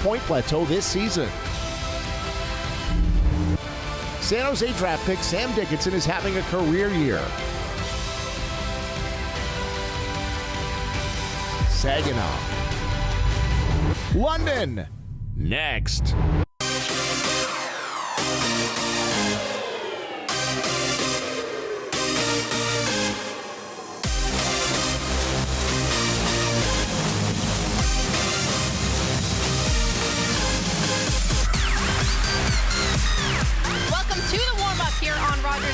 point plateau this season. San Jose draft pick Sam Dickinson is having a career year. Saginaw. London. Next.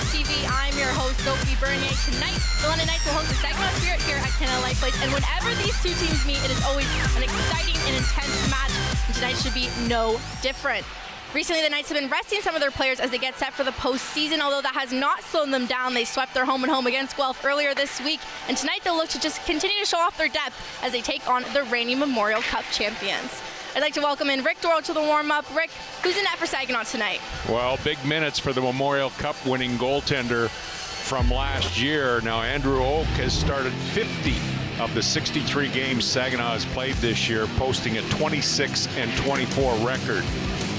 TV. I'm your host, Sophie Bernier. Tonight, the London Knights will host the Saginaw Spirit here at Canada Life Place. And whenever these two teams meet, it is always an exciting and intense match. And tonight should be no different. Recently, the Knights have been resting some of their players as they get set for the postseason. Although that has not slowed them down, they swept their home and home against Guelph earlier this week. And tonight, they'll look to just continue to show off their depth as they take on the reigning Memorial Cup champions. I'd like to welcome in Rick Doral to the warm-up. Rick, who's in net for Saginaw tonight? Well, big minutes for the Memorial Cup winning goaltender from last year. Now, Andrew Oak has started 50 of the 63 games Saginaw has played this year, posting a 26-24 record.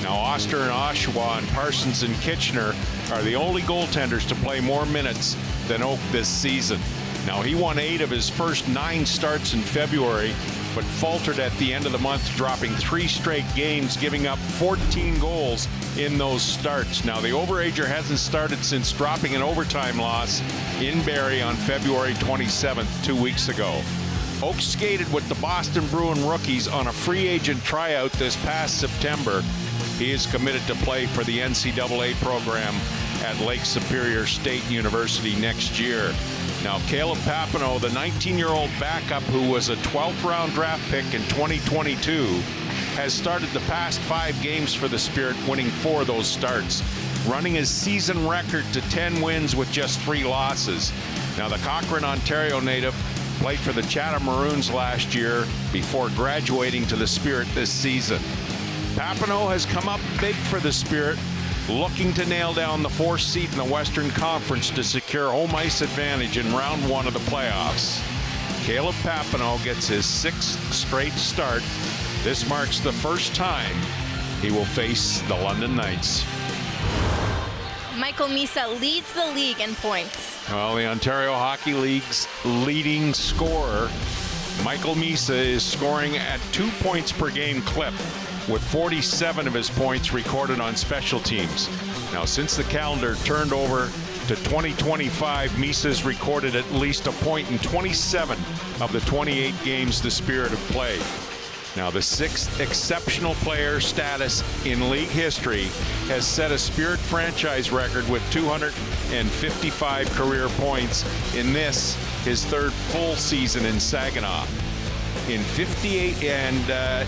Now, Oster and Oshawa and Parsons and Kitchener are the only goaltenders to play more minutes than Oak this season. Now, he won 8 of his first 9 starts in February, but faltered at the end of the month, dropping 3 straight games, giving up 14 goals in those starts. Now, the overager hasn't started since dropping an overtime loss in Barrie on February 27th, 2 weeks ago. Oak skated with the Boston Bruin rookies on a free agent tryout this past September. He is committed to play for the NCAA program at Lake Superior State University next year. Now, Caleb Papineau, the 19-year-old backup who was a 12th-round draft pick in 2022, has started the past 5 games for the Spirit, winning 4 of those starts, running his season record to 10 wins with just 3 losses. Now, the Cochrane, Ontario native played for the Chatham Maroons last year before graduating to the Spirit this season. Papineau has come up big for the Spirit, looking to nail down the 4th seed in the Western Conference to secure home ice advantage in round 1 of the playoffs. Caleb Papineau gets his 6th straight start. This marks the first time he will face the London Knights. Michael Misa leads the league in points. Well, the Ontario Hockey League's leading scorer, Michael Misa, is scoring at 2 points per game clip, with 47 of his points recorded on special teams. Now, since the calendar turned over to 2025, Misa's recorded at least a point in 27 of the 28 games the Spirit have played. Now, the 6th exceptional player status in league history has set a Spirit franchise record with 255 career points in this, his 3rd full season in Saginaw. In 58 and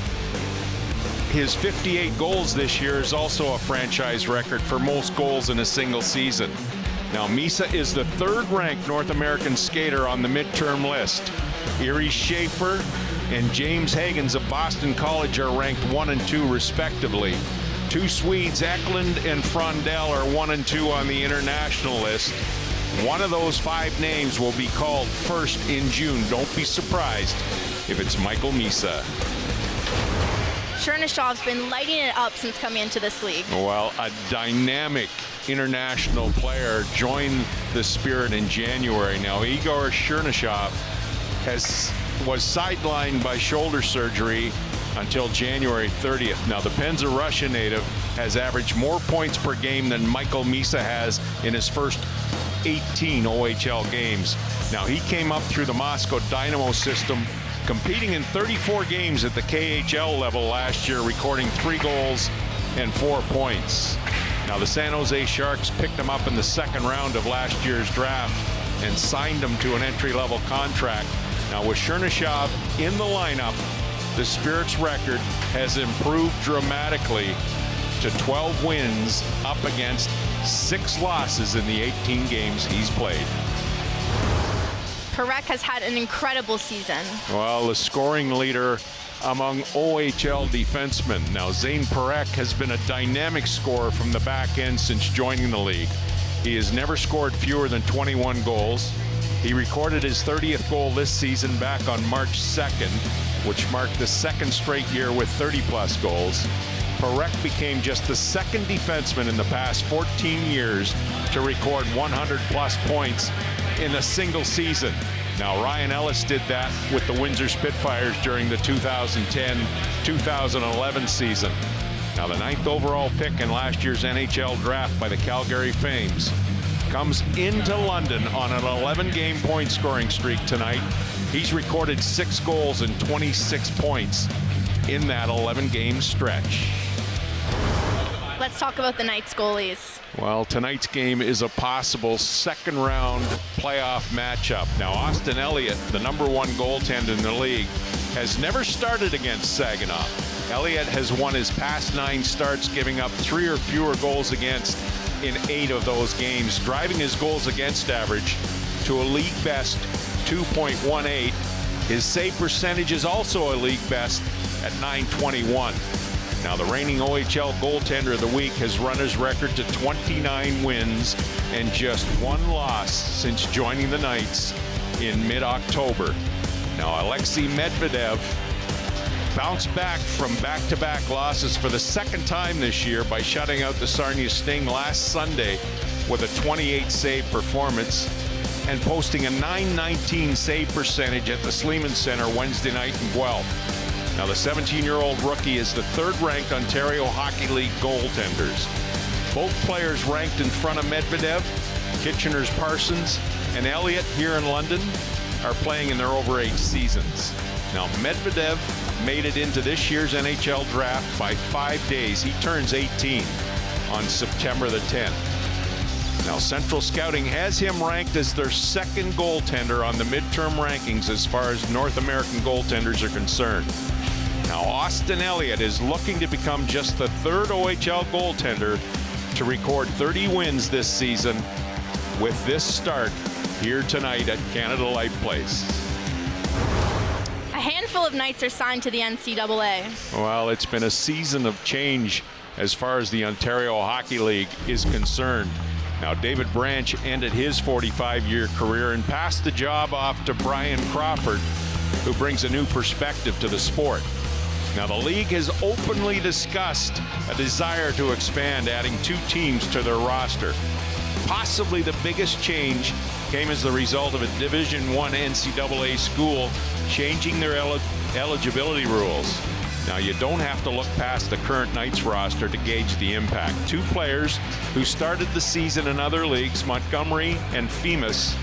his 58 goals this year is also a franchise record for most goals in a single season. Now, Misa is the 3rd-ranked North American skater on the midterm list. Erie Schaefer and James Hagens of Boston College are ranked 1 and 2 respectively. 2 Swedes, Eklund and Frondell, are 1 and 2 on the international list. One of those 5 names will be called first in June. Don't be surprised if it's Michael Misa. Chernishov's been lighting it up since coming into this league. Well, a dynamic international player joined the Spirit in January. Now, Igor Chernyshov was sidelined by shoulder surgery until January 30th. Now, the Penza Russia native has averaged more points per game than Michael Misa has in his first 18 OHL games. Now, he came up through the Moscow Dynamo system, competing in 34 games at the KHL level last year, recording 3 goals and 4 points. Now, the San Jose Sharks picked him up in the 2nd round of last year's draft and signed him to an entry-level contract. Now, with Chernyshov in the lineup, the Spirit's record has improved dramatically to 12 wins up against 6 losses in the 18 games he's played. Parekh has had an incredible season. Well, the scoring leader among OHL defensemen. Now, Zayne Parekh has been a dynamic scorer from the back end since joining the league. He has never scored fewer than 21 goals. He recorded his 30th goal this season back on March 2nd, which marked the second straight year with 30-plus goals. Parekh became just the second defenseman in the past 14 years to record 100-plus points in a single season. Now, Ryan Ellis did that with the Windsor Spitfires during the 2010-2011 season. Now, the 9th overall pick in last year's NHL draft by the Calgary Flames comes into London on an 11-game point scoring streak tonight. He's recorded 6 goals and 26 points in that 11-game stretch. Let's talk about the Knights goalies. Well, tonight's game is a possible second-round playoff matchup. Now, Austin Elliott, the #1 goaltender in the league, has never started against Saginaw. Elliott has won his past 9 starts, giving up 3 or fewer goals against in 8 of those games, driving his goals against average to a league best 2.18. His save percentage is also a league best at .921. Now, the reigning OHL goaltender of the week has run his record to 29 wins and just 1 loss since joining the Knights in mid-October. Now, Alexei Medvedev bounced back from back-to-back losses for the second time this year by shutting out the Sarnia Sting last Sunday with a 28-save performance and posting a .919 save percentage at the Sleeman Center Wednesday night in Guelph. Now, the 17-year-old rookie is the 3rd-ranked Ontario Hockey League goaltenders. Both players ranked in front of Medvedev, Kitchener's Parsons, and Elliott here in London are playing in their over 8 seasons. Now, Medvedev made it into this year's NHL draft by 5 days. He turns 18 on September the 10th. Now, Central Scouting has him ranked as their 2nd goaltender on the midterm rankings as far as North American goaltenders are concerned. Now, Austin Elliott is looking to become just the 3rd OHL goaltender to record 30 wins this season with this start here tonight at Canada Life Place. A handful of Knights are signed to the NCAA. Well, it's been a season of change as far as the Ontario Hockey League is concerned. Now, David Branch ended his 45-year career and passed the job off to Brian Crawford, who brings a new perspective to the sport. Now, the league has openly discussed a desire to expand, adding 2 teams to their roster. Possibly the biggest change came as the result of a Division I NCAA school changing their eligibility rules. Now, you don't have to look past the current Knights roster to gauge the impact. 2 players who started the season in other leagues, Montgomery and Femus,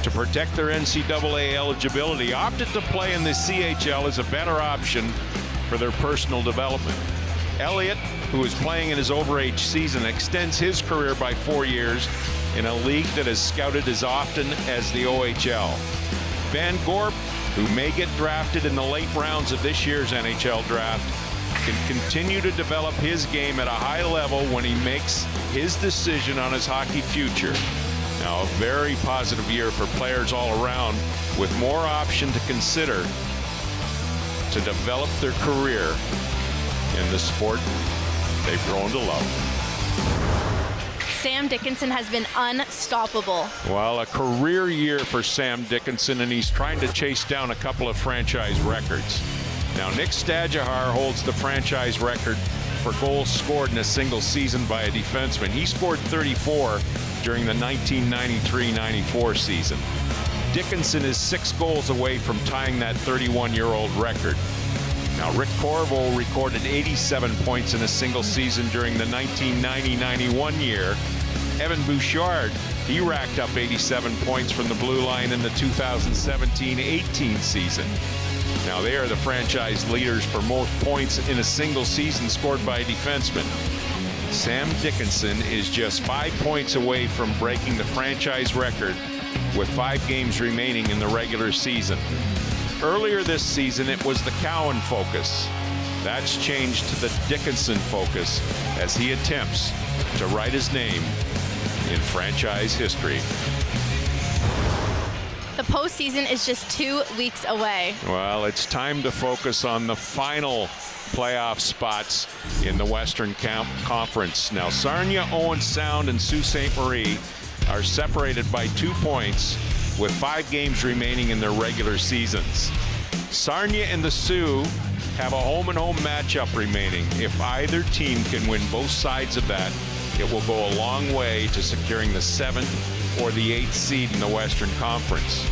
to protect their NCAA eligibility, opted to play in the CHL as a better option for their personal development. Elliott, who is playing in his over-age season, extends his career by 4 years in a league that is scouted as often as the OHL. Van Gorp, who may get drafted in the late rounds of this year's NHL draft, can continue to develop his game at a high level when he makes his decision on his hockey future. Now, a very positive year for players all around, with more option to consider to develop their career in the sport they've grown to love. Sam Dickinson has been unstoppable. Well, a career year for Sam Dickinson, and he's trying to chase down a couple of franchise records. Now, Nick Stadjahar holds the franchise record for goals scored in a single season by a defenseman. He scored 34 during the 1993-94 season. Dickinson is 6 goals away from tying that 31-year-old record. Now, Rick Corvo recorded 87 points in a single season during the 1990-91 year. Evan Bouchard, he racked up 87 points from the blue line in the 2017-18 season. Now, they are the franchise leaders for most points in a single season scored by a defenseman. Sam Dickinson is just 5 points away from breaking the franchise record with 5 games remaining in the regular season. Earlier this season, it was the Cowan focus. That's changed to the Dickinson focus as he attempts to write his name in franchise history. The postseason is just 2 weeks away. Well, it's time to focus on the final playoff spots in the Western Conference. Now, Sarnia, Owen Sound, and Sault Ste. Marie are separated by 2 points with 5 games remaining in their regular seasons. Sarnia and the Sioux have a home-and-home matchup remaining. If either team can win both sides of that, it will go a long way to securing the 7th or the 8th seed in the Western Conference.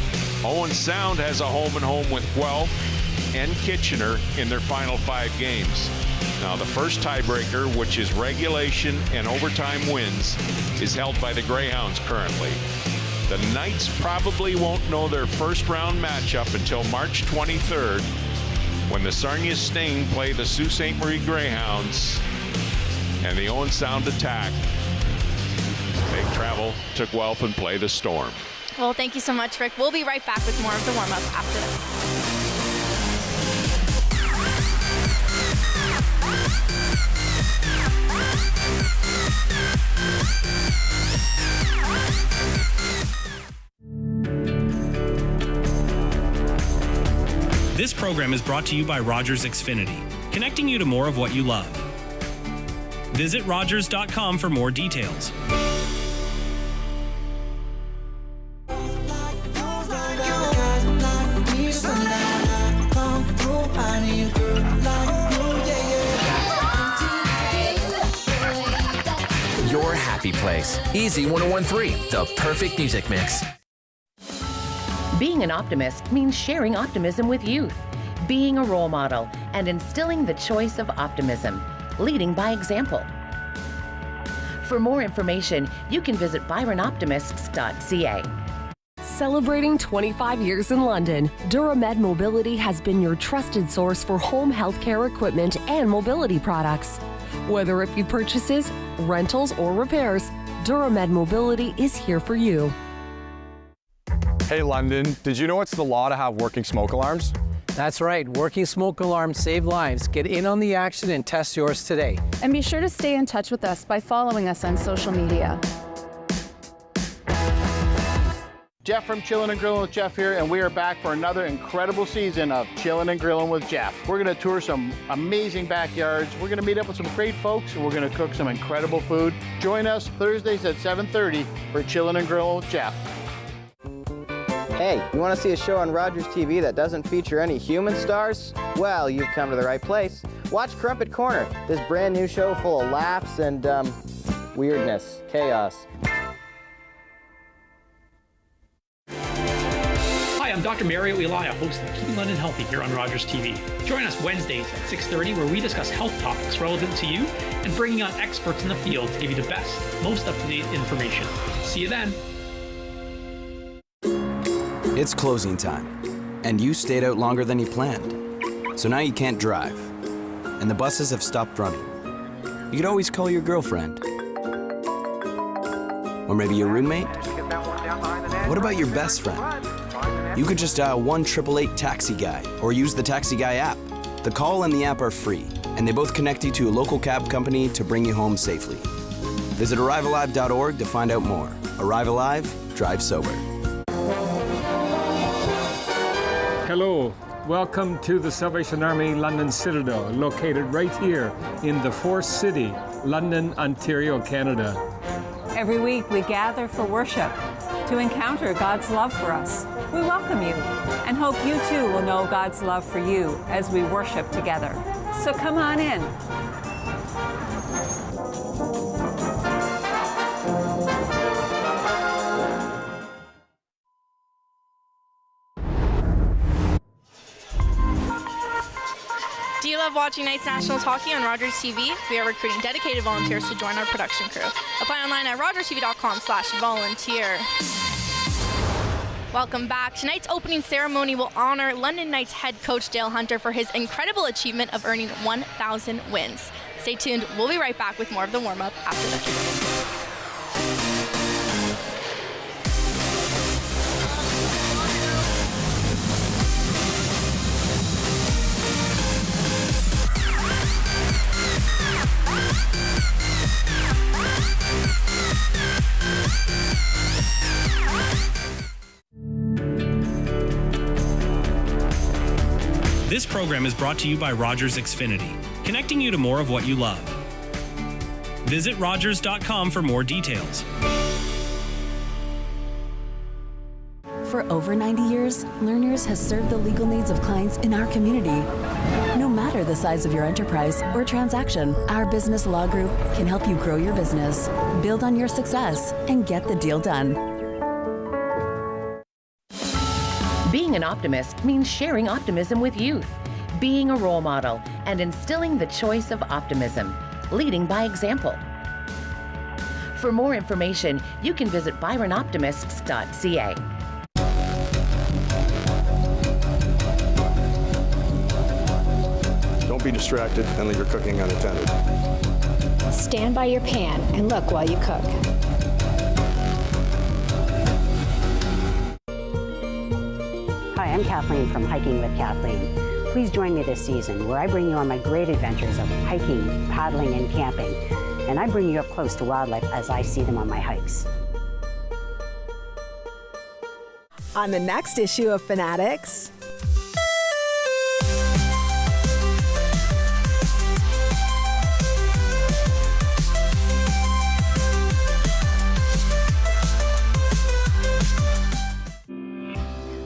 Owen Sound has a home-and-home with Guelph and Kitchener in their final 5 games. Now, the first tiebreaker, which is regulation and overtime wins, is held by the Greyhounds currently. The Knights probably won't know their first-round matchup until March 23rd, when the Sarnia Sting play the Sault Ste. Marie Greyhounds and the Owen Sound Attack. They travel to Guelph and play the Storm. Well, thank you so much, Rick. We'll be right back with more of the warm-up after this. This program is brought to you by Rogers Xfinity, connecting you to more of what you love. Visit Rogers.com for more details. Your happy place. Easy 101.3, the perfect music mix. Being an optimist means sharing optimism with youth, being a role model, and instilling the choice of optimism, leading by example. For more information, you can visit byronoptimists.ca. Celebrating 25 years in London, Duramed Mobility has been your trusted source for home healthcare equipment and mobility products. Whether it be purchases, rentals, or repairs, Duramed Mobility is here for you. Hey London, did you know it's the law to have working smoke alarms? That's right, working smoke alarms save lives. Get in on the action and test yours today. And be sure to stay in touch with us by following us on social media. Jeff from Chillin' and Grillin' with Jeff here, and we are back for another incredible season of Chillin' and Grillin' with Jeff. We're going to tour some amazing backyards. We're going to meet up with some great folks, and we're going to cook some incredible food. Join us Thursdays at 7:30 for Chillin' and Grillin' with Jeff. Hey, you want to see a show on Rogers TV that doesn't feature any human stars? Well, you've come to the right place. Watch Crumpet Corner, this brand new show full of laughs and, weirdness, chaos. Hi, I'm Dr. Mario Elia, host of Keeping London Healthy here on Rogers TV. Join us Wednesdays at 6:30 where we discuss health topics relevant to you and bringing on experts in the field to give you the best, most up-to-date information. See you then. It's closing time, and you stayed out longer than you planned. So now you can't drive, and the buses have stopped running. You could always call your girlfriend. Or maybe your roommate? What about your best friend? You could just dial 1-888-TAXI-GUY or use the Taxi Guy app. The call and the app are free, and they both connect you to a local cab company to bring you home safely. Visit ArriveAlive.org to find out more. Arrive Alive, drive sober. Hello, welcome to the Salvation Army London Citadel, located right here in the Force City, London, Ontario, Canada. Every week we gather for worship to encounter God's love for us. We welcome you and hope you too will know God's love for you as we worship together. So come on in. Do you love watching Knights Nationals hockey on Rogers TV? We are recruiting dedicated volunteers to join our production crew. Apply online at rogerstv.com/volunteer. Welcome back. Tonight's opening ceremony will honor London Knights head coach Dale Hunter for his incredible achievement of earning 1,000 wins. Stay tuned. We'll be right back with more of the warm-up after this. This program is brought to you by Rogers Xfinity, connecting you to more of what you love. Visit Rogers.com for more details. For over 90 years, Learners has served the legal needs of clients in our community. No matter the size of your enterprise or transaction, our business law group can help you grow your business, build on your success, and get the deal done. Being an optimist means sharing optimism with youth, being a role model, and instilling the choice of optimism, leading by example. For more information, you can visit byronoptimists.ca. Don't be distracted and leave your cooking unattended. Stand by your pan and look while you cook. Hi, I'm Kathleen from Hiking with Kathleen. Please join me this season where I bring you on my great adventures of hiking, paddling, and camping. And I bring you up close to wildlife as I see them on my hikes. On the next issue of Fanatics,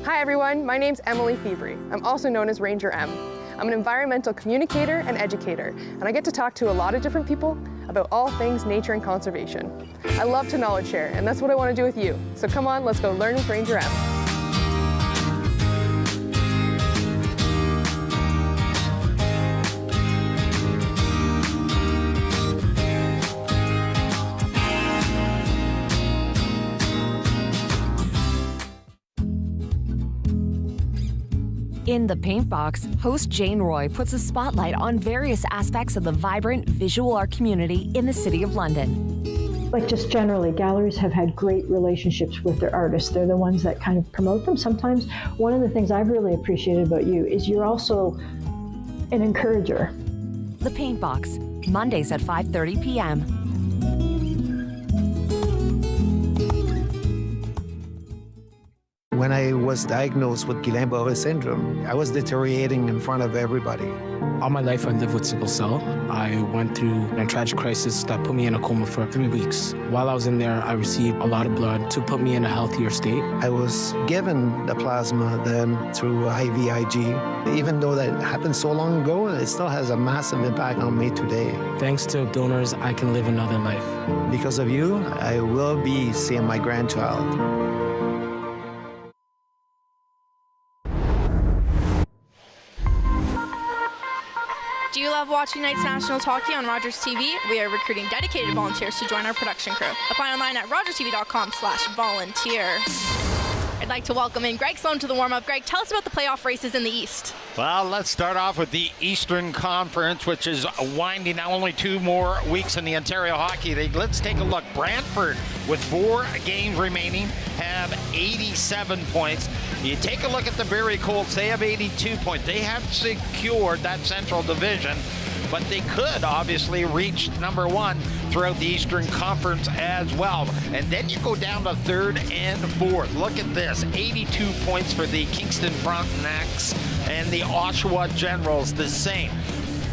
Hi everyone, my name's Emily Febri. I'm also known as Ranger M. I'm an environmental communicator and educator, and I get to talk to a lot of different people about all things nature and conservation. I love to knowledge share, and that's what I want to do with you. So come on, let's go learn with Ranger M. In The Paint Box, host Jane Roy puts a spotlight on various aspects of the vibrant visual art community in the City of London. Like just generally, galleries have had great relationships with their artists. They're the ones that kind of promote them. Sometimes one of the things I've really appreciated about you is you're also an encourager. The Paint Box, Mondays at 5:30 p.m. When I was diagnosed with Guillain-Barré syndrome, I was deteriorating in front of everybody. All my life I lived with sickle cell. I went through a tragic crisis that put me in a coma for 3 weeks. While I was in there, I received a lot of blood to put me in a healthier state. I was given the plasma then through IVIG. Even though that happened so long ago, it still has a massive impact on me today. Thanks to donors, I can live another life. Because of you, I will be seeing my grandchild. Do you love watching Knights Nationals hockey on Rogers TV? We are recruiting dedicated volunteers to join our production crew. Apply online at rogerstv.com/volunteer. I'd like to welcome in Greg Sloan to the warm-up. Greg, tell us about the playoff races in the East. Well, let's start off with the Eastern Conference, which is winding down. Only 2 more weeks in the Ontario Hockey League. Let's take a look. Brantford, with 4 games remaining, have 87 points. You take a look at the Barrie Colts. They have 82 points. They have secured that Central Division, but they could obviously reach number 1 throughout the Eastern Conference as well. And then you go down to 3rd and 4th. Look at this, 82 points for the Kingston Frontenacs and the Oshawa Generals, the same.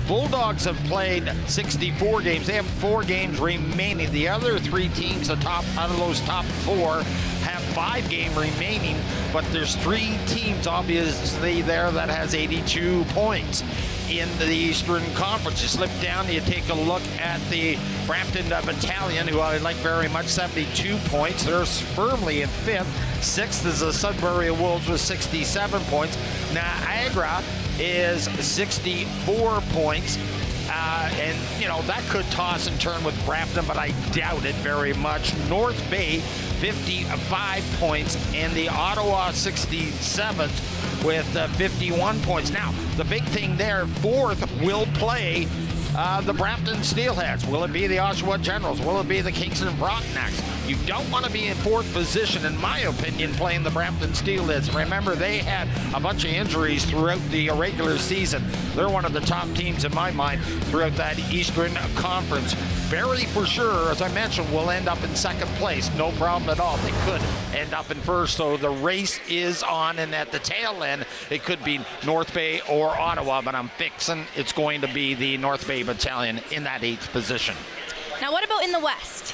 Bulldogs have played 64 games. They have 4 games remaining. The other 3 teams, the top out of those top 4, have 5 games remaining, but there's 3 teams obviously there that has 82 points in the Eastern Conference. You slip down, you take a look at the Brampton Battalion, who I like very much, 72 points. They're firmly in 5th. 6th is the Sudbury Wolves with 67 points. Niagara is 64 points. And, you know, that could toss and turn with Brampton, but I doubt it very much. North Bay, 55 points, and the Ottawa 67th with 51 points. Now, the big thing there, 4th will play the Brampton Steelheads. Will it be the Oshawa Generals? Will it be the Kingston Frontenacs? You don't want to be in 4th position, in my opinion, playing the Brampton Steelheads. Remember, they had a bunch of injuries throughout the regular season. They're one of the top teams, in my mind, throughout that Eastern Conference. Barrie, for sure, as I mentioned, will end up in 2nd place. No problem at all. They could end up in 1st, so the race is on, and at the tail end, it could be North Bay or Ottawa, but I'm fixing it's going to be the North Bay Battalion in that 8th position. Now, what about in the West?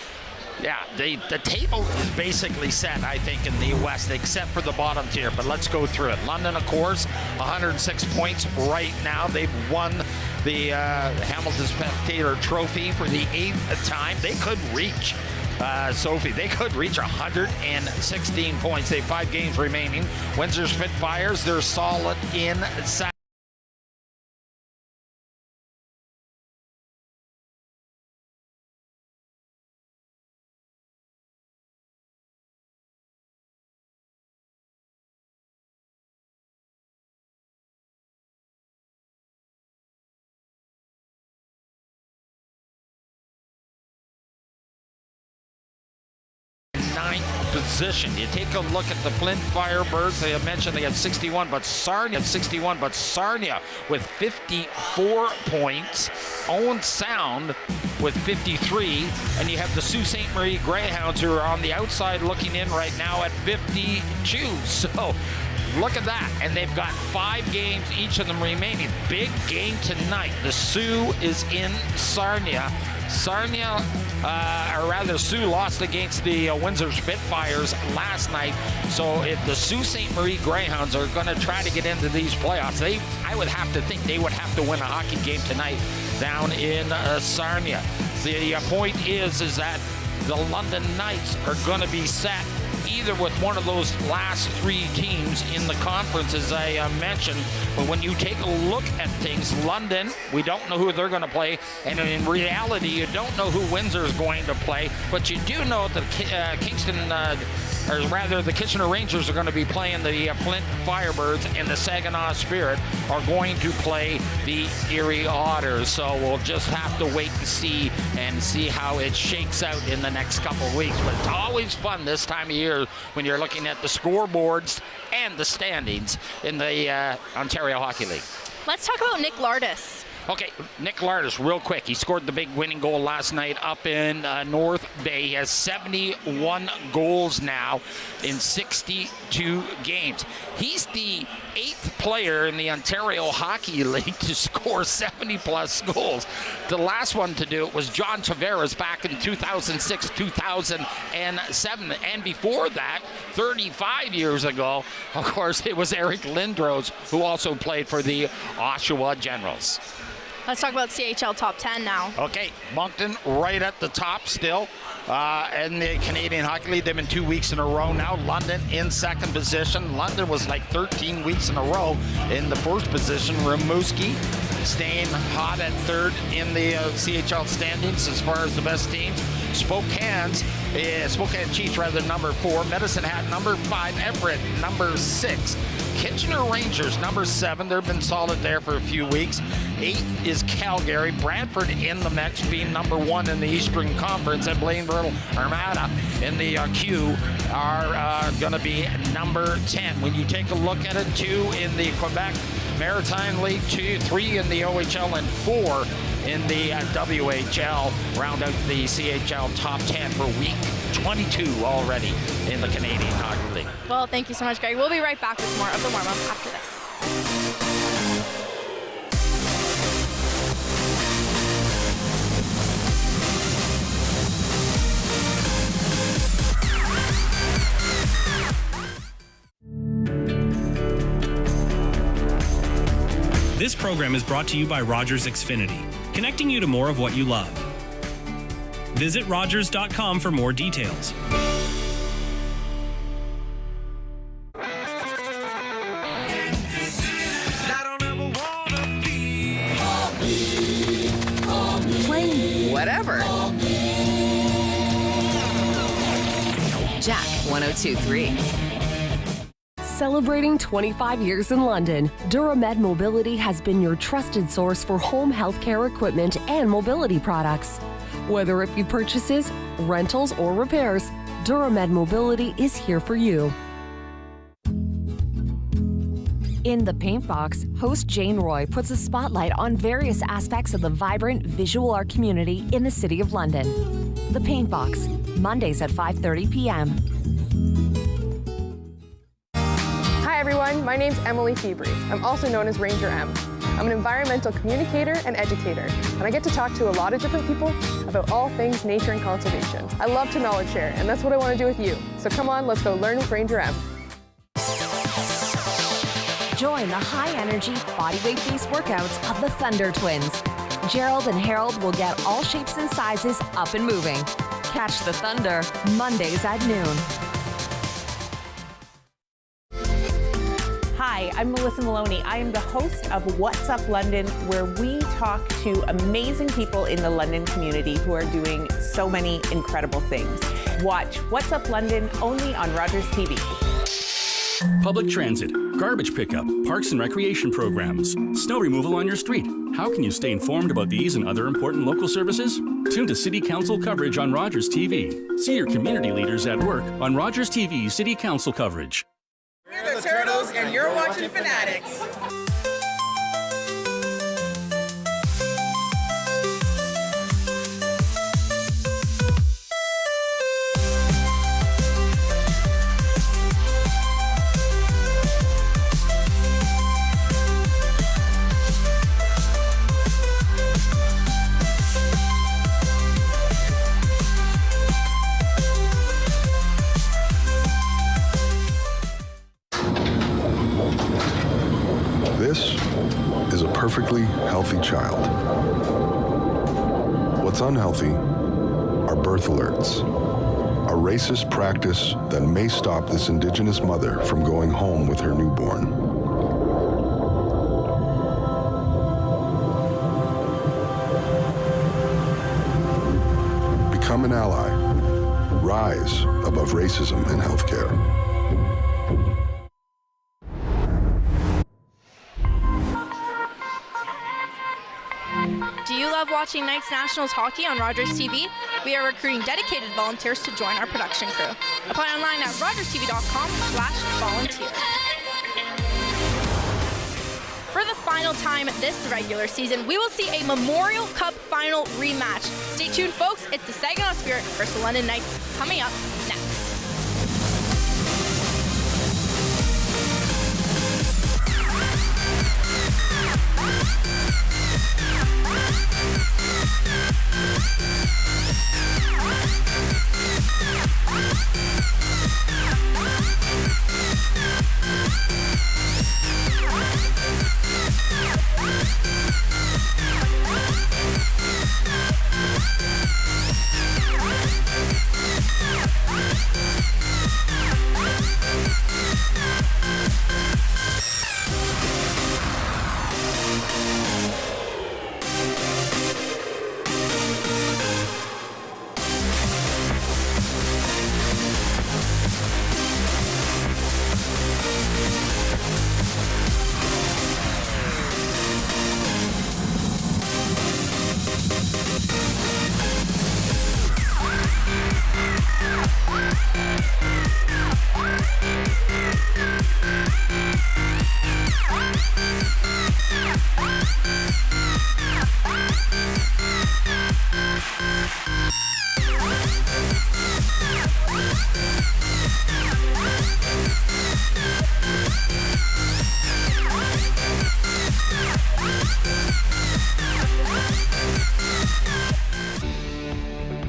Yeah, the table is basically set, I think, in the West, except for the bottom tier. But let's go through it. London, of course, 106 points right now. They've won the Hamilton Spectator Trophy for the 8th time. They could reach, Sophie, they could reach 116 points. They have 5 games remaining. Windsor Spitfires, they're solid in second. Position. You take a look at the Flint Firebirds. They have mentioned they had 61, but Sarnia with 54 points. Owen Sound with 53, and you have the Sault Ste. Marie Greyhounds who are on the outside looking in right now at 52. So look at that, and they've got 5 games, each of them remaining. Big game tonight. The Sioux is in Sarnia. Sioux lost against the Windsor Spitfires last night. So if the Sault Ste. Marie Greyhounds are going to try to get into these playoffs, I would have to think they would have to win a hockey game tonight down in Sarnia. The point is that the London Knights are going to be set either with one of those last 3 teams in the conference, as I mentioned. But when you take a look at things, London, we don't know who they're going to play, and in reality, you don't know who Windsor is going to play, but you do know that the Kitchener Rangers are going to be playing the Flint Firebirds, and the Saginaw Spirit are going to play the Erie Otters. So we'll just have to wait and see how it shakes out in the next couple of weeks. But it's always fun this time of year when you're looking at the scoreboards and the standings in the Ontario Hockey League. Let's talk about Nick Lardis. Okay, Nick Lardis, real quick. He scored the big winning goal last night up in North Bay. He has 71 goals now in 62 games. He's the 8th player in the Ontario Hockey League to score 70-plus goals. The last one to do it was John Tavares back in 2006, 2007. And before that, 35 years ago, of course, it was Eric Lindros, who also played for the Oshawa Generals. Let's talk about CHL Top 10 now. Okay, Moncton right at the top still. In the Canadian Hockey League, they've been 2 weeks in a row now. London in second position. London was like 13 weeks in a row in the first position. Rimouski staying hot at third in the CHL standings as far as the best teams. Spokane Chiefs number 4. Medicine Hat number 5. Everett number 6. Kitchener Rangers number 7. They've been solid there for a few weeks. 8th is Calgary. Brantford in the mix, being number 1 in the Eastern Conference. And Blainville Armada in the Q are going to be number 10. When you take a look at it, 2 in the Quebec Maritime League, 3 in the OHL, and 4 in the WHL. Round out the CHL Top 10 for week 22 already in the Canadian Hockey League. Well, thank you so much, Greg. We'll be right back with more of the warm-up after this. This program is brought to you by Rogers Xfinity, connecting you to more of what you love. Visit Rogers.com for more details. Playing whatever. Jack 102.3. Celebrating 25 years in London, Duramed Mobility has been your trusted source for home healthcare equipment and mobility products. Whether it be purchases, rentals, or repairs, Duramed Mobility is here for you. In The Paint Box, host Jane Roy puts a spotlight on various aspects of the vibrant visual art community in the City of London. The Paint Box, Mondays at 5:30 p.m. Hi everyone, my name's Emily Febry. I'm also known as Ranger M. I'm an environmental communicator and educator, and I get to talk to a lot of different people about all things nature and conservation. I love to knowledge share, and that's what I want to do with you. So come on, let's go learn with Ranger M. Join the high-energy, bodyweight-based workouts of the Thunder Twins. Gerald and Harold will get all shapes and sizes up and moving. Catch the Thunder Mondays at noon. Hi, I'm Melissa Maloney. I am the host of What's Up London, where we talk to amazing people in the London community who are doing so many incredible things. Watch What's Up London only on Rogers TV. Public transit, garbage pickup, parks and recreation programs, snow removal on your street. How can you stay informed about these and other important local services? Tune to City Council coverage on Rogers TV. See your community leaders at work on Rogers TV City Council coverage. We're the Turtles, and you're watching Fanatics. This is a perfectly healthy child. What's unhealthy are birth alerts, a racist practice that may stop this Indigenous mother from going home with her newborn. Become an ally. Rise above racism in healthcare. Do you love watching Knights Nationals hockey on Rogers TV? We are recruiting dedicated volunteers to join our production crew. Apply online at rogerstv.com/volunteer. For the final time this regular season, we will see a Memorial Cup final rematch. Stay tuned, folks. It's the Saginaw Spirit versus the London Knights coming up next.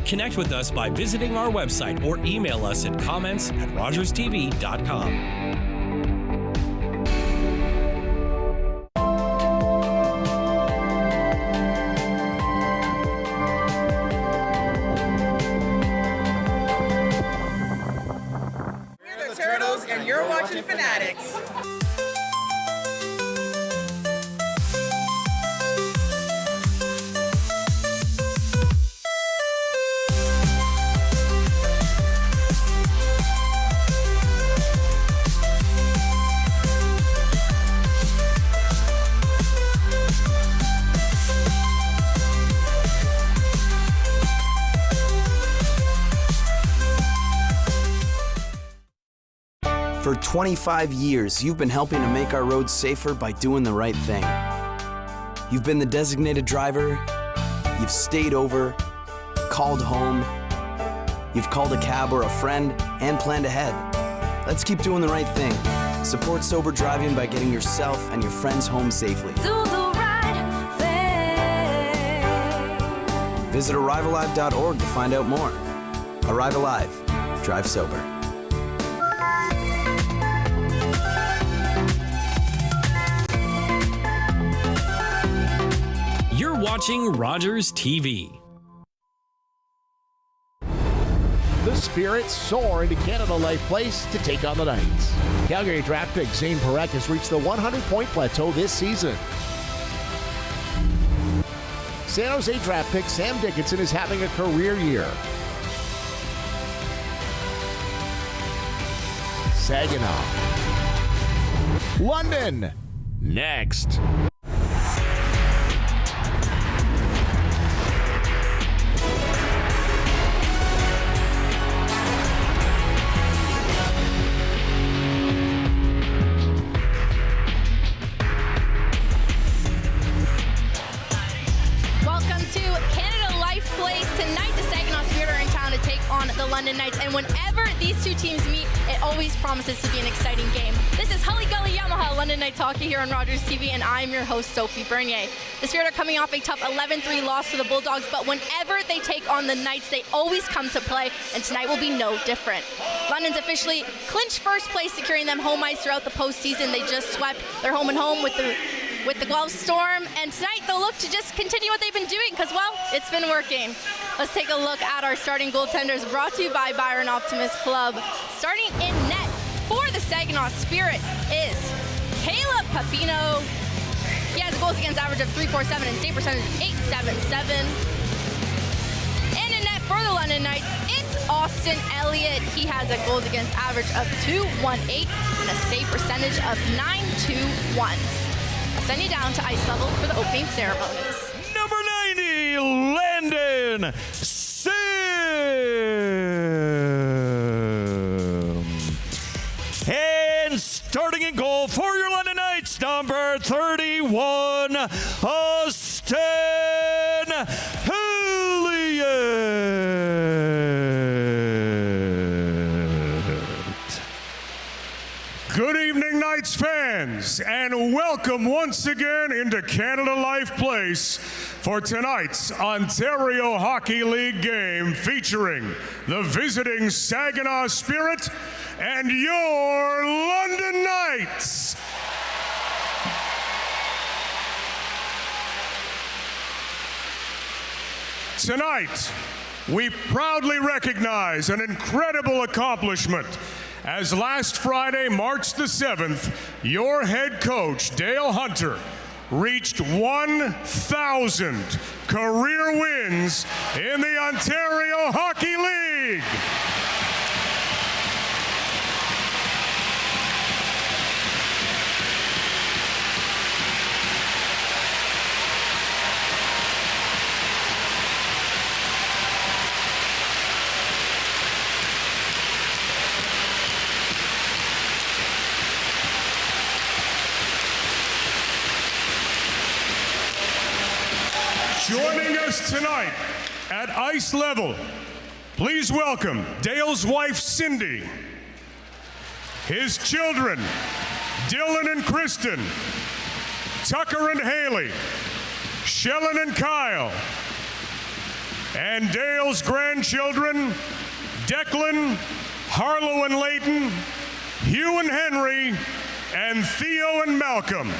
Connect with us by visiting our website or email us at comments@rogerstv.com. We're the Turtles, and you're watching Fanatics. For 25 years, you've been helping to make our roads safer by doing the right thing. You've been the designated driver, you've stayed over, called home, you've called a cab or a friend, and planned ahead. Let's keep doing the right thing. Support sober driving by getting yourself and your friends home safely. Do the right Visit arrivalive.org to find out more. Arrive Alive. Drive sober. You're watching Rogers TV. The Spirit soar into Canada Life Place to take on the Knights. Calgary draft pick Zayne Parekh has reached the 100-point plateau this season. San Jose draft pick Sam Dickinson is having a career year. Saginaw. London. Next. London Knights, and whenever these two teams meet, it always promises to be an exciting game. This is Hully Gully Yamaha London Knights hockey here on Rogers TV, and I'm your host, Sophie Bernier. The Spirit are coming off a tough 11-3 loss to the Bulldogs, but whenever they take on the Knights, they always come to play, and tonight will be no different. London's officially clinched first place, securing them home ice throughout the postseason. They just swept their home and home with the Guelph Storm, and tonight they'll look to just continue what they've been doing because, well, it's been working. Let's take a look at our starting goaltenders, brought to you by Byron Optimist Club. Starting in net for the Saginaw Spirit is Caleb Papino. He has a goals against average of .347 and save percentage of .877. And in net for the London Knights, it's Austin Elliott. He has a goals against average of .218 and a save percentage of .921. I'll send you down to ice level for the opening ceremonies. Number 90, Landon Sim. And starting in goal for your London Knights, number 31, Austin Elliott. Good evening, Knights fans, and welcome once again into Canada Life Place for tonight's Ontario Hockey League game featuring the visiting Saginaw Spirit and your London Knights. Tonight, we proudly recognize an incredible accomplishment as last Friday, March the 7th, your head coach, Dale Hunter, reached 1,000 career wins in the Ontario Hockey League. Joining us tonight at ice level, please welcome Dale's wife, Cindy, his children, Dylan and Kristen, Tucker and Haley, Shellen and Kyle, and Dale's grandchildren, Declan, Harlow and Layton, Hugh and Henry, and Theo and Malcolm.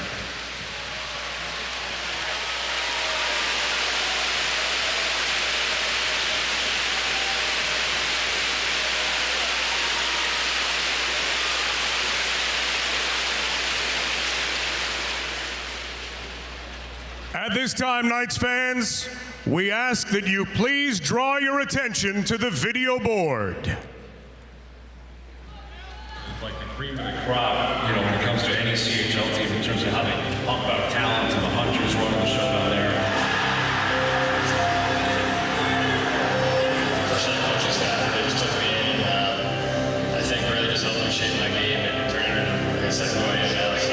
At this time, Knights fans, we ask that you please draw your attention to the video board. Like the cream of the crop, you know, when it comes to any CHL team in terms of how they talk about talent and the Hunters running the show down there. Especially the coaching staff, they just took me in and I think really just helped me shape my game and turn it into a second way now. So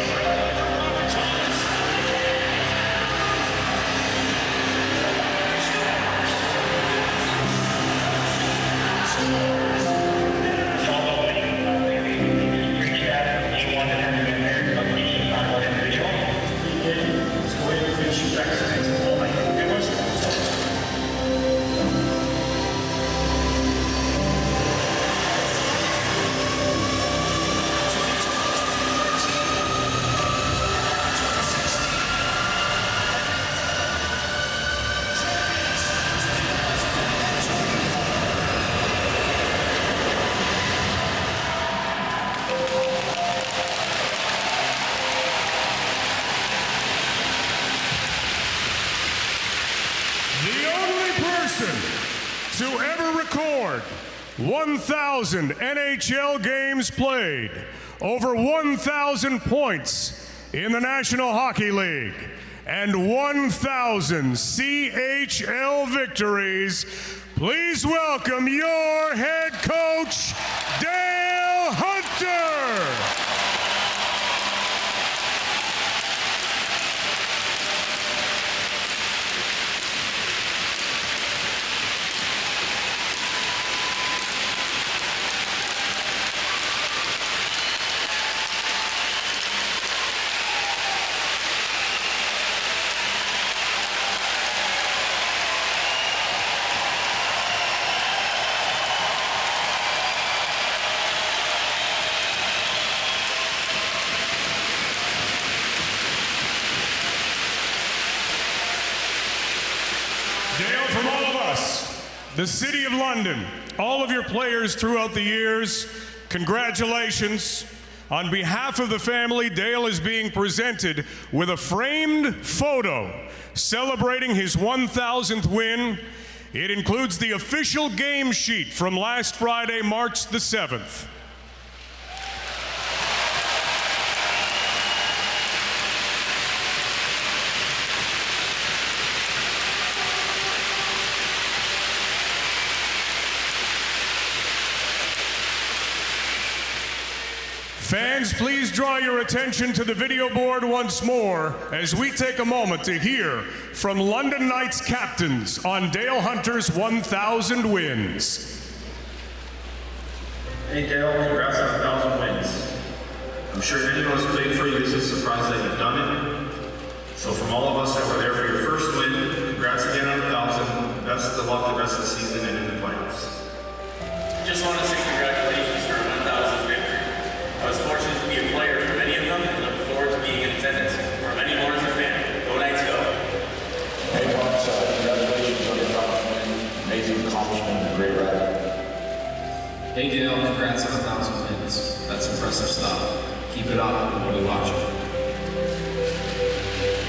to ever record 1,000 NHL games played, over 1,000 points in the National Hockey League, and 1,000 CHL victories, please welcome your head coach, Dale Hunter. The City of London, all of your players throughout the years, congratulations. On behalf of the family, Dale is being presented with a framed photo celebrating his 1,000th win. It includes the official game sheet from last Friday, March the 7th. Fans, please draw your attention to the video board once more as we take a moment to hear from London Knights captains on Dale Hunter's 1,000 wins. Hey Dale, congrats on 1,000 wins. I'm sure if anyone who's played for you isn't surprised that you've done it. So from all of us that were there for your first win, congrats again on 1,000. Best of luck the rest of the season and in the playoffs. Just want to say congratulations for 1,000 victory. I was fortunate to be a player for many of them and look forward to being in attendance for many more as a fan. Go Knights, go! Hey, Marks, congratulations on your 1,000 win. Amazing accomplishment and a great ride. Hey, Dale, congrats on 1,000 wins. That's impressive stuff. Keep it up. We'll be watching.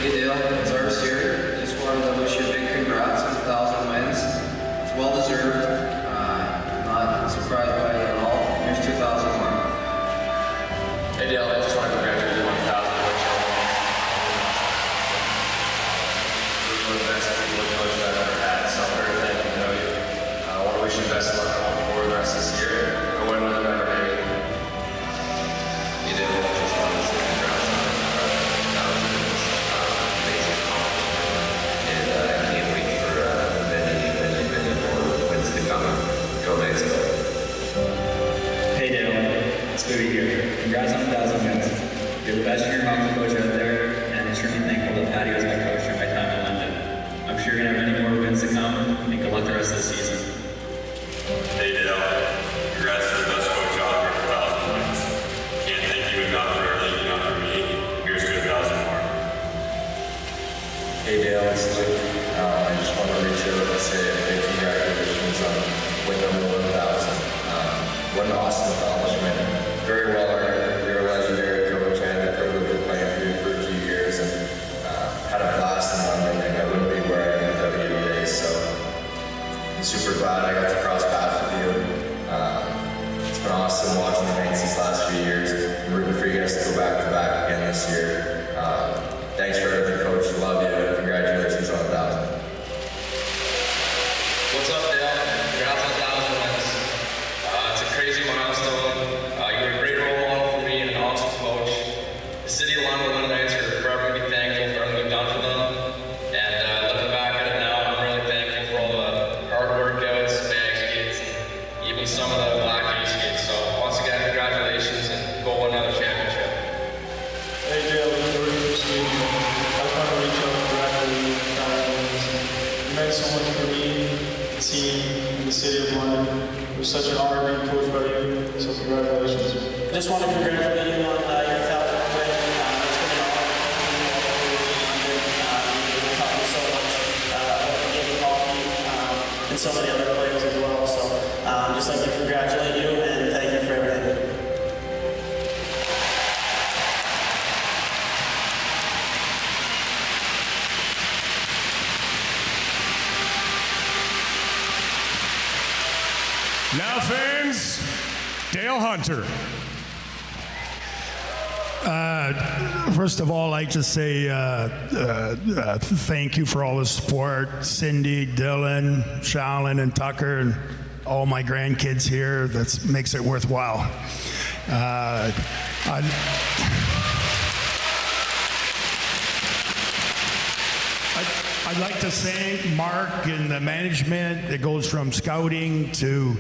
Hey, Dale, it's ours here. Just wanted to wish you a big congrats on 1,000 wins. It's well deserved. Not surprised by it at all. Here's 2,000 more. Hey Dale, I just want to congratulate you on 1,000 wins. You're one of the best people coach I've ever had, so I'm very thankful to know you. I want to wish you the best of luck going forward the rest of this year. Go win with another baby. You did it. Just wanted to say congrats on 1,000 wins. Amazing accomplishment. And I can't wait for many more wins to come. Go Knights, go. Hey, Dale, it's good to be here. Congrats on 1,000 wins. You're the best junior hockey coach out there, and extremely thankful to have you as my coach during my time in London. I'm sure you're going to have many more wins to come, and good luck the rest of the season. Hey Dale, congrats to the best coach out there for 1,000 wins. Can't thank you enough for everything you've done for me. Here's to 1,000 more. Hey Dale, it's Luke. I just want to reach out and say a big congratulations on win number 1,000. What an awesome accomplishment. Very well earned. You're a legendary coach. I had the privilege of playing for you for a few years and had a blast in London, and I wouldn't be where I am without you today. So I'm super glad I got to cross paths with you. It's been awesome watching the Knights these last few years. I'm rooting for you guys to go back to back again this year. Thanks for everything, Coach. Love you. Congratulations on 1,000. What's up, Dale? Congrats on 1,000 wins. It's a crazy milestone. You're a great role model for me and an awesome coach. The City of London Knights are forever going to be thankful for everything you've done for them. And looking back at it now, I'm really thankful for all the hard workouts, bag skates, and even some of the black ice skates. So once again, congratulations and go win another championship. Hey Dale, we're from Sweden. I just want to reach out and congratulate you on 1,000 wins. You meant so much for me, the team, and the City of London. It was such an honor being coached by you, so congratulations. I just want to congratulate you on your 1,000th win. It's been an honor to be all over London. You've taught me so much about the game of hockey and so many other players as well. So I'd just like to congratulate you and thank you for everything. Now, fans, Dale Hunter. First of all, I'd like to say thank you for all the support. Cindy, Dylan, Shalin, and Tucker, and all my grandkids here. That makes it worthwhile. I'd like to thank Mark and the management. It goes from scouting to,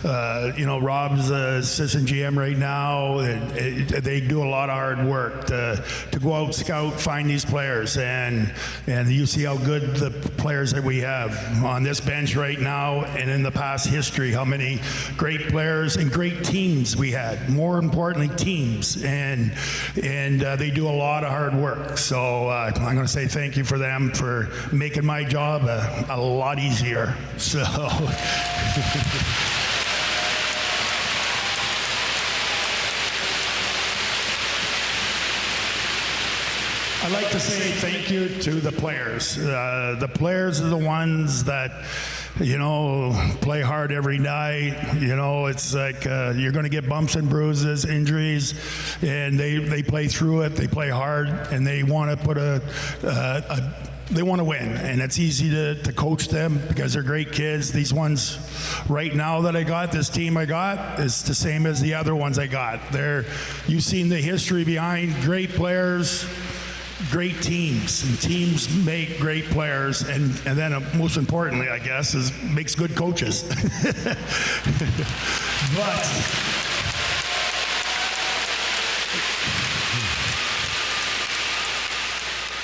Rob's assistant GM right now. They do a lot of hard work to go out, scout, find these players, and you see how good the players that we have on this bench right now, and in the past history, how many great players and great teams we had. More importantly, teams, and they do a lot of hard work. So I'm going to say thank you for them for making my job a lot easier. So I'd like to say thank you to the players. The players are the ones that, play hard every night. It's like you're going to get bumps and bruises, injuries, and they play through it. They play hard, and they want to put they want to win, and it's easy to coach them because they're great kids. These ones right now that I got, this team I got, is the same as the other ones I got. You've seen the history behind great players, great teams, and teams make great players, and then most importantly, I guess, makes good coaches. But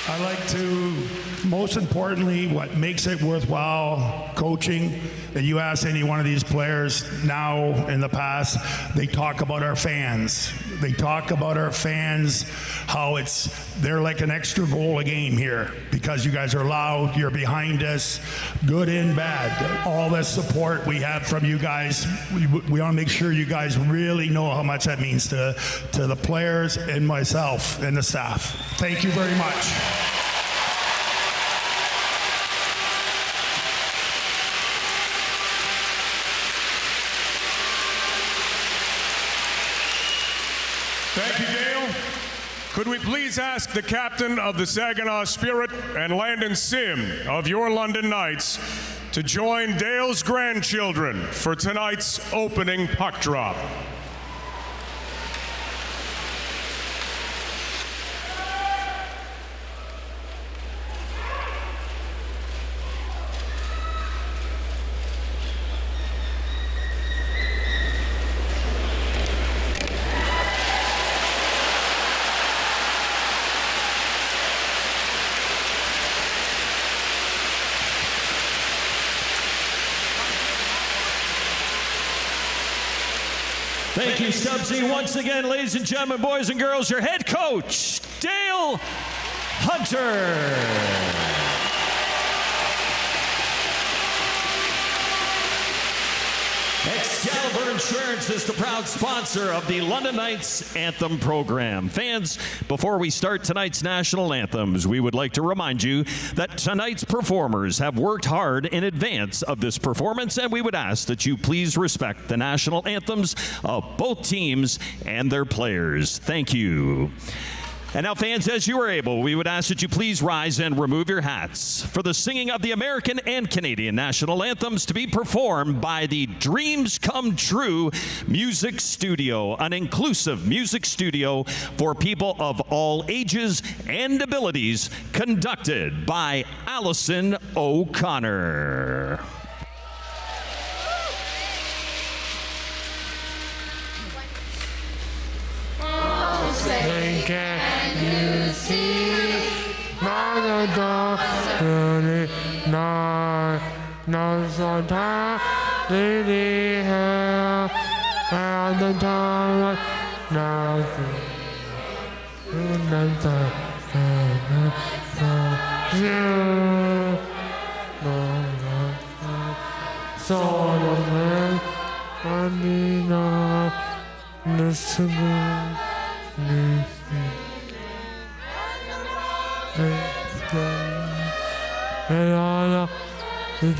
I like to, most importantly, what makes it worthwhile coaching, and you ask any one of these players now, in the past, they talk about our fans. They talk about our fans, how they're like an extra goal a game here because you guys are loud, you're behind us, good and bad. All the support we have from you guys, we want to make sure you guys really know how much that means to the players and myself and the staff. Thank you very much. Thank you, Dale. Could we please ask the captain of the Saginaw Spirit and Landon Sim of your London Knights to join Dale's grandchildren for tonight's opening puck drop. Thank you, Stubbsy. Once again, ladies and gentlemen, boys and girls, your head coach, Dale Hunter. Excalibur Insurance is the proud sponsor of the London Knights Anthem program. Fans, before we start tonight's national anthems, we would like to remind you that tonight's performers have worked hard in advance of this performance, and we would ask that you please respect the national anthems of both teams and their players. Thank you. And now, fans, as you are able, we would ask that you please rise and remove your hats for the singing of the American and Canadian national anthems to be performed by the Dreams Come True Music Studio, an inclusive music studio for people of all ages and abilities, conducted by Allison O'Connor. Can you see my dog really not so tired really hell and the time nothing so I need not listen. And all of the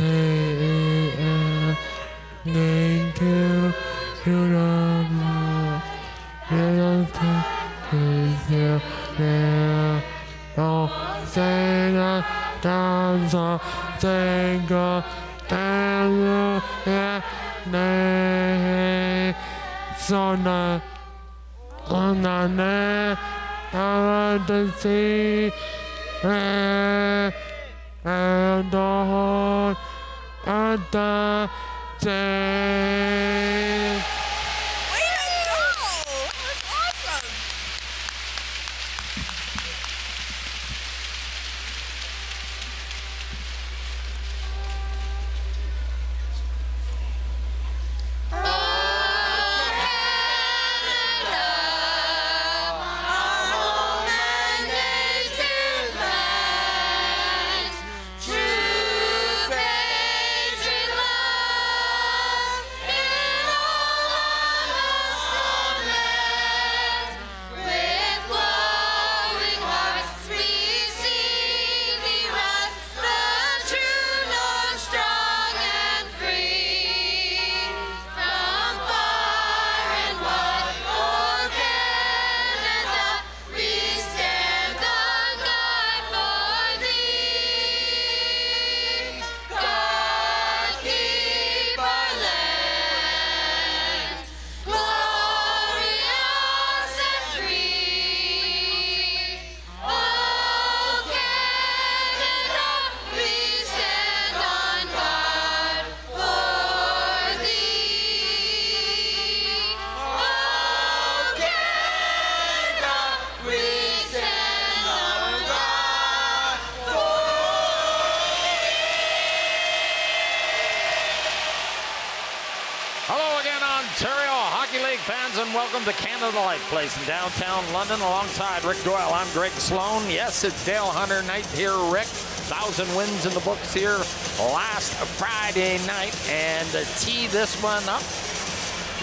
Welcome to Canada Life Place in downtown London alongside Rick Doyle. I'm Greg Sloan. Yes, it's Dale Hunter night here, Rick. 1,000 wins in the books here last Friday night. And to tee this one up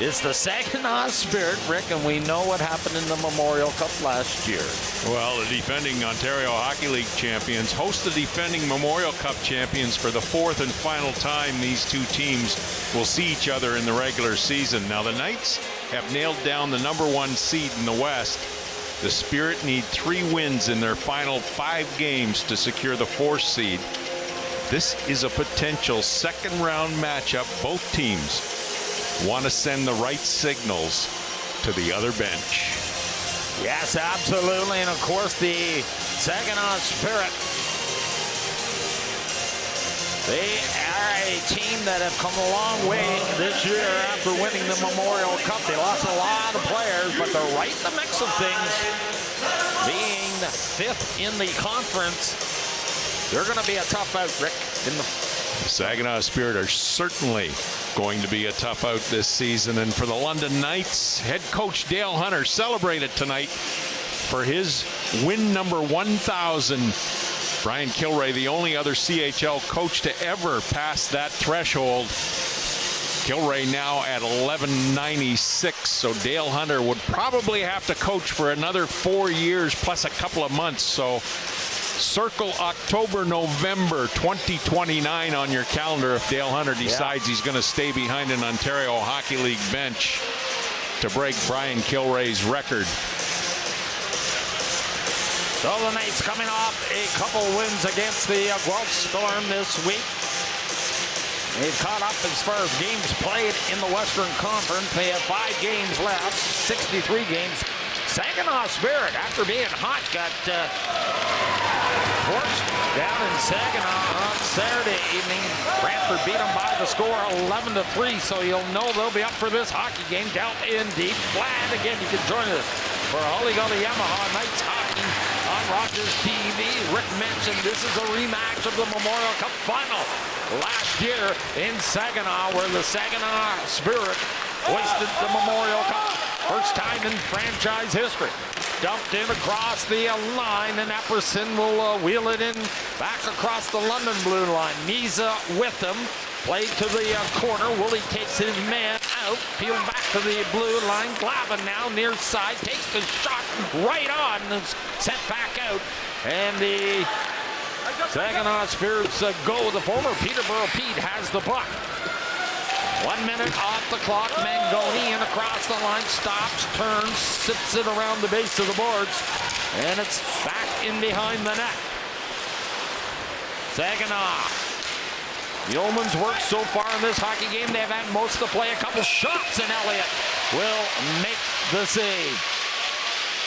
is the Saginaw Spirit, Rick, and we know what happened in the Memorial Cup last year. Well, the defending Ontario Hockey League champions host the defending Memorial Cup champions for the fourth and final time. These two teams will see each other in the regular season. Now, the Knights have nailed down the #1 seed in the West. The Spirit need 3 wins in their final 5 games to secure the 4th seed. This is a potential second-round matchup. Both teams want to send the right signals to the other bench. Yes, absolutely. And of course, the Saginaw Spirit, they are a team that have come a long way this year after winning the Memorial Cup. They lost a lot of players, but they're right in the mix of things. Being 5th in the conference, they're going to be a tough out, Rick. The Saginaw Spirit are certainly going to be a tough out this season. And for the London Knights, head coach Dale Hunter celebrated tonight for his win number 1,000. Brian Kilray, the only other CHL coach to ever pass that threshold. Kilray now at 1196, so Dale Hunter would probably have to coach for another 4 years plus a couple of months. So circle October, November 2029 on your calendar if Dale Hunter decides he's going to stay behind an Ontario Hockey League bench to break Brian Kilray's record. So the Knights coming off a couple wins against the Guelph Storm this week. They've caught up as far as games played in the Western Conference. They have 5 games left, 63 games. Saginaw Spirit, after being hot, got torched down in Saginaw on Saturday evening. Brantford beat them by the score 11-3, so you'll know they'll be up for this hockey game down in deep. Glad again you can join us for Holy Goalie Yamaha Knights hockey on Rogers TV. Rick mentioned this is a rematch of the Memorial Cup final last year in Saginaw, where the Saginaw Spirit hoisted the Memorial Cup. First time in franchise history. Dumped in across the line, and Epperson will wheel it in back across the London blue line. Misa with him. Played to the corner. Woolley takes his man out. Peeled back to the blue line. Glavin now near side. Takes the shot right on. And is sent back out. And the Saginaw Spirits go. The former Peterborough Pete has the puck. 1 minute off the clock. Mangoni in across the line, stops, turns, sits it around the base of the boards, and it's back in behind the net. Saginaw. The Yeoman's work so far in this hockey game. They've had most of the play. A couple shots, and Elliott will make the save.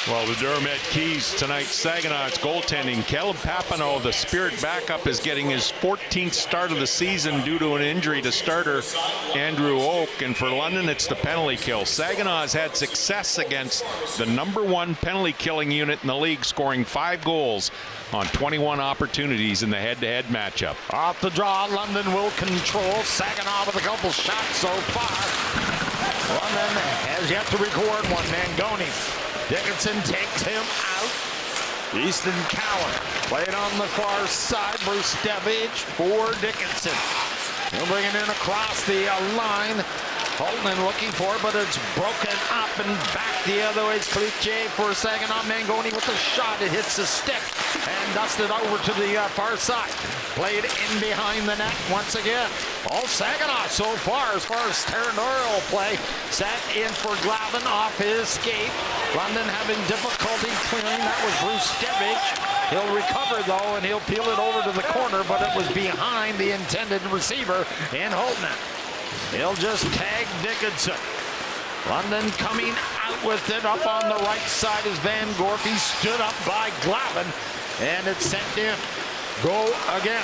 Well, the Dermot keys tonight. Saginaw's goaltending. Caleb Papineau, the Spirit backup, is getting his 14th start of the season due to an injury to starter Andrew Oak. And for London, it's the penalty kill. Saginaw has had success against the #1 penalty killing unit in the league, scoring 5 goals on 21 opportunities in the head-to-head matchup. Off the draw, London will control. Saginaw with a couple shots so far. London has yet to record one. Mangoni. Dickinson takes him out. Easton Cowan played on the far side. Bruce Devage for Dickinson. He'll bring it in across the line. Halttunen looking for it, but it's broken up and back the other way. It's Cliche for Saginaw. Mangoni with a shot. It hits the stick and dusted over to the far side. Played in behind the net once again. All Saginaw so far as territorial play. Set in for Glavin off his skate. London having difficulty clearing. That was Bruce Devage. He'll recover though, and he'll peel it over to the corner, but it was behind the intended receiver in Halttunen. He'll just tag Dickinson. London coming out with it. Up on the right side is Van Gorp. He stood up by Glavin, and it's sent in. Go again.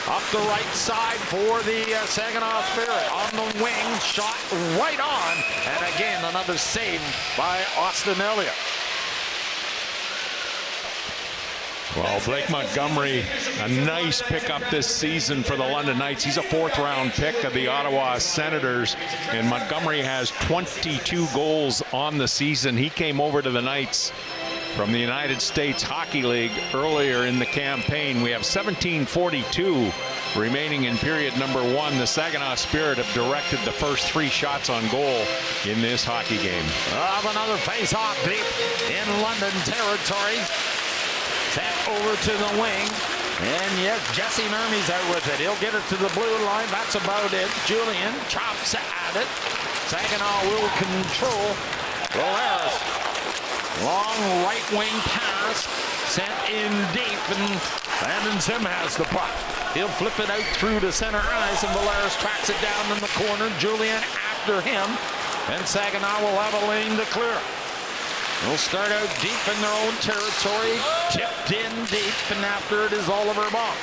Up the right side for the Saginaw Spirit. On the wing, shot right on. And again, another save by Austin Elliott. Well, Blake Montgomery, a nice pickup this season for the London Knights. He's a 4th-round pick of the Ottawa Senators, and Montgomery has 22 goals on the season. He came over to the Knights from the United States Hockey League earlier in the campaign. We have 17:42 remaining in period number 1. The Saginaw Spirit have directed the first 3 shots on goal in this hockey game. Another face-off deep in London territory. Sent over to the wing. And yes, Jesse Mermy's out with it. He'll get it to the blue line. That's about it. Julian chops at it. Saginaw will control. Valeris. Long right wing pass. Sent in deep. And Landon Sim has the puck. He'll flip it out through the center ice. And Valeris tracks it down in the corner. Julian after him. And Saginaw will have a lane to clear. They'll start out deep in their own territory, tipped in deep, and after it is Oliver Baum.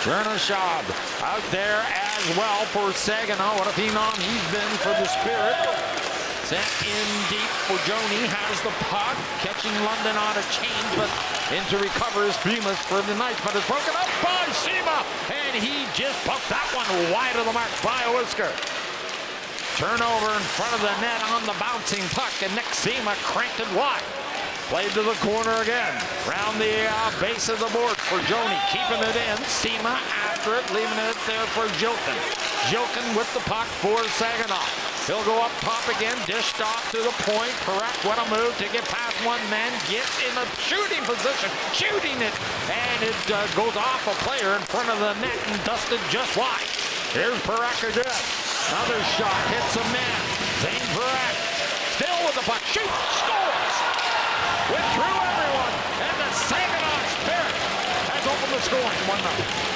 Chernyshov out there as well for Saginaw. What a phenom he's been for the Spirit. Sent in deep for Joni, has the puck, catching London on a change, but into recover is Primus for the Knights, but it's broken up by Sima, and he just poked that one wide of the mark by Whisker. Turnover in front of the net on the bouncing puck, and Nick Sima cranked it wide. Played to the corner again. Round the base of the board for Joni, keeping it in. Sima after it, leaving it there for Jokin. Jokin with the puck for Saginaw. He'll go up top again, dished off to the point. Correct, what a move to get past one man, get in a shooting position, shooting it, and it goes off a player in front of the net and dusted just wide. Here's Parekh again. Another shot, hits a man. Zayne Parekh still with the puck, shoots, scores! Went through everyone, and the Saginaw Spirit has opened the scoring 1-0.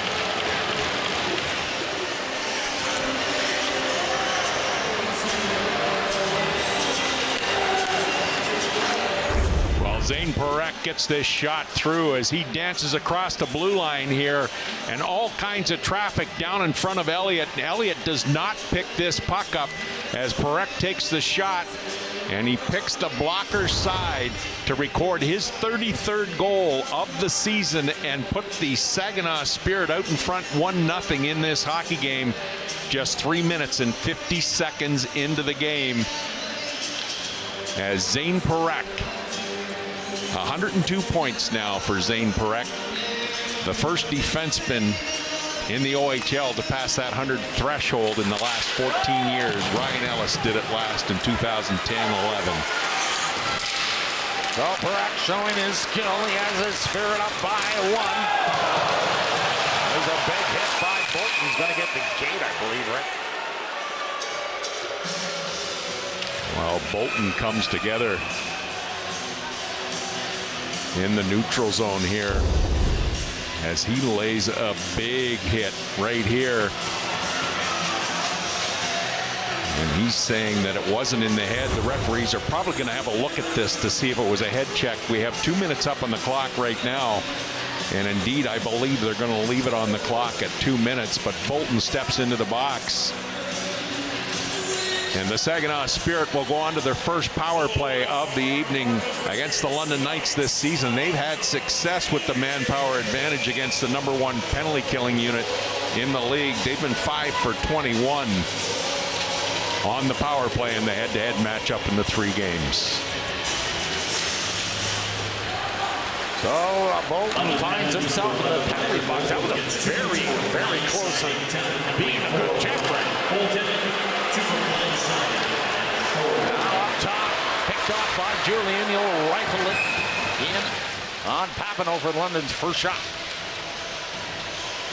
Zayne Parekh gets this shot through as he dances across the blue line here, and all kinds of traffic down in front of Elliott. Elliott does not pick this puck up as Parekh takes the shot, and he picks the blocker's side to record his 33rd goal of the season and put the Saginaw Spirit out in front 1-0 in this hockey game just 3 minutes and 50 seconds into the game as Zayne Parekh, 102 points now for Zayne Parekh, the first defenseman in the OHL to pass that 100 threshold in the last 14 years. Ryan Ellis did it last in 2010-11. So Parekh showing his skill. He has his Spirit up by 1. There's a big hit by Bolton's going to get the gate, I believe, right? Well, Bolton comes together in the neutral zone here as he lays a big hit right here. And he's saying that it wasn't in the head. The referees are probably going to have a look at this to see if it was a head check. We have 2 minutes up on the clock right now. And indeed, I believe they're going to leave it on the clock at 2 minutes. But Bolton steps into the box. And the Saginaw Spirit will go on to their first power play of the evening against the London Knights this season. They've had success with the manpower advantage against the #1 penalty killing unit in the league. They've been 5 for 21 on the power play in the head-to-head matchup in the 3 games. So Bolton finds himself in the penalty box. That was a very, very close being a good check. Now up top, picked off by Julian. He'll rifle it in on Papineau for London's first shot.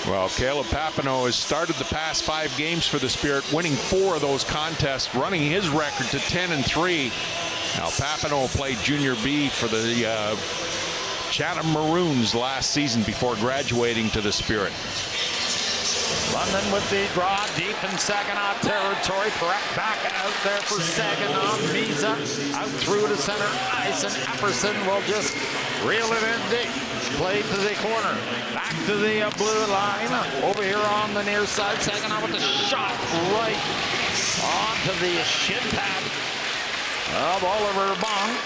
Well, Caleb Papineau has started the past 5 games for the Spirit, winning 4 of those contests, running his record to 10-3. Now Papineau played Junior B for the Chatham Maroons last season before graduating to the Spirit. London with the draw deep in Saginaw territory. Parekh back out there for Saginaw. Misa out through to center ice, and Epperson will just reel it in deep. Played to the corner. Back to the blue line. Over here on the near side. Saginaw with the shot right onto the shin pad of Oliver Bong.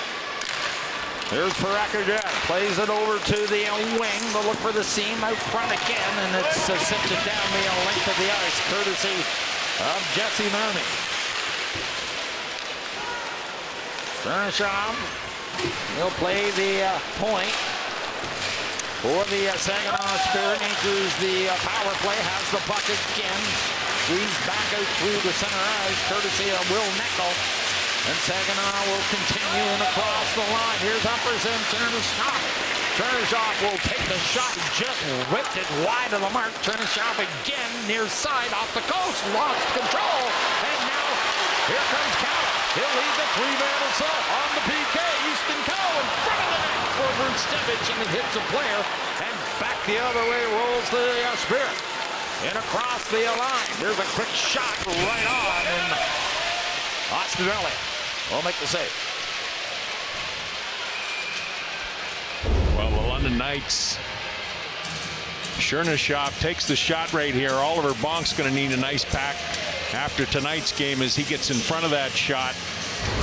Here's Parekh again. Plays it over to the wing to look for the seam out front again, and it's sifted down the length of the ice, courtesy of Jesse Mooney. Chernyshov, he'll play the point for the Saginaw Spirit. Enters the power play, has the puck again. Squeezed back out through the center ice, courtesy of Will Neckel. And Saginaw will continue and across the line. Here's Epperson, Chernyshov. Chernyshov will take the shot, just ripped it wide of the mark. Chernyshov again, near side, off the coast, lost control. And now, here comes Cowan. He'll lead the 3-man assault on the PK. Easton Cowan in front of the net for Verstevich, and it hits a player. And back the other way rolls the Spirit. And across the line, there's a quick shot right on. And Austin Elliott will make the save. Well, the London Knights. Chernyshov takes the shot right here. Oliver Bonk's going to need a nice pack after tonight's game as he gets in front of that shot,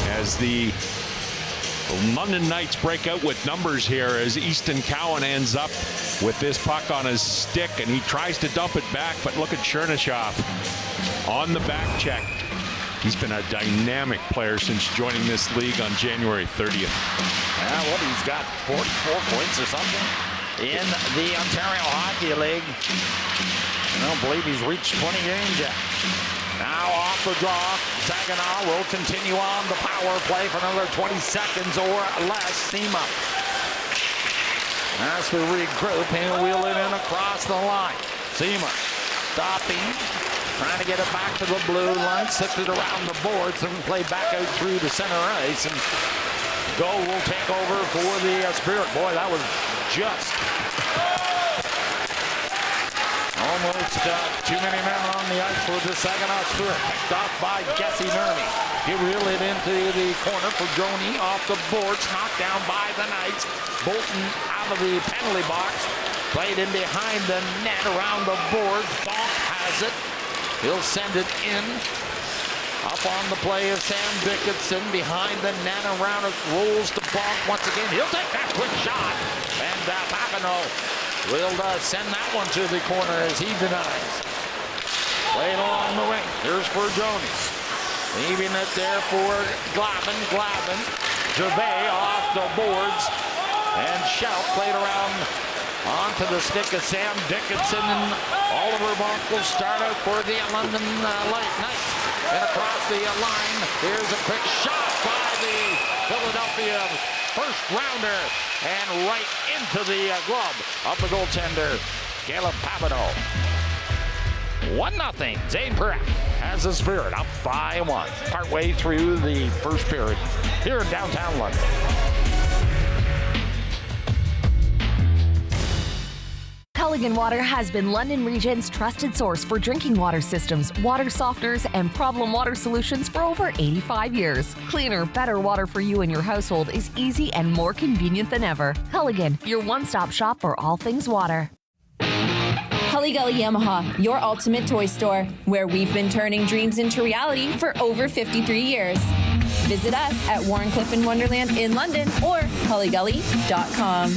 as the London Knights break out with numbers here as Easton Cowan ends up with this puck on his stick, and he tries to dump it back, but look at Chernyshov on the back check. He's been a dynamic player since joining this league on January 30th. Yeah, well, he's got 44 points or something in the Ontario Hockey League. I don't believe he's reached 20 games yet. Now off the draw, Saginaw will continue on the power play for another 20 seconds or less. Steam up. As we regroup, he'll wheel it in across the line. Seamer stopping. Trying to get it back to the blue line, sifted around the boards, and play back out through the center ice. And Goal will take over for the Spirit. Boy, that was just almost too many men on the ice for the Saginaw Spirit. Picked off by Jesse Mooney. He reeled it into the corner for Joni off the boards, knocked down by the Knights. Bolton out of the penalty box, played in behind the net around the boards. Bonk has it. He'll send it in. Up on the play of Sam Dickinson behind the net, around it rolls to Bonk once again. He'll take that quick shot. And Papineau will send that one to the corner as he denies. Played along the wing. Here's for Jones. Leaving it there for Glavin. Gervais off the boards. And Shout played around onto the stick of Sam Dickinson, and Oliver Bonk will start out for the London Knights. And across the line, here's a quick shot by the Philadelphia first rounder, and right into the glove of the goaltender, Caleb Papineau. 1-0. Zayne Parekh has the Spirit up by 1. Partway through the first period here in downtown London. Culligan Water has been London Region's trusted source for drinking water systems, water softeners, and problem water solutions for over 85 years. Cleaner, better water for you and your household is easy and more convenient than ever. Culligan, your one-stop shop for all things water. Gully Yamaha, your ultimate toy store, where we've been turning dreams into reality for over 53 years. Visit us at Warrenclyffe and Wonderland in London or hullygully.com.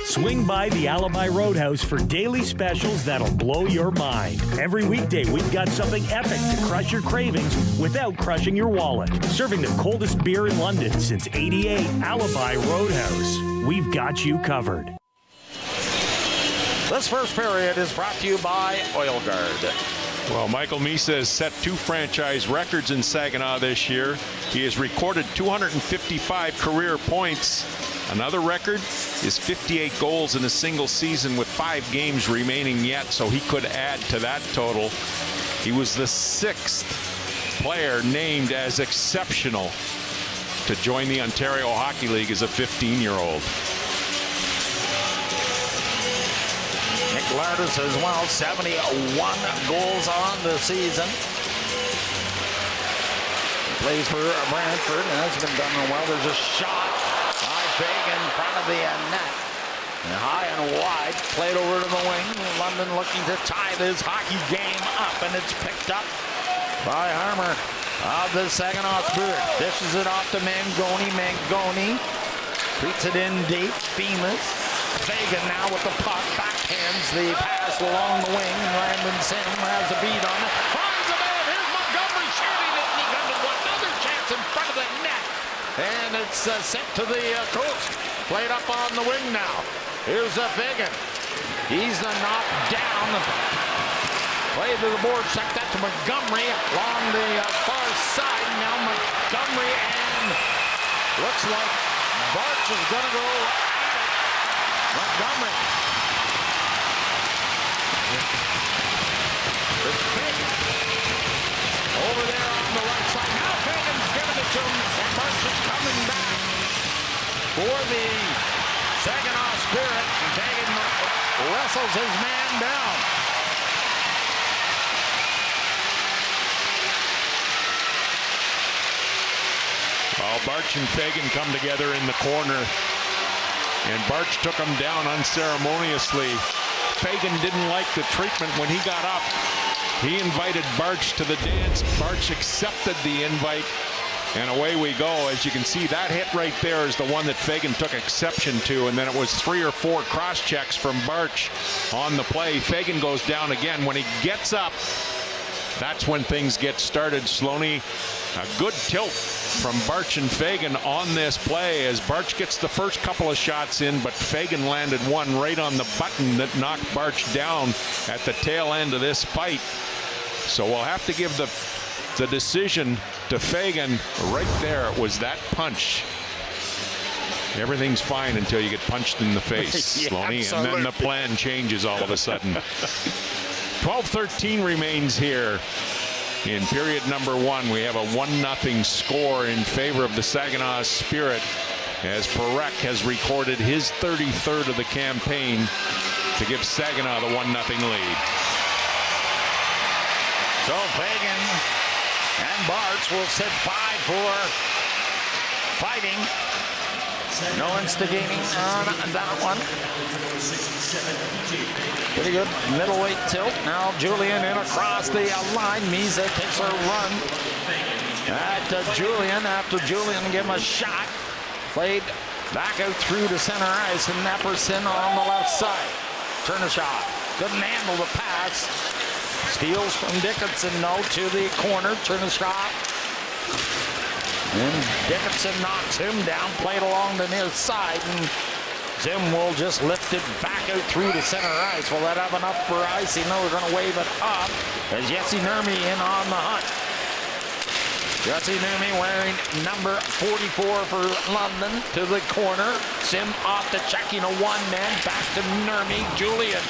Swing by the Alumni Roadhouse for daily specials that'll blow your mind. Every weekday, we've got something epic to crush your cravings without crushing your wallet. Serving the coldest beer in London since '88, Alumni Roadhouse. We've got you covered. This first period is brought to you by Oil Guard. Well, Michael Misa has set 2 franchise records in Saginaw this year. He has recorded 255 career points. Another record is 58 goals in a single season with 5 games remaining yet, so he could add to that total. He was the 6th player named as exceptional to join the Ontario Hockey League as a 15-year-old. Nick Lardis as well, 71 goals on the season. Plays for Brantford, and that's been done well. There's a shot by Big in front of the net. And high and wide, played over to the wing. London looking to tie this hockey game up, and it's picked up by Harmer of the Saginaw Spirit. Dishes it off to Mangoni. Mangoni treats it in deep. Bemis. Fagan now with the puck, backhands the pass along the wing. Landon Sim has a beat on it. Finds a man. Here's Montgomery shooting it, and he got another chance in front of the net. And it's sent to the coast. Played up on the wing now. Here's Fagan. He's the knock down. Play to the board. Check that to Montgomery along the far side. Now Montgomery, and looks like Barch is going to go at it. Montgomery. It's Fagan. Over there on the right side. Now Fagan's giving it to him, and Barch is coming back for the Saginaw Spirit. Fagan wrestles his man down. Well, Barch and Fagan come together in the corner, and Barch took him down unceremoniously. Fagan didn't like the treatment when he got up. He invited Barch to the dance. Barch accepted the invite, and away we go. As you can see, that hit right there is the one that Fagan took exception to, and then it was 3 or 4 cross checks from Barch on the play. Fagan goes down again. When he gets up, that's when things get started. Sloaney, a good tilt from Barch and Fagan on this play as Barch gets the first couple of shots in, but Fagan landed one right on the button that knocked Barch down at the tail end of this fight. So we'll have to give the decision to Fagan right there. It was that punch. Everything's fine until you get punched in the face, Yeah, Sloaney, absolutely. and then the plan changes all of a sudden. 12-13 remains here in period number 1. We have a 1-0 score in favor of the Saginaw Spirit as Parekh has recorded his 33rd of the campaign to give Saginaw the 1-0 lead. So Fagan and Barch will sit 5 for fighting. No instigating on that one. Pretty good middleweight tilt. Now Julian in across the line. Misa takes a run at Julian after Julian gave him a shot. Played back out through the center ice, and Epperson on the left side. Chernyshov couldn't handle the pass. Steals from Dickinson, no, to the corner. Chernyshov. And Dickinson knocks him down, played along the near side, and Zim will just lift it back out through the center ice. Will that have enough for icing? No, we're going to wave it up as Jesse Nurmi in on the hunt. Jesse Nurmi wearing number 44 for London to the corner. Sim off the checking a one-man, back to Nurmi. Julian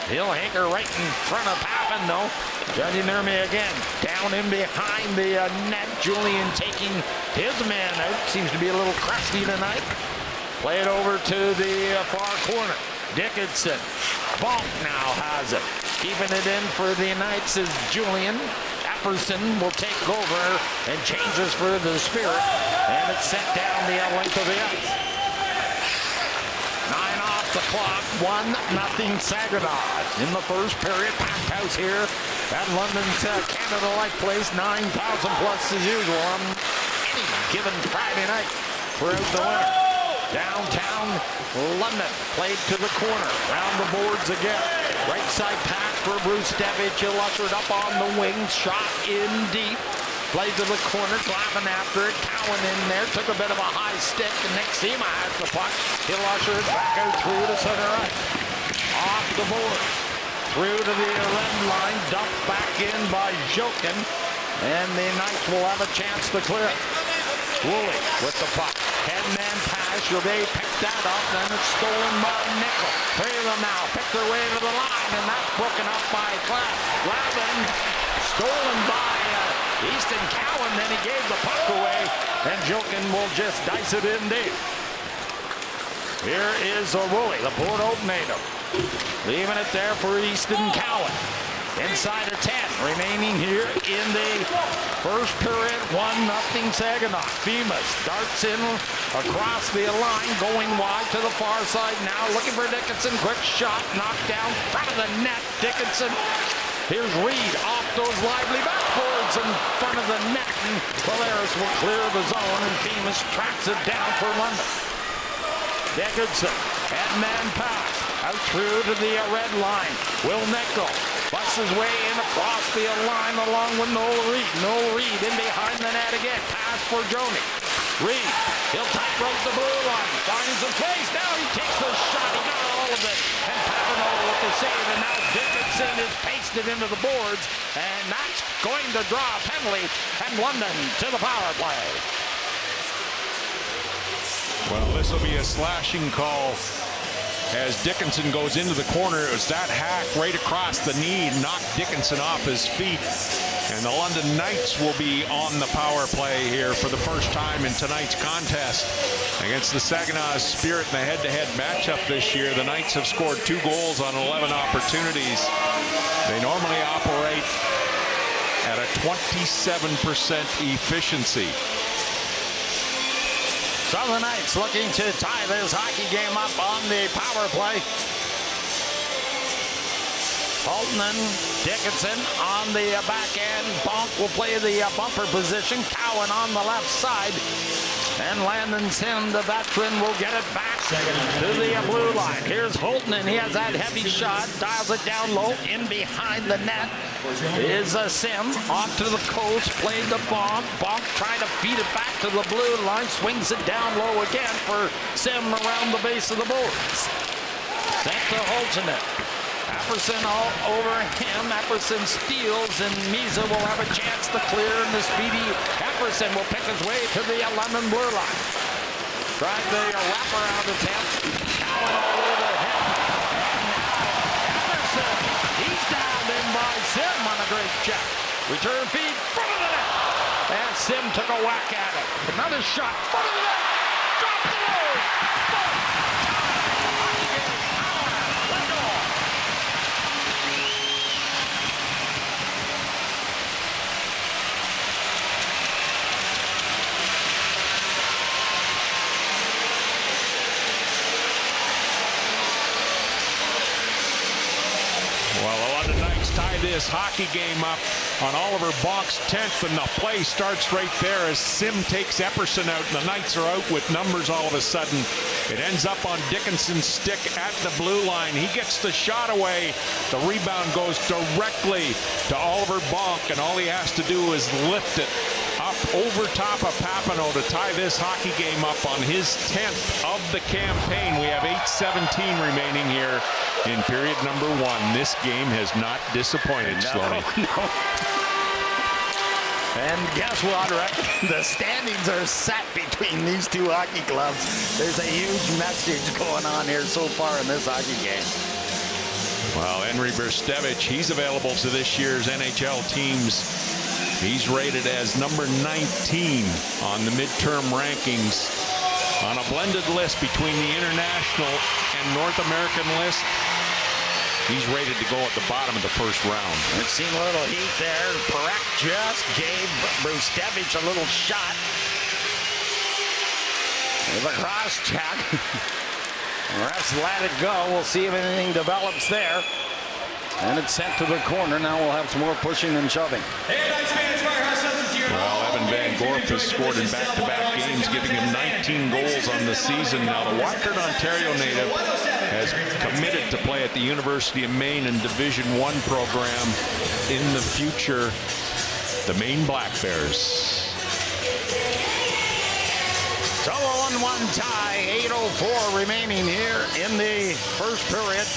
He'll hanker right in front of Pappen, though. Judging near me again. Down in behind the net. Julian taking his man out. Seems to be a little crusty tonight. Play it over to the far corner. Dickinson. Bonk now has it. Keeping it in for the Knights is Julian. Epperson will take over and changes for the Spirit. And it's sent down the length of the ice. 9 off the clock. 1-0 Saginaw. In the first period, packed house here at London's Canada Life Place. 9,000 plus as usual on any given Friday night throughout the winter. Downtown London, played to the corner, round the boards again. Right side pass for Bruce Devich. He'll usher it up on the wings, shot in deep. Played to the corner, Glavin after it. Cowan in there, took a bit of a high stick, and Nick Sema has the puck. He'll usher it back out through to center ice. Off the board, through to the red line, dumped back in by Jokin, and the Knights will have a chance to clear it. Woolley with the puck. Headman pass. Gervais picked that up. Then it's stolen by Nickel. 3 of them now pick their way to the line. And that's broken up by Glavin. Stolen by Easton Cowan. Then he gave the puck away. And Jokin will just dice it in deep. Here is Woolley, the Port Hope native. Leaving it there for Easton Cowan. Inside of 10, remaining here in the first period, 1-0 Saginaw. Bemis darts in across the line, going wide to the far side now, looking for Dickinson. Quick shot, knocked down, front of the net. Dickinson. Here's Reed off those lively backboards in front of the net. And Polaris will clear the zone, and Bemis tracks it down for London. Dickinson, headman pass, out through to the red line. Will Nickel busts his way in across the line along with Noel Reed. Noel Reed in behind the net again. Pass for Joni. Reed, he'll tightrope the blue line. Finds a place. Now he takes the shot. He got all of it. And Papineau with the save. And now Dickinson is pasted into the boards. And that's going to draw a penalty. And London to the power play. Well, this will be a slashing call as Dickinson goes into the corner. It was that hack right across the knee, knocked Dickinson off his feet. And the London Knights will be on the power play here for the first time in tonight's contest against the Saginaw Spirit in the head-to-head matchup this year. The Knights have scored 2 goals on 11 opportunities. They normally operate at a 27% efficiency. So the Knights looking to tie this hockey game up on the power play. Halttunen, Dickinson on the back end. Bonk will play the bumper position. Cowan on the left side. And Landon Sim, the veteran, will get it back to the blue line. Here's Halttunen. He has that heavy shot. Dials it down low. In behind the net is Sim. Off to the coast. Played the Bonk. Bonk trying to feed it back to the blue line. Swings it down low again for Sim around the base of the boards. Sent to Halttunen. Epperson all over him. Epperson steals, and Misa will have a chance to clear, and the speedy Epperson will pick his way to the London blue line. Tried the wraparound attempt. Cowan all over him. And now Epperson. He's downed in by Sim on a great check. Return feed, front of the net. And Sim took a whack at it. Another shot, front of the net. Drop the load. Tie this hockey game up on Oliver Bonk's 10th, and the play starts right there as Sim takes Epperson out, and the Knights are out with numbers all of a sudden. It ends up on Dickinson's stick at the blue line. He gets the shot away. The rebound goes directly to Oliver Bonk, and all he has to do is lift it up over top of Papineau to tie this hockey game up on his 10th of the campaign. We have 8:17 remaining here in period number 1. This game has not disappointed, Sloney. No. And guess what, Rick? The standings are set between these two hockey clubs. There's a huge message going on here so far in this hockey game. Well, Henry Brustevich, he's available to this year's NHL teams. He's rated as number 19 on the midterm rankings on a blended list between the international and North American list. He's rated to go at the bottom of the first round. We've seen a little heat there. Parekh just gave Brustevich a little shot. There's a cross check. Refs let it go. We'll see if anything develops there. And it's sent to the corner. Now we'll have some more pushing and shoving. Well, Evan Van Gorp has scored in back-to-back games, giving him 19 goals on the season. Now, the Watford, Ontario native has committed to play at the University of Maine in Division I program in the future. The Maine Black Bears. So a 1-1 tie, 8:04 remaining here in the first period.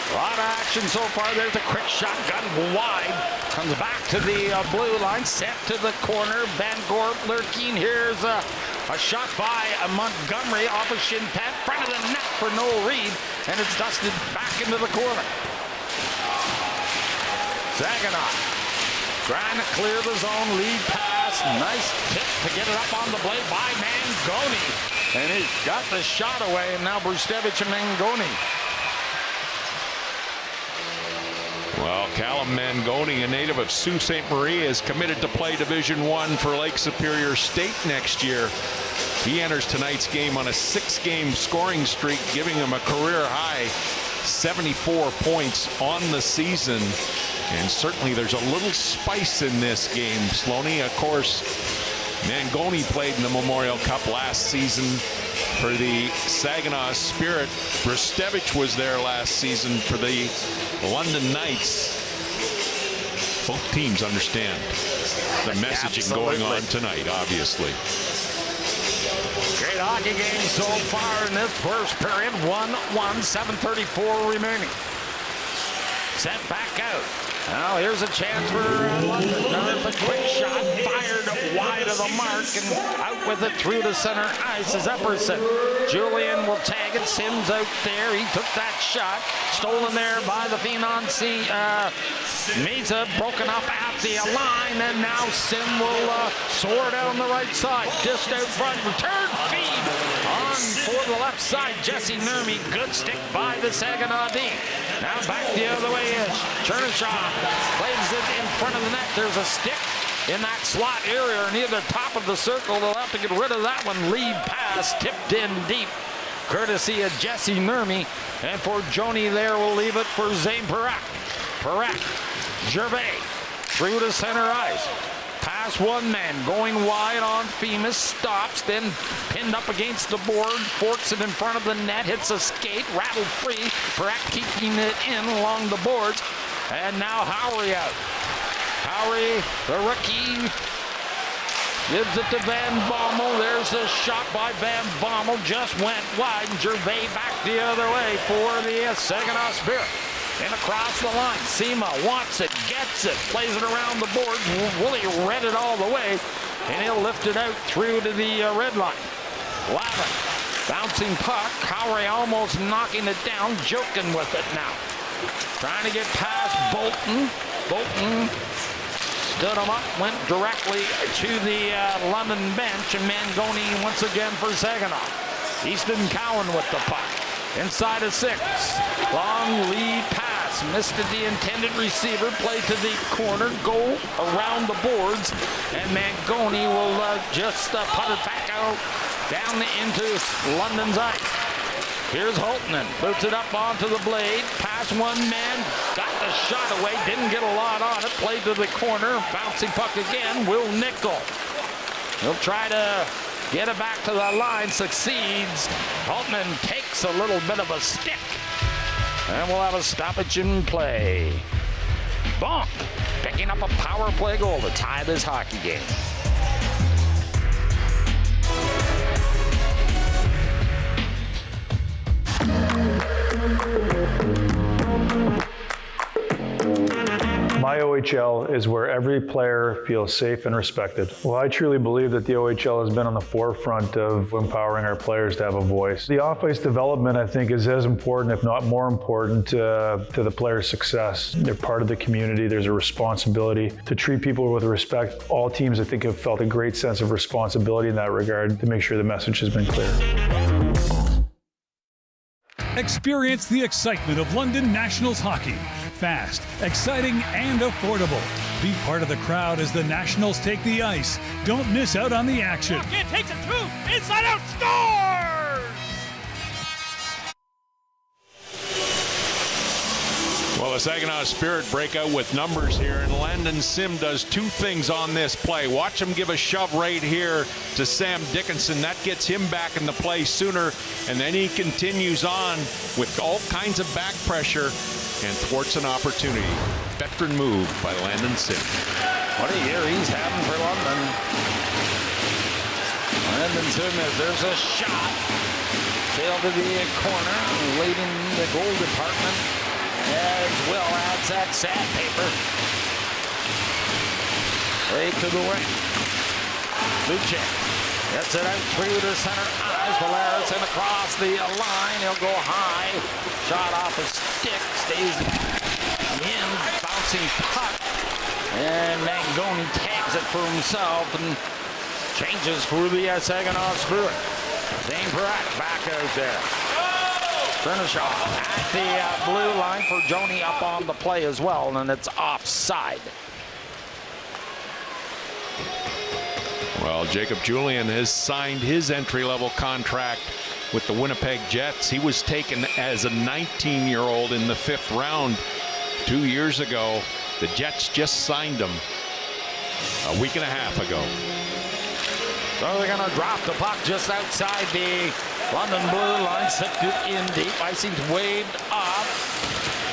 A lot of action so far. There's a quick shot, gun wide. Comes back to the blue line, sent to the corner. Van Gorp lurking. Here's a shot by Montgomery off a shin pad, front of the net for Noel Reed, and it's dusted back into the corner. Saginaw trying to clear the zone, lead pass, nice tip to get it up on the blade by Mangoni, and he got the shot away, and now Brustevich and Mangoni. Well, Callum Mangoni, a native of Sault Ste. Marie, is committed to play Division I for Lake Superior State next year. He enters tonight's game on a 6-game scoring streak, giving him a career-high 74 points on the season. And certainly there's a little spice in this game, Sloaney. Of course, Mangoni played in the Memorial Cup last season for the Saginaw Spirit. Brustevich was there last season for the London Knights. Both teams understand the messaging going on tonight, obviously. Great hockey game so far in this first period. 1-1, 7:34 remaining. Sent back out. Now here's a chance for London. There's a quick shot, fired wide of the mark, and out with it through the center ice is Epperson. Julian will tag it. Sims out there. He took that shot. Stolen there by the Financy. Misa broken up at the line, and now Sim will soar down the right side. Just out front. Return feed on for the left side. Jesse Nurmi. Good stick by the Saginaw D. Now back the other way is Chernyshov. Plays it in front of the net. There's a stick in that slot area near the top of the circle. They'll have to get rid of that one. Lead pass tipped in deep, courtesy of Jesse Nurmi. And for Joni there, we'll leave it for Zayne Parekh. Parekh, Gervais, through to center ice. Pass one man, going wide on Femus, stops, then pinned up against the board, forks it in front of the net, hits a skate, rattled free. Parekh keeping it in along the boards. And now Howery out. Howery, the rookie, gives it to Van Bommel. There's a shot by Van Bommel. Just went wide. And Gervais back the other way for the Saginaw Spirit. And across the line. Sema wants it, gets it, plays it around the boards. Willie read it all the way. And he'll lift it out through to the red line. Lavin, bouncing puck. Howery almost knocking it down. Joking with it now. Trying to get past Bolton. Bolton stood him up, went directly to the London bench, and Mangoni once again for Saginaw. Easton Cowan with the puck. Inside of 6. Long lead pass. Missed at the intended receiver. Play to the corner. Go around the boards. And Mangoni will just put it back out down into London's ice. Here's Halttunen, boots it up onto the blade, pass one man, got the shot away, didn't get a lot on it, played to the corner, bouncing puck again, Will Nickel. He'll try to get it back to the line, succeeds. Halttunen takes a little bit of a stick, and we'll have a stoppage in play. Bonk, picking up a power play goal to tie this hockey game. My My OHL is where every player feels safe and respected. Well, I truly believe that the OHL has been on the forefront of empowering our players to have a voice. The off-ice development, I think, is as important, if not more important, to the players' success. They're part of the community. There's a responsibility to treat people with respect. All teams, I think, have felt a great sense of responsibility in that regard to make sure the message has been clear. Experience the excitement of London Nationals hockey. Fast, exciting, and affordable. Be part of the crowd as the Nationals take the ice. Don't miss out on the action. It takes it through. Inside out, scores! Well, the Saginaw Spirit break out with numbers here, and Landon Sim does two things on this play. Watch him give a shove right here to Sam Dickinson. That gets him back in the play sooner, and then he continues on with all kinds of back pressure and thwarts an opportunity. Veteran move by Landon Sim. What a year he's having for London. Landon Sim, there's a shot. Sailed to the corner, leading the goal department. As well adds that sandpaper. Right to the wing. Lucic gets it out through the center ice. Valeris and across the line. He'll go high. Shot off his stick. Stays in. Bouncing puck. And Mangoni tags it for himself and changes for the Saginaw Spirit. Zayne Parekh back out there. Chernyshov at the blue line for Joni up on the play as well, and it's offside. Well, Jacob Julian has signed his entry-level contract with the Winnipeg Jets. He was taken as a 19-year-old in the 5th round 2 years ago. The Jets just signed him a week and a half ago. So they're going to drop the puck just outside the London blue line, slipped it in deep. Icing's waved off.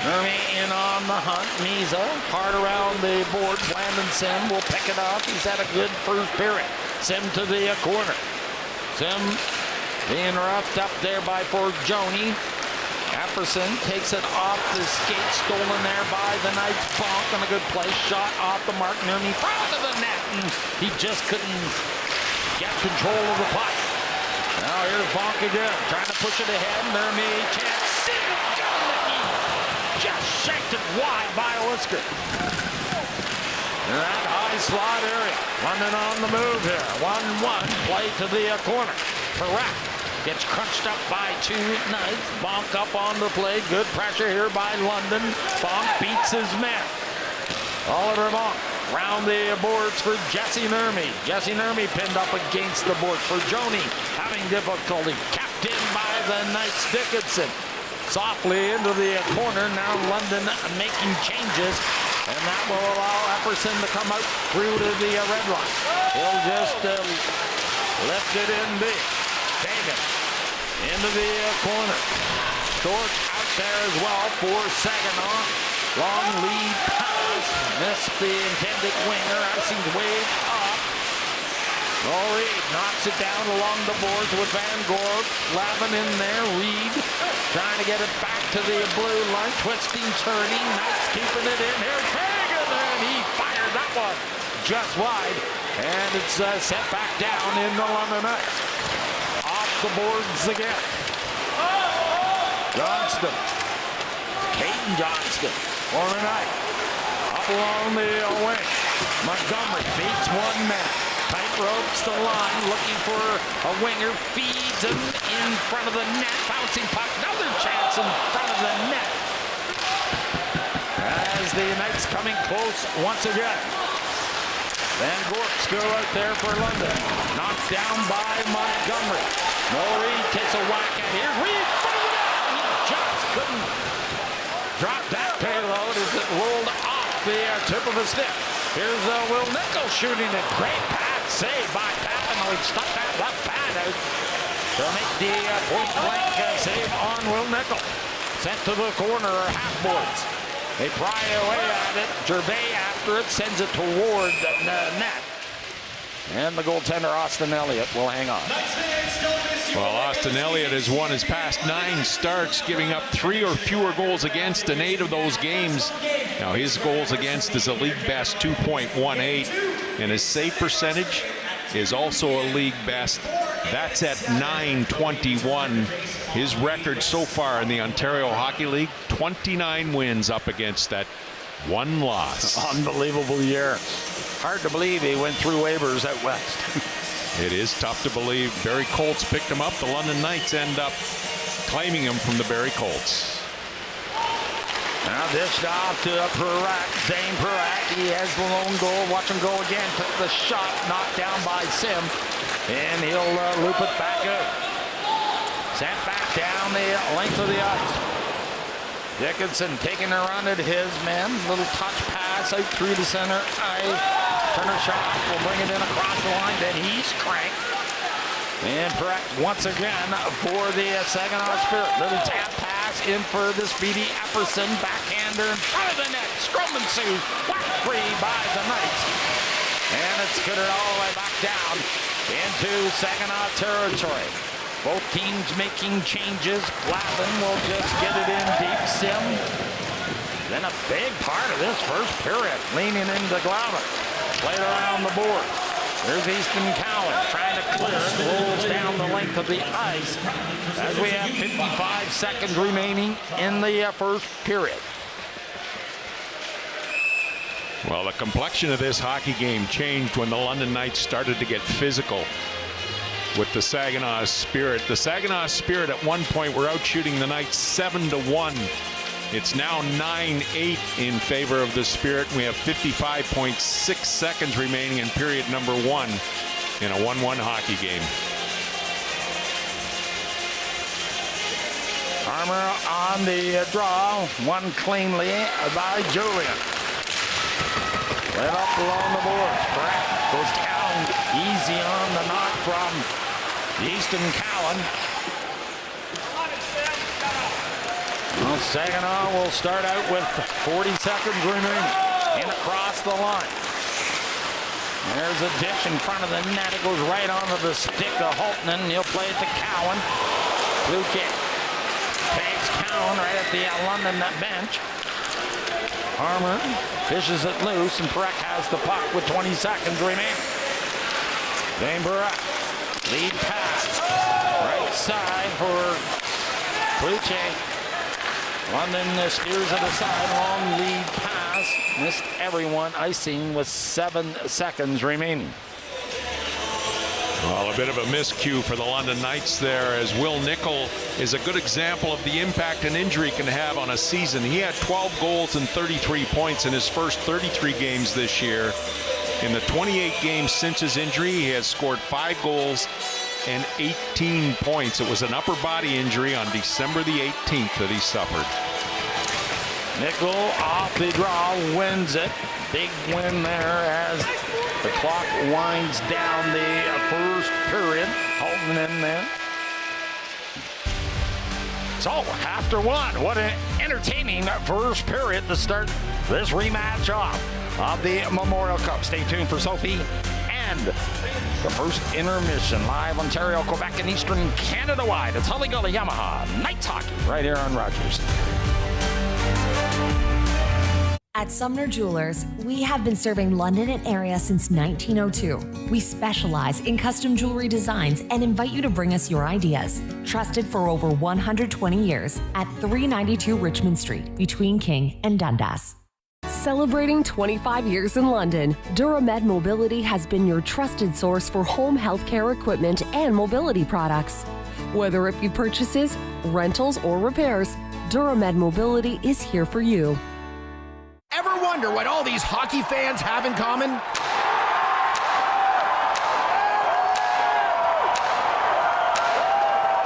Nurmi in on the hunt. Misa hard around the board. Landon Sim will pick it up. He's had a good first period. Sim to the corner. Sim being roughed up there by Forgione. Apperson takes it off the skate, stolen there by the Knights. Bonk on a good play. Shot off the mark. Nurmi front of the net, and he just couldn't get control of the puck. Now here's Bonk again, trying to push it ahead. Nurmi chance. Just shanked it wide by Olisker. In that high slot area. London on the move here. 1-1. Play to the corner. Parekh gets crunched up by two Knights. Bonk up on the play. Good pressure here by London. Bonk beats his man. Oliver Bonk round the boards for Jesse Nurmi. Jesse Nurmi pinned up against the board for Joni. Having difficulty. Kept in by the Knights. Dickinson softly into the corner. Now London making changes. And that will allow Epperson to come out through to the red line. He'll just lift it in deep. Fagan into the corner. Stork out there as well for Saginaw. Long lead pass. Missed the intended winger. Icing's waved up. Reed knocks it down along the boards with Van Gorp. Lavin in there. Reed trying to get it back to the blue line. Twisting, turning. Knights keeping it in. Here's Fagan, and he fired that one just wide. And it's set back down in the London Knights. Off the boards again. Johnston. Caden Johnston. For the night. Up along the wing. Montgomery beats one man. Tight ropes the line, looking for a winger. Feeds him in front of the net. Bouncing puck. Another chance in front of the net. As the Knights coming close once again. Van Gorp still out there for London. Knocked down by Montgomery. Reed takes a whack at here. Reed front of the net. He just couldn't drop that payload as it rolled off the tip of his stick. Here's Will Nickel shooting it. Great pass save by Patton. He stuck that left pad out to make the point blank save on Will Nickel. Sent to the corner or half boards. They pry away at it. Gervais after it sends it toward the net. And the goaltender, Austin Elliott, will hang on. Well, Austin Elliott has won his past 9 starts, giving up 3 or fewer goals against in 8 of those games. Now, his goals against is a league best 2.18, and his save percentage is also a league best. That's at .921. His record so far in the Ontario Hockey League, 29 wins up against that 1 loss. Unbelievable year. Hard to believe he went through waivers out west. It is tough to believe. Barrie Colts picked him up. The London Knights end up claiming him from the Barrie Colts. Now dished off to Parekh. Zayne Parekh. He has the lone goal. Watch him go again. Took the shot. Knocked down by Sim. And he'll loop it back out. Sent back down the length of the ice. Dickinson taking a run at his man. Little touch pass out through the center ice. Chernyshov will bring it in across the line. Then he's cranked. And Parekh once again for the Saginaw Spirit. Little tap pass in for the speedy Epperson. Backhander in front of the net. Scrum ensues. Whack free by the Knights. And it's scooted all the way back down into Saginaw territory. Both teams making changes. Glavin will just get it in deep. Sim. Then a big part of this first period. Leaning into Glavin. Played around the board. There's Easton Cowan trying to clear it. Rolls down the length of the ice as we have 55 seconds remaining in the first period. Well, the complexion of this hockey game changed when the London Knights started to get physical with the Saginaw Spirit. The Saginaw Spirit at one point were out shooting the Knights 7-1. It's now 9-8 in favor of the Spirit. We have 55.6 seconds remaining in period number 1 in a 1-1 hockey game. Armour on the draw. One cleanly by Julian. Right up along the boards. Pratt goes down easy on the knock from Easton Cowan. Well, Saginaw will start out with 40 seconds remaining. And across the line. There's a dish in front of the net. It goes right onto the stick of Halttunen. He'll play it to Cowan. Blue kick. Takes Cowan right at the London bench. Armour fishes it loose, and Parekh has the puck with 20 seconds remaining. Zayne Parekh. Lead pass. Right side for Bluche. London steers it aside. Long lead pass. Missed everyone. Icing with 7 seconds remaining. Well, a bit of a miscue for the London Knights there, as Will Nickel is a good example of the impact an injury can have on a season. He had 12 goals and 33 points in his first 33 games this year. In the 28 games since his injury, he has scored 5 goals and 18 points. It was an upper body injury on December the 18th that he suffered. Nickel off the draw, wins it. Big win there as the clock winds down the first period. Halttunen in there. So after 1, what an entertaining first period to start this rematch off of the Memorial Cup. Stay tuned for Sophie and the first intermission. Live Ontario, Quebec, and Eastern Canada wide. It's Goalie Yamaha Knights Hockey right here on Rogers. At Sumner Jewelers, we have been serving London and area since 1902. We specialize in custom jewelry designs and invite you to bring us your ideas. Trusted for over 120 years at 392 Richmond Street between King and Dundas. Celebrating 25 years in London, Duramed Mobility has been your trusted source for home healthcare equipment and mobility products. Whether it be purchases, rentals, or repairs, Duramed Mobility is here for you. Ever wonder what all these hockey fans have in common?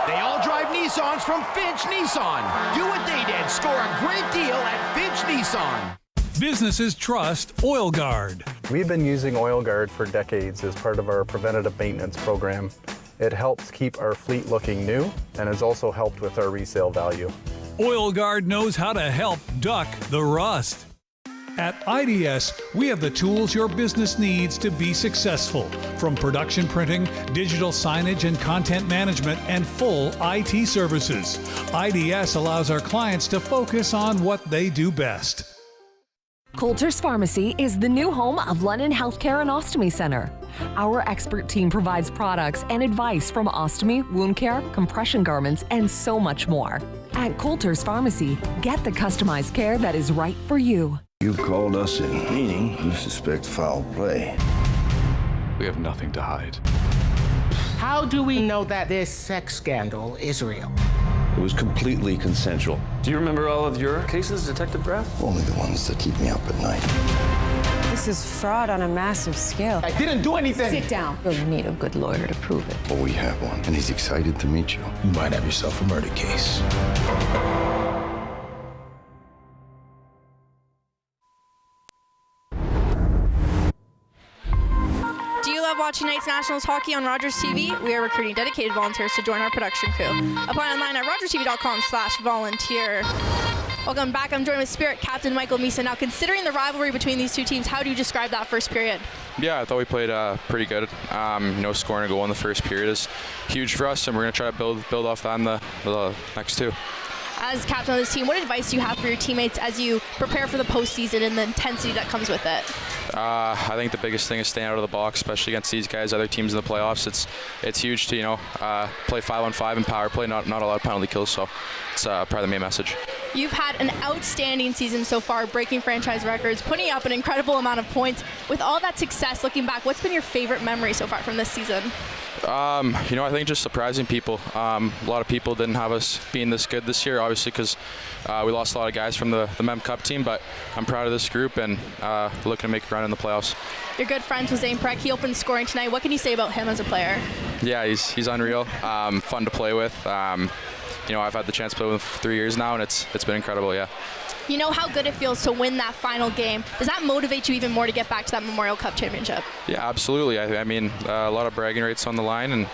They all drive Nissans from Finch Nissan. Do what they did. Score a great deal at Finch Nissan. Businesses trust Oil Guard. We've been using Oil Guard for decades as part of our preventative maintenance program. It helps keep our fleet looking new and has also helped with our resale value. Oil Guard knows how to help duck the rust. At IDS, we have the tools your business needs to be successful, from production printing, digital signage and content management, and full IT services. IDS allows our clients to focus on what they do best. Coulter's Pharmacy is the new home of London Healthcare and Ostomy Center. Our expert team provides products and advice from ostomy, wound care, compression garments, and so much more. At Coulter's Pharmacy, get the customized care that is right for you. You called us in, meaning you suspect foul play. We have nothing to hide. How do we know that this sex scandal is real? It was completely consensual. Do you remember all of your cases, Detective Braff? Only the ones that keep me up at night. This is fraud on a massive scale. I didn't do anything. Sit down. You need a good lawyer to prove it. Well, we have one, and he's excited to meet you. You might have yourself a murder case. Do you love watching Knights Nationals hockey on Rogers TV? We are recruiting dedicated volunteers to join our production crew. Apply online at rogerstv.com/volunteer. Welcome back. I'm joined with Spirit captain Michael Misa. Now, considering the rivalry between these two teams, how do you describe that first period? Yeah, I thought we played pretty good. Scoring a goal in the first period is huge for us, and we're going to try to build off that in the next two. As captain of this team, what advice do you have for your teammates as you prepare for the postseason and the intensity that comes with it? I think the biggest thing is staying out of the box, especially against these guys, other teams in the playoffs. It's huge to play 5-on-5 in power play, not a lot of penalty kills, so it's probably the main message. You've had an outstanding season so far, breaking franchise records, putting up an incredible amount of points. With all that success, looking back, what's been your favorite memory so far from this season? I think just surprising people. A lot of people didn't have us being this good this year, obviously, because we lost a lot of guys from the Mem Cup team, but I'm proud of this group and looking to make a run in the playoffs. You're good friends with Zayne Parekh. He opened scoring tonight. What can you say about him as a player? Yeah, he's unreal. Fun to play with. I've had the chance to play with him for 3 years now, and it's been incredible, yeah. You know how good it feels to win that final game. Does that motivate you even more to get back to that Memorial Cup championship? Yeah, absolutely. I mean, a lot of bragging rights on the line, and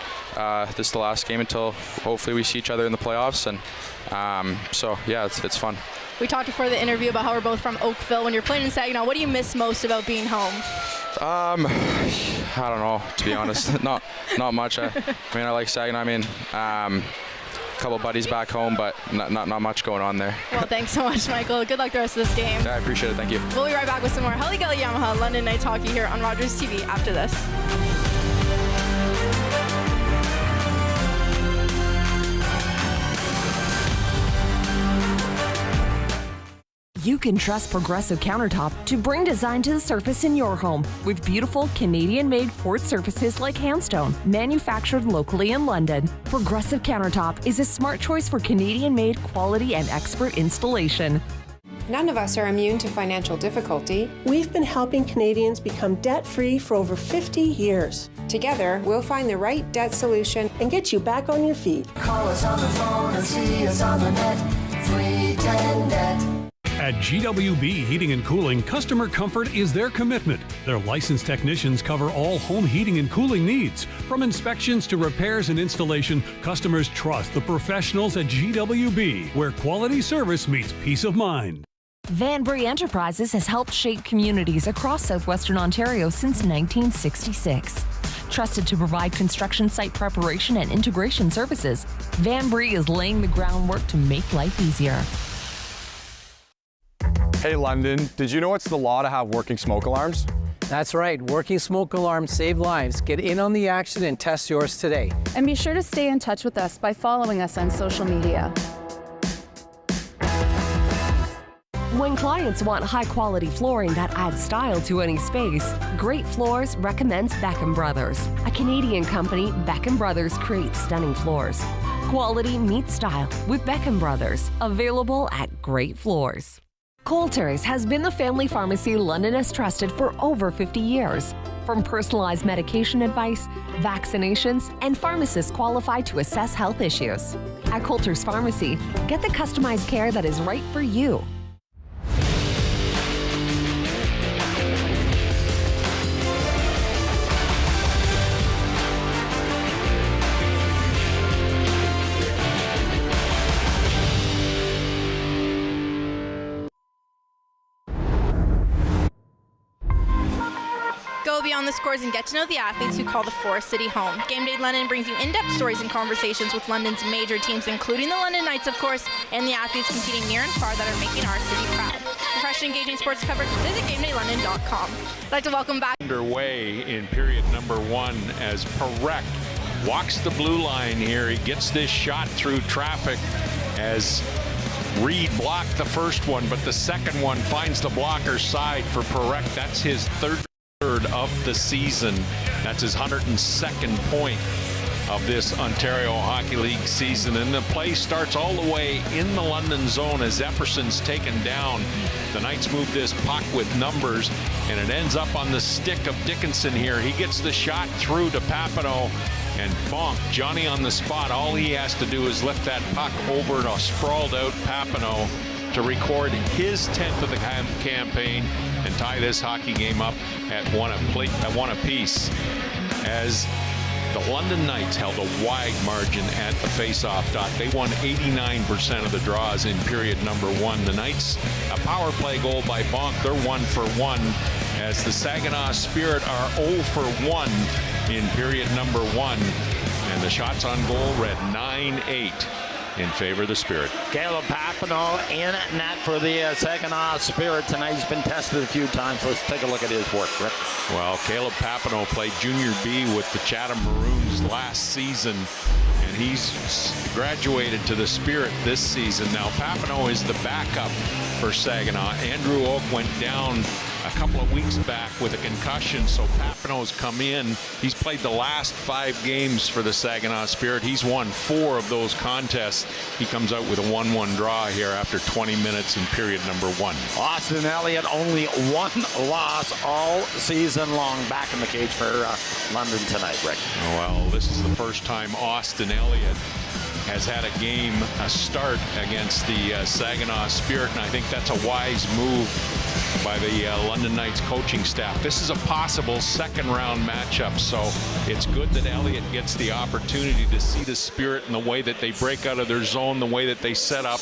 this is the last game until hopefully we see each other in the playoffs. And so, yeah, it's fun. We talked before the interview about how we're both from Oakville. When you're playing in Saginaw, what do you miss most about being home? I don't know, to be honest. not much. I like Saginaw. A couple buddies back home, but not much going on there. Well, thanks so much, Michael. Good luck the rest of this game. Yeah, I appreciate it. Thank you. We'll be right back with some more Helly Gully Yamaha London Knights hockey here on Rogers TV after this. You can trust Progressive Countertop to bring design to the surface in your home with beautiful Canadian-made quartz surfaces like Handstone, manufactured locally in London. Progressive Countertop is a smart choice for Canadian-made quality and expert installation. None of us are immune to financial difficulty. We've been helping Canadians become debt-free for over 50 years. Together, we'll find the right debt solution and get you back on your feet. Call us on the phone or see us on the net. 310-NET. At GWB Heating and Cooling, customer comfort is their commitment. Their licensed technicians cover all home heating and cooling needs. From inspections to repairs and installation, customers trust the professionals at GWB, where quality service meets peace of mind. Van Bree Enterprises has helped shape communities across southwestern Ontario since 1966. Trusted to provide construction site preparation and integration services, Van Bree is laying the groundwork to make life easier. Hey London, did you know it's the law to have working smoke alarms? That's right, working smoke alarms save lives. Get in on the action and test yours today. And be sure to stay in touch with us by following us on social media. When clients want high-quality flooring that adds style to any space, Great Floors recommends Beckham Brothers. A Canadian company, Beckham Brothers creates stunning floors. Quality meets style with Beckham Brothers. Available at Great Floors. Coulter's has been the family pharmacy London has trusted for over 50 years. From personalized medication advice, vaccinations, and pharmacists qualified to assess health issues. At Coulter's Pharmacy, get the customized care that is right for you. beyond the scores and get to know the athletes who call the Forest City home. Game Day London brings you in-depth stories and conversations with London's major teams, including the London Knights, of course, and the athletes competing near and far that are making our city proud. For fresh and engaging sports coverage, visit GameDayLondon.com. I'd like to welcome back. Underway in period number 1 as Parekh walks the blue line here. He gets this shot through traffic as Reed blocked the first one, but the second one finds the blocker's side for Parekh. That's his third of the season. That's his 102nd point of this Ontario Hockey League season. And the play starts all the way in the London zone as Epperson's taken down. The Knights move this puck with numbers, and it ends up on the stick of Dickinson here. He gets the shot through to Papineau, and bonk, Johnny on the spot. All he has to do is lift that puck over to a sprawled out Papineau to record his 10th of the campaign and tie this hockey game up at one apiece, as the London Knights held a wide margin at the face-off dot. They won 89% of the draws in period number 1. The Knights, a power play goal by Bonk. They're 1 for 1, as the Saginaw Spirit are 0 for 1 in period number 1. And the shots on goal read 9-8 in favor of the Spirit. Caleb Papineau in net for the Saginaw Spirit tonight. He's been tested a few times. Let's take a look at his work, Rick. Well, Caleb Papineau played Junior B with the Chatham Maroons last season, and he's graduated to the Spirit this season. Now, Papineau is the backup for Saginaw. Andrew Oak went down a couple of weeks back with a concussion, so Papineau's come in. He's played the last 5 games for the Saginaw Spirit. He's won 4 of those contests. He comes out with a 1-1 draw here after 20 minutes in period number 1. Austin Elliott, only 1 loss all season long, back in the cage for London tonight, Rick. Well, this is the first time Austin Elliott has had a start against the Saginaw Spirit, and I think that's a wise move by the London Knights coaching staff. This is a possible second-round matchup, so it's good that Elliott gets the opportunity to see the Spirit in the way that they break out of their zone, the way that they set up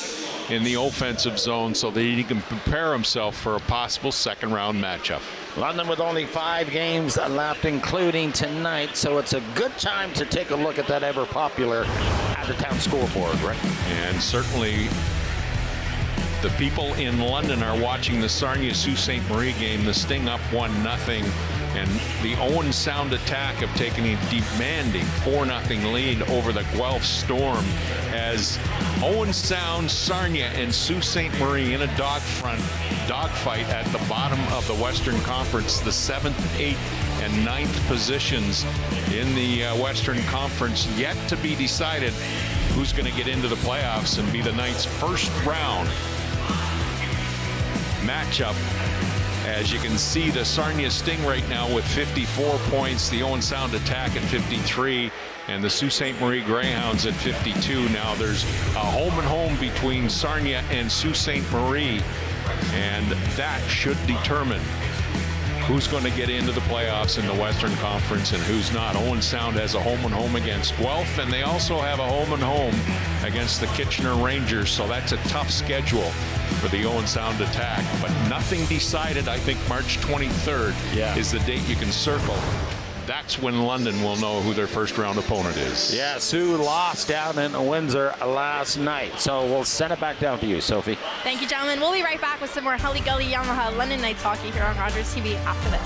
in the offensive zone, so that he can prepare himself for a possible second-round matchup. London with only 5 games left, including tonight, so it's a good time to take a look at that ever-popular out-of-town scoreboard, right? And certainly the people in London are watching the Sarnia-Sault Ste. Marie game. The Sting up 1-0, and the Owen Sound attack have taken a demanding 4-0 lead over the Guelph Storm, as Owen Sound, Sarnia, and Sault Ste. Marie in a dogfight at the bottom of the Western Conference, the 7th, 8th, and 9th positions in the Western Conference. Yet to be decided who's going to get into the playoffs and be the Knights' first round matchup. As you can see, the Sarnia Sting right now with 54 points, the Owen Sound Attack at 53, and the Sault Ste. Marie Greyhounds at 52. Now there's a home-and-home between Sarnia and Sault Ste. Marie, and that should determine who's going to get into the playoffs in the Western Conference and who's not. Owen Sound has a home-and-home against Guelph, and they also have a home-and-home against the Kitchener Rangers, so that's a tough schedule for the Owen Sound Attack. But nothing decided. I think March 23rd is the date you can circle. That's when London will know who their first-round opponent is. Yeah, Sioux lost down in Windsor last night, so we'll send it back down to you, Sophie. Thank you, gentlemen. We'll be right back with some more Helly Gully Yamaha London Knights hockey here on Rogers TV after this.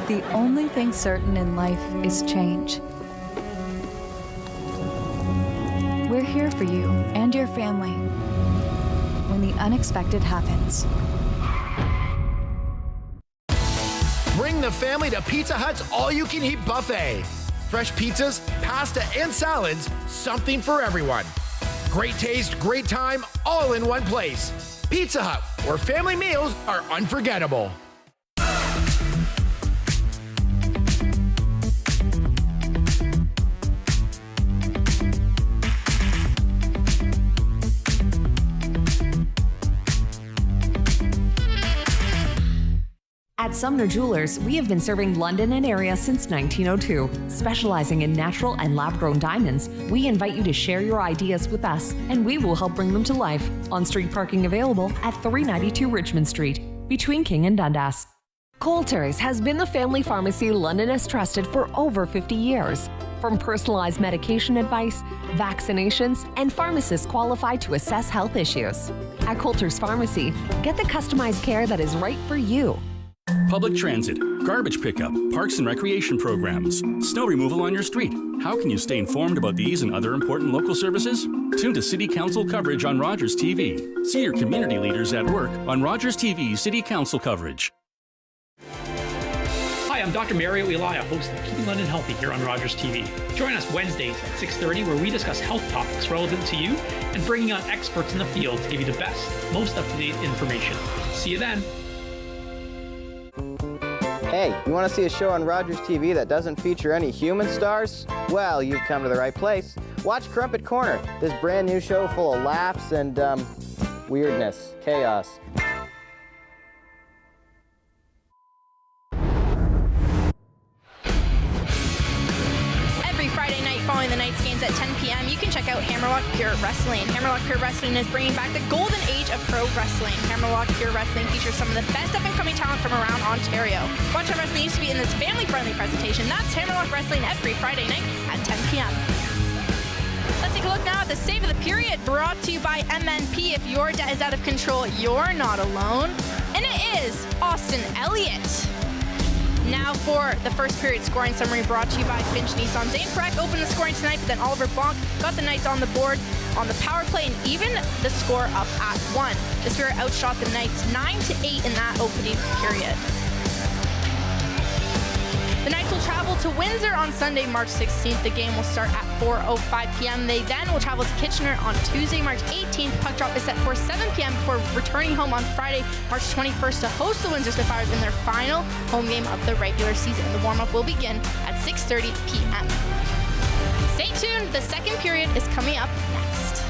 The only thing certain in life is change. We're here for you and your family when the unexpected happens. Bring the family to Pizza Hut's all-you-can-eat buffet. Fresh pizzas, pasta, and salads, something for everyone. Great taste, great time, all in one place. Pizza Hut, where family meals are unforgettable. At Sumner Jewelers, we have been serving London and area since 1902. Specializing in natural and lab-grown diamonds, we invite you to share your ideas with us, and we will help bring them to life. On-street parking available at 392 Richmond Street, between King and Dundas. Coulter's has been the family pharmacy London has trusted for over 50 years. From personalized medication advice, vaccinations, and pharmacists qualified to assess health issues. At Coulter's Pharmacy, get the customized care that is right for you. Public transit, garbage pickup, parks and recreation programs, snow removal on your street. How can you stay informed about these and other important local services? Tune to City Council coverage on Rogers TV. See your community leaders at work on Rogers TV City Council coverage. Hi, I'm Dr. Mario Elia, host of Keeping London Healthy here on Rogers TV. Join us Wednesdays at 6:30 where we discuss health topics relevant to you and bringing on experts in the field to give you the best, most up-to-date information. See you then. Hey, you want to see a show on Rogers TV that doesn't feature any human stars? Well, you've come to the right place. Watch Crumpet Corner, this brand new show full of laughs and, weirdness, chaos. Following the night's games at 10 p.m., you can check out Hammerlock Pure Wrestling. Hammerlock Pure Wrestling is bringing back the golden age of pro wrestling. Hammerlock Pure Wrestling features some of the best up-and-coming talent from around Ontario. Watch How Wrestling used to be in this family-friendly presentation. That's Hammerlock Wrestling every Friday night at 10 p.m. Let's take a look now at the Save of the Period, brought to you by MNP. If your debt is out of control, you're not alone. And it is Austin Elliott. Now for the first period scoring summary, brought to you by Finch Nissan. Zayne Parekh opened the scoring tonight, but then Oliver Bonk got the Knights on the board on the power play and even the score up at 1. The Spirit outshot the Knights 9-8 in that opening period. The Knights will travel to Windsor on Sunday, March 16th. The game will start at 4:05 p.m. They then will travel to Kitchener on Tuesday, March 18th. Puck drop is set for 7 p.m. before returning home on Friday, March 21st to host the Windsor Sapphires in their final home game of the regular season. The warm-up will begin at 6:30 p.m. Stay tuned. The second period is coming up next.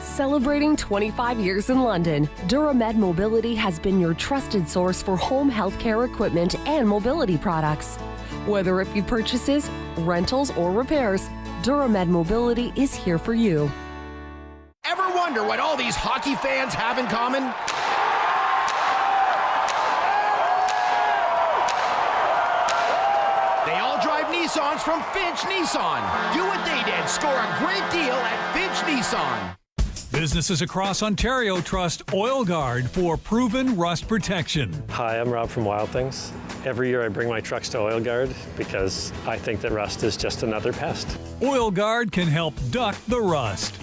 Celebrating 25 years in London, Duramed Mobility has been your trusted source for home healthcare equipment and mobility products. Whether it be purchases, rentals, or repairs, Duramed Mobility is here for you. Ever wonder what all these hockey fans have in common? They all drive Nissans from Finch Nissan. Do what they did. Score a great deal at Finch Nissan. Businesses across Ontario trust Oil Guard for proven rust protection. Hi, I'm Rob from Wild Things. Every year I bring my trucks to Oil Guard because I think that rust is just another pest. Oil Guard can help duck the rust.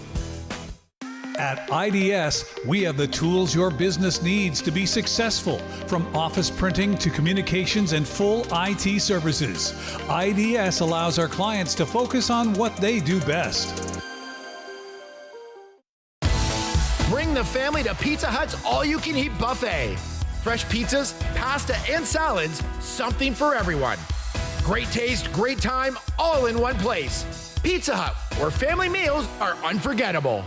At IDS, we have the tools your business needs to be successful, from office printing to communications and full IT services. IDS allows our clients to focus on what they do best. Bring the family to Pizza Hut's all-you-can-eat buffet. Fresh pizzas, pasta, and salads, something for everyone. Great taste, great time, all in one place. Pizza Hut, where family meals are unforgettable.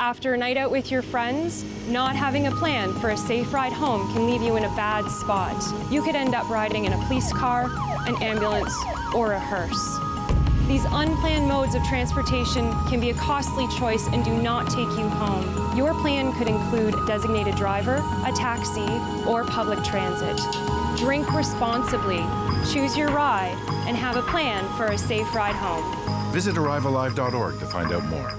After a night out with your friends, not having a plan for a safe ride home can leave you in a bad spot. You could end up riding in a police car, an ambulance, or a hearse. These unplanned modes of transportation can be a costly choice and do not take you home. Your plan could include a designated driver, a taxi, or public transit. Drink responsibly, choose your ride, and have a plan for a safe ride home. Visit arrivalive.org to find out more.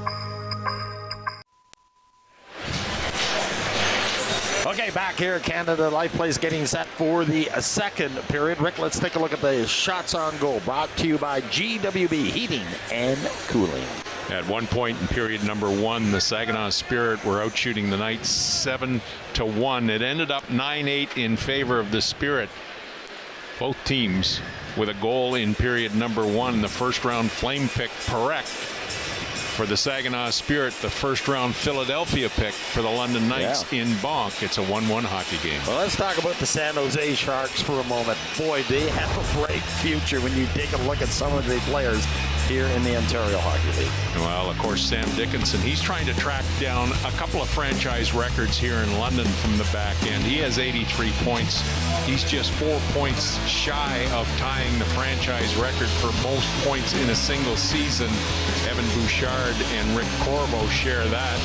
Okay, back here at Canada Life Place getting set for the second period. Rick, let's take a look at the shots on goal, brought to you by GWB Heating and Cooling. At one point in period number 1, the Saginaw Spirit were out shooting the Knights 7-1. It ended up 9-8 in favor of the Spirit. Both teams with a goal in period number 1. The first-round Flame pick, Parekh, for the Saginaw Spirit. The first-round Philadelphia pick for the London Knights in Bonk. It's a 1-1 hockey game. Well, let's talk about the San Jose Sharks for a moment. Boy, they have a bright future when you take a look at some of the players here in the Ontario Hockey League. Well, of course, Sam Dickinson, he's trying to track down a couple of franchise records here in London from the back end. He has 83 points. He's just 4 points shy of tying the franchise record for most points in a single season. Evan Bouchard and Rick Corbo share that.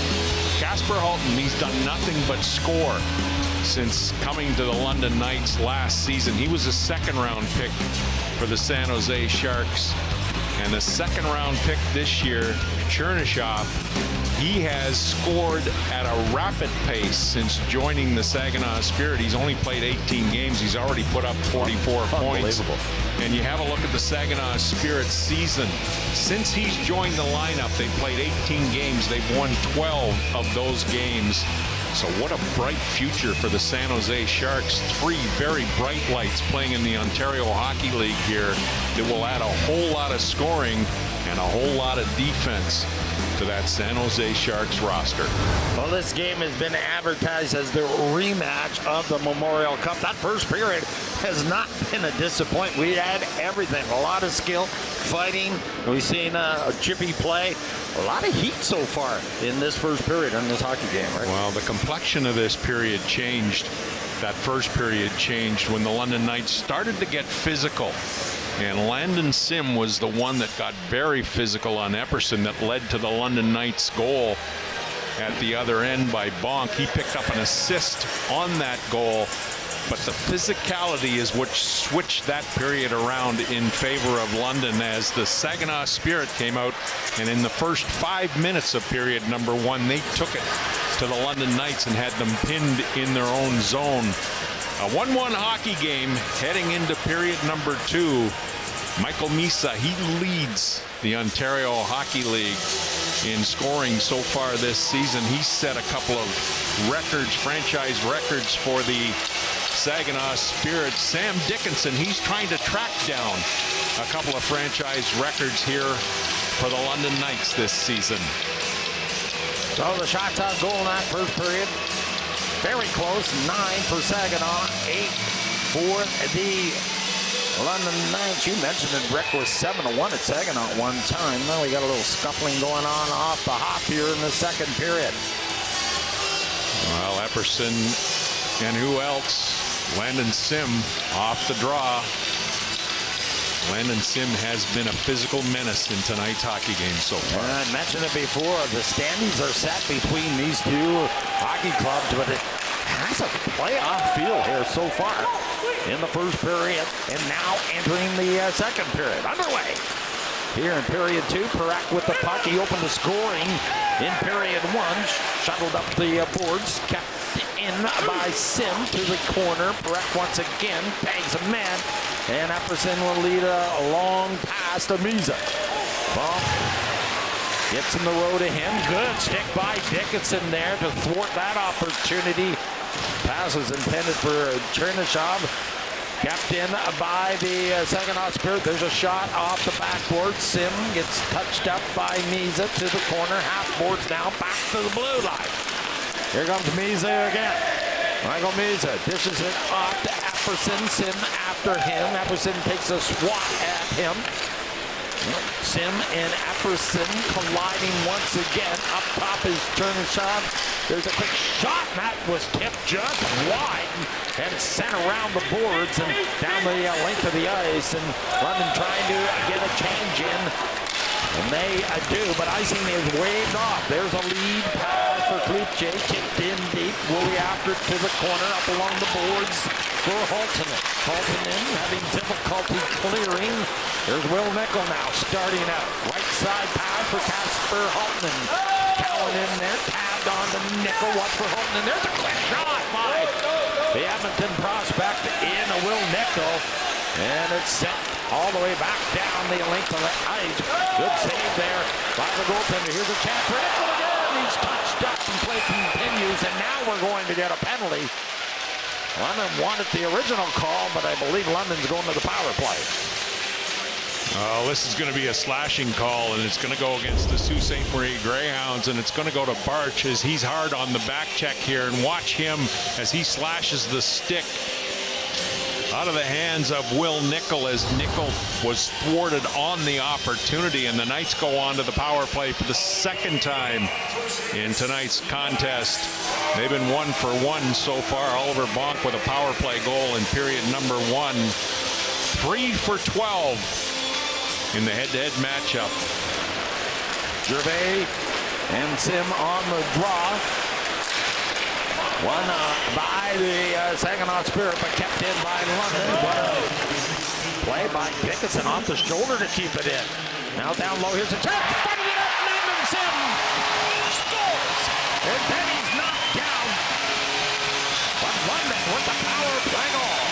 Kasper Halttunen, he's done nothing but score since coming to the London Knights last season. He was a second-round pick for the San Jose Sharks. And the second-round pick this year, Chernyshov, he has scored at a rapid pace since joining the Saginaw Spirit. He's only played 18 games. He's already put up 44 points. And you have a look at the Saginaw Spirit season. Since he's joined the lineup, they've played 18 games. They've won 12 of those games. So what a bright future for the San Jose Sharks. 3 very bright lights playing in the Ontario Hockey League here that will add a whole lot of scoring and a whole lot of defense to that San Jose Sharks roster. Well, this game has been advertised as the rematch of the Memorial Cup. That first period has not been a disappointment. We had everything, a lot of skill, fighting. We've seen a chippy play. A lot of heat so far in this first period in this hockey game, right? Well, the complexion of this period changed. That first period changed when the London Knights started to get physical. And Landon Sim was the one that got very physical on Epperson that led to the London Knights goal at the other end by Bonk. He picked up an assist on that goal. But the physicality is what switched that period around in favor of London as the Saginaw Spirit came out, and in the first 5 minutes of period number 1, they took it to the London Knights and had them pinned in their own zone. A 1-1 hockey game heading into period number 2. Michael Misa, he leads the Ontario Hockey League in scoring so far this season. He's set a couple of records, franchise records for the Saginaw Spirit. Sam Dickinson, he's trying to track down a couple of franchise records here for the London Knights this season. So the shots on goal in that first period, very close. 9 for Saginaw, 8 for the London Knights. You mentioned that Rick was 7-1 at Saginaw at one time. Now we got a little scuffling going on off the hop here in the second period. Well, Epperson and who else? Landon Sim off the draw. Landon Sim has been a physical menace in tonight's hockey game so far. And I mentioned it before, the standings are set between these two hockey clubs, but it has a playoff feel here so far in the first period, and now entering the second period. Underway here in period 2. Parekh with the puck. He opened the scoring in period 1. Shuttled up the boards. Kept in by Sim to the corner. Parekh once again bangs a man. And Epperson will lead a long pass to Misa. Ball gets in the row to him. Good stick by Dickinson there to thwart that opportunity. Pass was intended for Chernyshov. Kept in by the Saginaw Spirit. There's a shot off the backboard. Sim gets touched up by Misa to the corner. Half boards now back to the blue line. Here comes Misa again. Michael Misa dishes it off to Epperson. Sim after him. Epperson takes a swat at him. Sim and Epperson colliding once again. Up top is Chernyshov. There's a quick shot, and that was tipped just wide and sent around the boards and down the length of the ice. And London trying to get a change in. And they do, but icing is waved off. There's a lead pass for Klutche, kicked in deep. Willie after to the corner, up along the boards for Halttunen. Halttunen having difficulty clearing. There's Will Nickel now starting out. Right side pass for Kasper Halttunen. Cowan in there, tabbed on to Nickel. Watch for Halttunen. There's a quick shot by the Edmonton prospect in a Will Nickel. And it's sent all the way back down the length of the ice. Good save there by the goaltender. Here's a chance for Nickel again. He's touched up and play continues, and now we're going to get a penalty. London wanted the original call, but I believe London's going to the power play. Oh, this is going to be a slashing call, and it's going to go against the Sault Ste. Marie Greyhounds, and it's going to go to Barch as he's hard on the back check here. And watch him as he slashes the stick out of the hands of Will Nickel, as Nickel was thwarted on the opportunity, and the Knights go on to the power play for the second time in tonight's contest. They've been 1 for 1 so far. Oliver Bonk with a power play goal in period number 1. 3 for 12 in the head-to-head matchup. Gervais and Sim on the draw. One by the Saginaw Spirit, but kept in by London. What a play by Dickinson off the shoulder to keep it in. Now down low, here's a chance. Fighting it up, Landon Sim scores. And then he's knocked down. But London with the power play goal.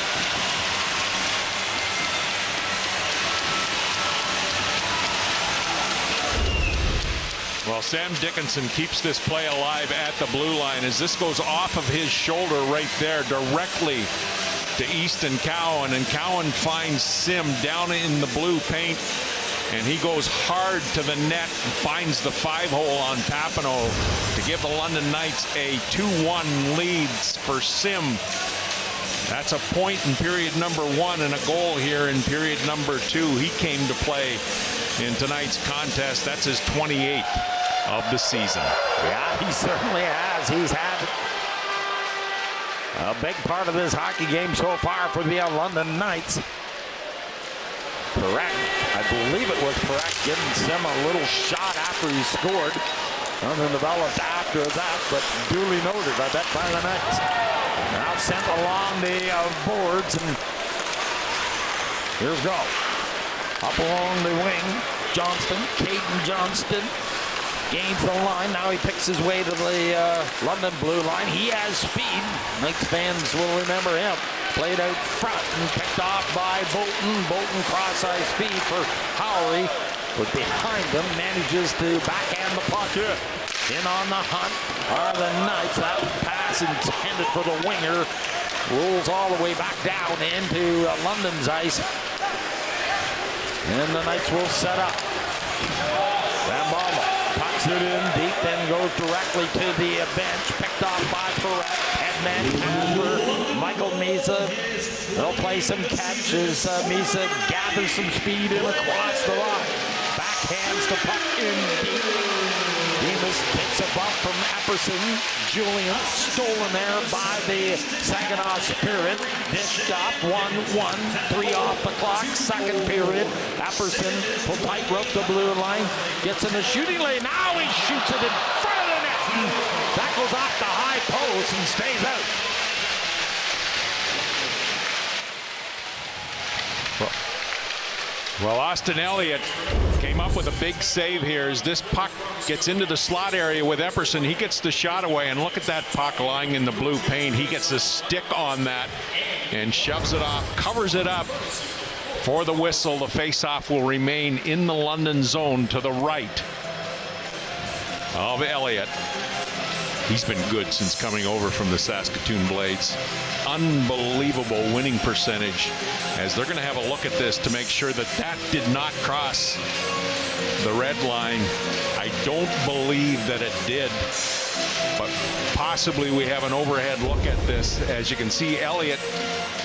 Well, Sam Dickinson keeps this play alive at the blue line as this goes off of his shoulder right there directly to Easton Cowan, and Cowan finds Sim down in the blue paint, and he goes hard to the net and finds the 5-hole on Papineau to give the London Knights a 2-1 lead for Sim. That's a point in period number 1 and a goal here in period number 2. He came to play in tonight's contest. That's his 28th of the season. Yeah, he certainly has. He's had a big part of this hockey game so far for the London Knights. Parekh, I believe it was Parekh giving Sim a little shot after he scored. Nothing developed after that, but duly noted, I bet, by the Knights. Now sent along the boards, and here's go. Up along the wing, Johnston, Caden Johnston gains the line. Now he picks his way to the London blue line. He has speed. Knights fans will remember him. Played out front and picked off by Bolton. Bolton cross-ice speed for Howry, but behind him manages to backhand the puck. In on the hunt are the Knights. That pass intended for the winger rolls all the way back down into London's ice. And the Knights will set up. Bambama pucks it in deep, then goes directly to the bench. Picked off by Parekh. Headman Kasper, Michael Misa. They'll play some catches. Misa gathers some speed in across the line. Backhands the puck in deep. Demas takes a bump from Epperson. Julian stolen there by the Saginaw Spirit. Dished up 1-1. 3 off the clock. Second period. Epperson will tightrope the blue line. Gets in the shooting lane. Now he shoots it in front of the net. That goes off the high post and stays out. Well, Austin Elliott came up with a big save here as this puck gets into the slot area with Epperson. He gets the shot away, and look at that puck lying in the blue paint. He gets a stick on that and shoves it off, covers it up for the whistle. The faceoff will remain in the London zone to the right of Elliott. He's been good since coming over from the Saskatoon Blades. Unbelievable winning percentage, as they're going to have a look at this to make sure that that did not cross the red line. I don't believe that it did, but possibly we have an overhead look at this. As you can see, Elliott,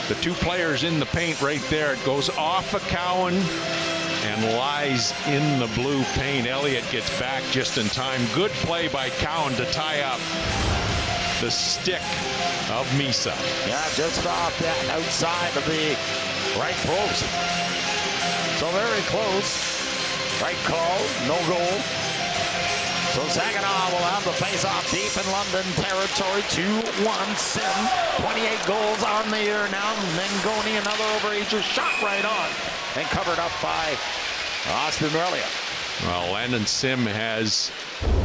the two players in the paint right there. It goes off of Cowan and lies in the blue paint. Elliott gets back just in time. Good play by Cowan to tie up the stick of Misa. Yeah, just off that outside of the right post. So very close. Right call, no goal. So Saginaw will have the face-off deep in London territory. 2-1 Sim. 28 goals on the year now. Mangoni, another overager, shot right on and covered up by Austin Elliott. Well, Landon Sim has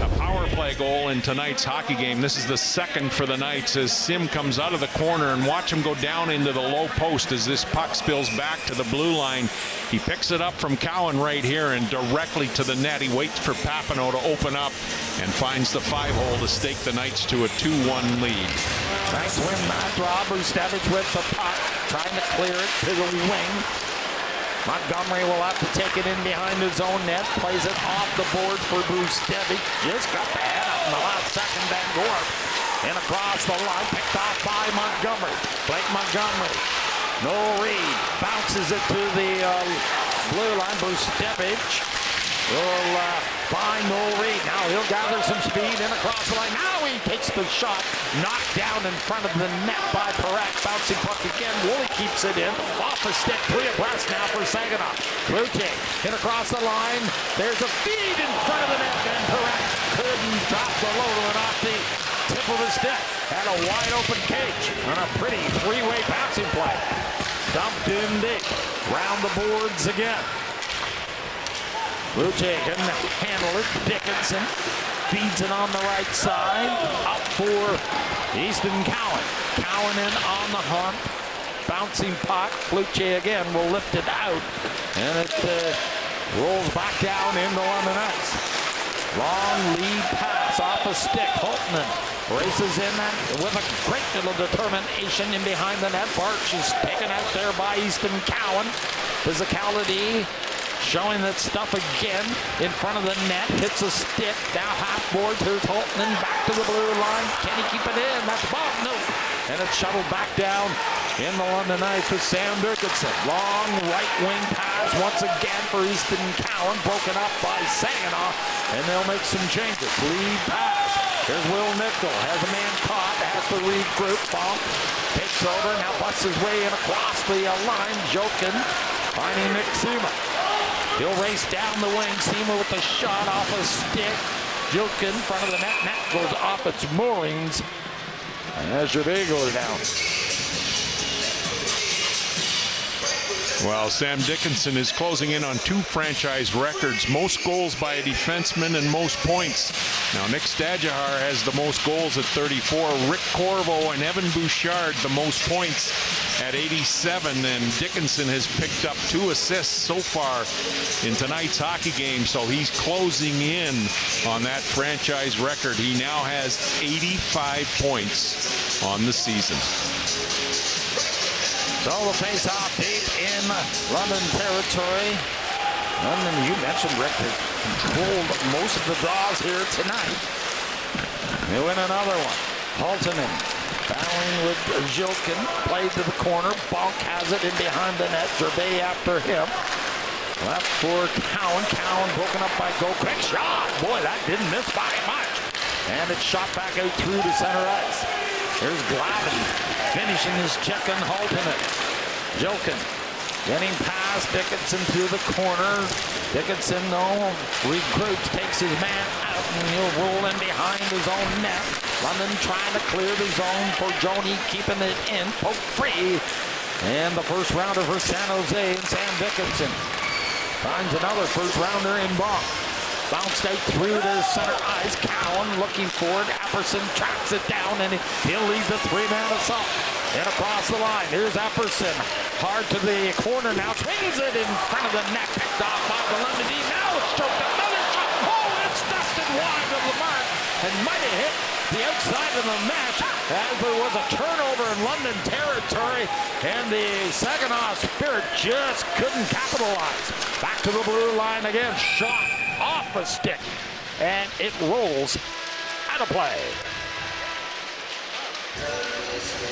a power play goal in tonight's hockey game. This is the second for the Knights as Sim comes out of the corner, and watch him go down into the low post as this puck spills back to the blue line. He picks it up from Cowan right here and directly to the net. He waits for Papineau to open up and finds the 5-hole to stake the Knights to a 2-1 lead. Nice win that draw. Bustevich with the puck, trying to clear it to the wing. Montgomery will have to take it in behind his own net. Plays it off the board for Bustevich. Just got the head up in the last second. Van Gorp in across the line. Picked off by Montgomery. Blake Montgomery. No read. Bounces it to the blue line. Bustevich will find no read. Now he'll gather some speed in across the line. Now he takes the shot. Knocked down in front of the net by Parekh. Bouncing puck again. Woolley keeps it in. Off the stick. 3 abreast now for Saginaw. Cloutier in across the line. There's a feed in front of the net. And Parekh couldn't drop the load of it off the tip of his stick. Had a wide open cage on a pretty 3-way bouncing play. Dumped in deep. Round the boards again. Cloutier can handle it. Dickinson feeds it on the right side. Up for Easton Cowan. Cowan in on the hunt. Bouncing puck. Cloutier again will lift it out. And it rolls back down into London ice. Long lead pass off a stick. Halttunen races in that with a great little determination in behind the net. Barch is taken out there by Easton Cowan. Physicality showing that stuff again in front of the net. Hits a stick. Now half board. Here's Halttunen back to the blue line. Can he keep it in? That's the ball. No. And it's shuttled back down in the London ice with Sam Dickinson. Long right wing pass once again for Easton Cowan. Broken up by Saginaw. And they'll make some changes. Lead pass. Here's Will Nichol. Has a man caught. Has to regroup. Bump. Takes over. Now busts his way in across the line. Jokin finding Nick Sima. He'll race down the wing. Sima with the shot off a stick. Jokin in front of the net. Net goes off its moorings. And as Gervais goes down. Well, Sam Dickinson is closing in on 2 franchise records. Most goals by a defenseman and most points. Now, Nick Stadjahar has the most goals at 34. Rick Corvo and Evan Bouchard the most points at 87. And Dickinson has picked up 2 assists so far in tonight's hockey game. So he's closing in on that franchise record. He now has 85 points on the season. So the face-off deep in London territory. London, you mentioned, Rick, has controlled most of the draws here tonight. They win another one. Halttunen battling with Jokin. Played to the corner. Bonk has it in behind the net. Gervais after him. Left for Cowan. Cowan broken up by Go. Quick shot. Boy, that didn't miss by much. And it's shot back out through the center ice. Here's Glavin finishing his check on Halttunen. Jokin getting past Dickinson through the corner. Dickinson, though, regroups, takes his man out, and he'll roll in behind his own net. London trying to clear the zone for Joni, keeping it in. Poke free. And the first rounder for San Jose, and Sam Dickinson finds another first rounder in Bonk. Bounced out through the center ice. Cowan looking forward. Epperson tracks it down, and he'll lead the 3-man assault. And across the line, here's Epperson. Hard to the corner now. Swings it in front of the net. Picked off by the London D. Now it's choked. Another shot. Oh, it's dusted wide of the mark. And might have hit the outside of the match as there was a turnover in London territory. And the Saginaw Spirit just couldn't capitalize. Back to the blue line again. Shot off a stick, and it rolls out of play.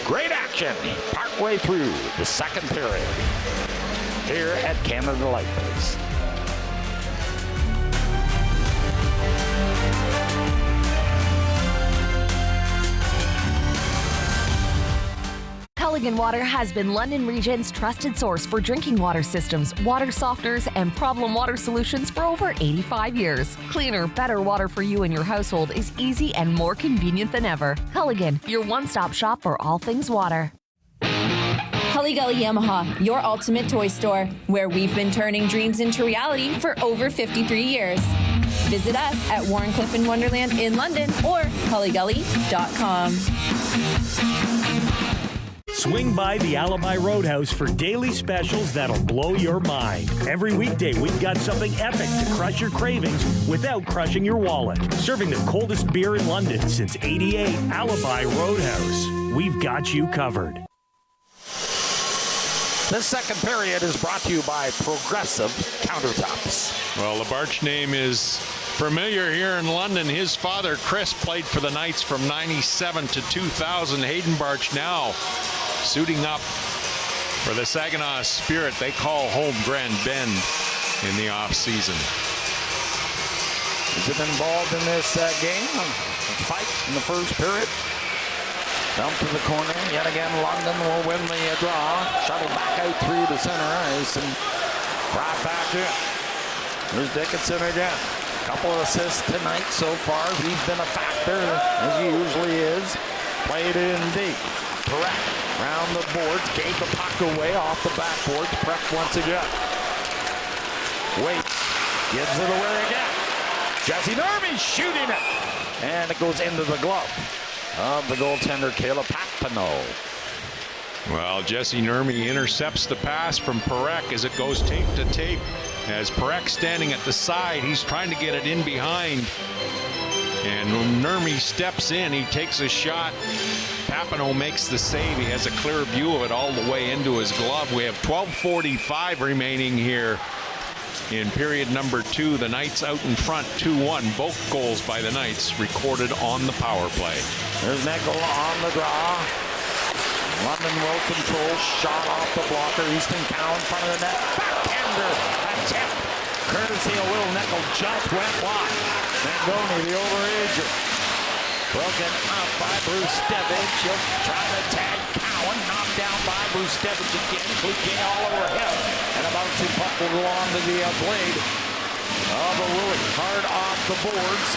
Great action partway through the second period here at Canada Light Base. Culligan Water has been London Region's trusted source for drinking water systems, water softeners, and problem water solutions for over 85 years. Cleaner, better water for you and your household is easy and more convenient than ever. Culligan, your one-stop shop for all things water. Gully Yamaha, your ultimate toy store, where we've been turning dreams into reality for over 53 years. Visit us at Warrenclyffe and Wonderland in London or hullygully.com. Swing by the Alumni Roadhouse for daily specials that'll blow your mind. Every weekday, we've got something epic to crush your cravings without crushing your wallet. Serving the coldest beer in London since '88, Alumni Roadhouse. We've got you covered. This second period is brought to you by Progressive Countertops. Well, the Barch name is familiar here in London. His father, Chris, played for the Knights from '97 to 2000. Hayden Barch now suiting up for the Saginaw Spirit. They call home Grand Bend in the off-season. He's been involved in this game. A fight in the first period. Dump to the corner. Yet again, London will win the draw. Shuttle back out through the center ice and right back in. Here's Dickinson again. Couple of assists tonight so far. He's been a factor, as he usually is. Played in deep. Parekh around the boards. Gave the puck away off the backboards. Parekh once again. Waits. Gives it away again. Jesse Nurmi shooting it. And it goes into the glove of the goaltender, Caleb Papineau. Well, Jesse Nurmi intercepts the pass from Parekh as it goes tape to tape. As Parekh standing at the side, he's trying to get it in behind. And when Nurmi steps in, he takes a shot. Papineau makes the save. He has a clear view of it all the way into his glove. We have 12:45 remaining here in period number 2. The Knights out in front 2-1. Both goals by the Knights recorded on the power play. There's Nickel on the draw. London will control. Shot off the blocker. Easton Cowan in front of the net. Backhander. Attempt. Courtesy of Will Nickel just went wide. Mangoni, the overagent. Broken up by Bruce Stevich. He'll try to tag Cowan. Knocked down by Bruce Stevich again. Cloutier all over him. And a bouncing puck will go on to the blade of a Willie. Hard off the boards.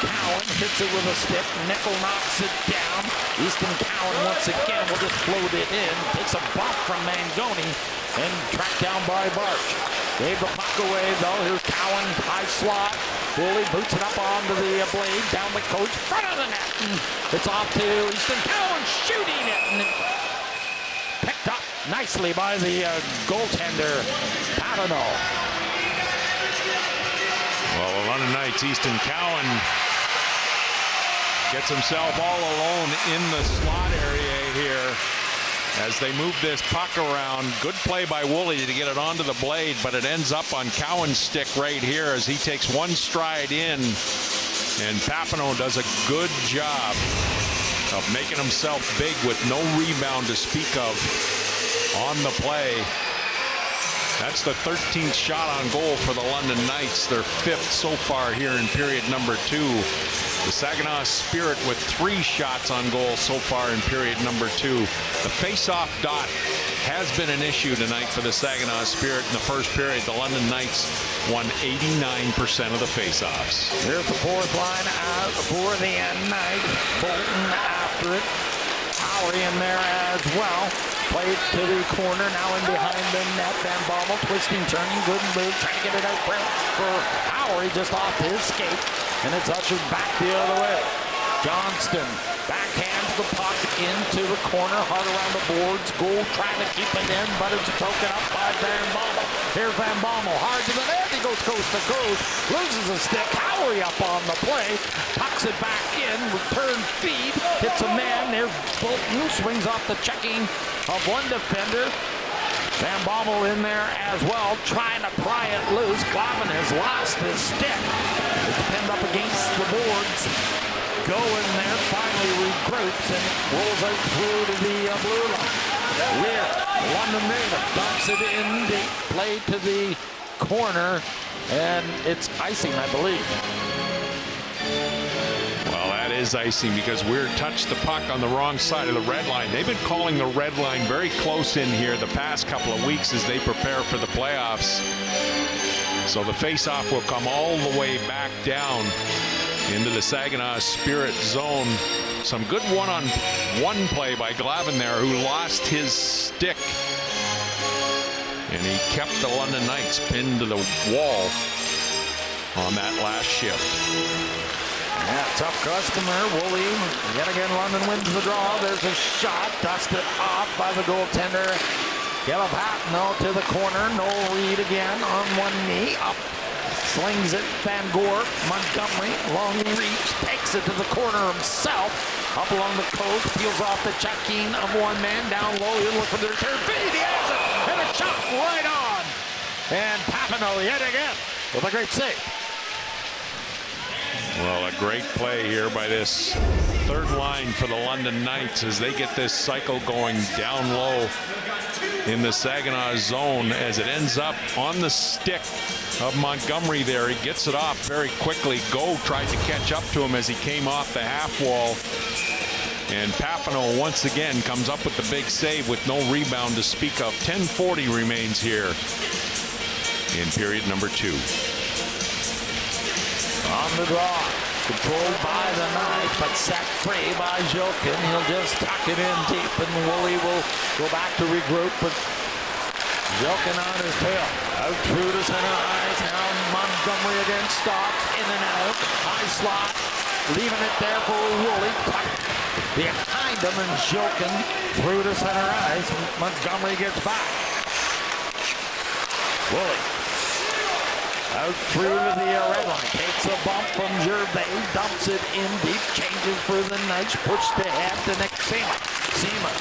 Cowan hits it with a stick. Nickel knocks it down. Easton Cowan once again will just float it in. Takes a bump from Mangoni and tracked down by Barch. Gave the puck away though. Here's Cowan, high slot. Woolley boots it up onto the blade. Down the coach, front of the net. And it's off to Easton Cowan shooting it. And picked up nicely by the goaltender, Papineau. Well, the London Knights, Easton Cowan gets himself all alone in the slot area here as they move this puck around. Good play by Woolley to get it onto the blade, but it ends up on Cowan's stick right here as he takes one stride in, and Papineau does a good job of making himself big with no rebound to speak of on the play. That's the 13th shot on goal for the London Knights, their 5th so far here in period number 2. The Saginaw Spirit with 3 shots on goal so far in period number 2. The face-off dot has been an issue tonight for the Saginaw Spirit. In the first period, the London Knights won 89% of the face-offs. Here's the fourth line out for the Knights. Bolton after it. Howie in there as well. Played to the corner, now in behind the net. Van Bommel twisting, turning, good move, trying to get it out for Howie, just off his skate, and it's ushered back the other way. Johnston backhands the puck into the corner, hard around the boards. Goal trying to keep it in, but it's broken up by Van Bommel. Here's Van Bommel, hard to the net. He goes coast to coast, loses a stick. Howie up on the play, tucks it back in, return feed, hits a man. There's Bolton, swings off the checking of one defender. Van Bommel in there as well, trying to pry it loose. Glavin has lost his stick. It's pinned up against the boards. Go in there, finally regroups and rolls out through to the blue line. Weir, London native, dumps it in deep, play to the corner, and it's icing, I believe. Well, that is icing because Weir touched the puck on the wrong side of the red line. They've been calling the red line very close in here the past couple of weeks as they prepare for the playoffs. So the face-off will come all the way back down into the Saginaw Spirit zone. Some good one-on-one play by Glavin there, who lost his stick. And he kept the London Knights pinned to the wall on that last shift. Yeah, Tough customer, Woolley. Yet again, London wins the draw. There's a shot, dusted off by the goaltender. Gelapatno to the corner. No read again on one knee. Up, slings it. Van Gore, Montgomery, long reach, takes it to the corner himself. Up along the coast, peels off the checking of one man. Down low, he'll look for the return feed. He has it, and a shot right on. And Papineau yet again with a great save. Well, a great play here by this third line for the London Knights as they get this cycle going down low in the Saginaw zone as it ends up on the stick of Montgomery there. He gets it off very quickly. Go tried to catch up to him as he came off the half wall. And Papineau once again comes up with the big save with no rebound to speak of. 10:40 remains here in period number 2. On the draw, controlled by the knife, but set free by Jokin. He'll just tuck it in deep, and Woolley will go back to regroup, but Jokin on his tail. Out through to center ice. Now Montgomery again stops in and out. High slot, leaving it there for Woolley. Tuck behind him, and Jokin through to center ice. Montgomery gets back. Woolley out through to the red line, takes a bump from Gervais, dumps it in deep, changes for the Knights, push the head to Nick Seaman. Seaman,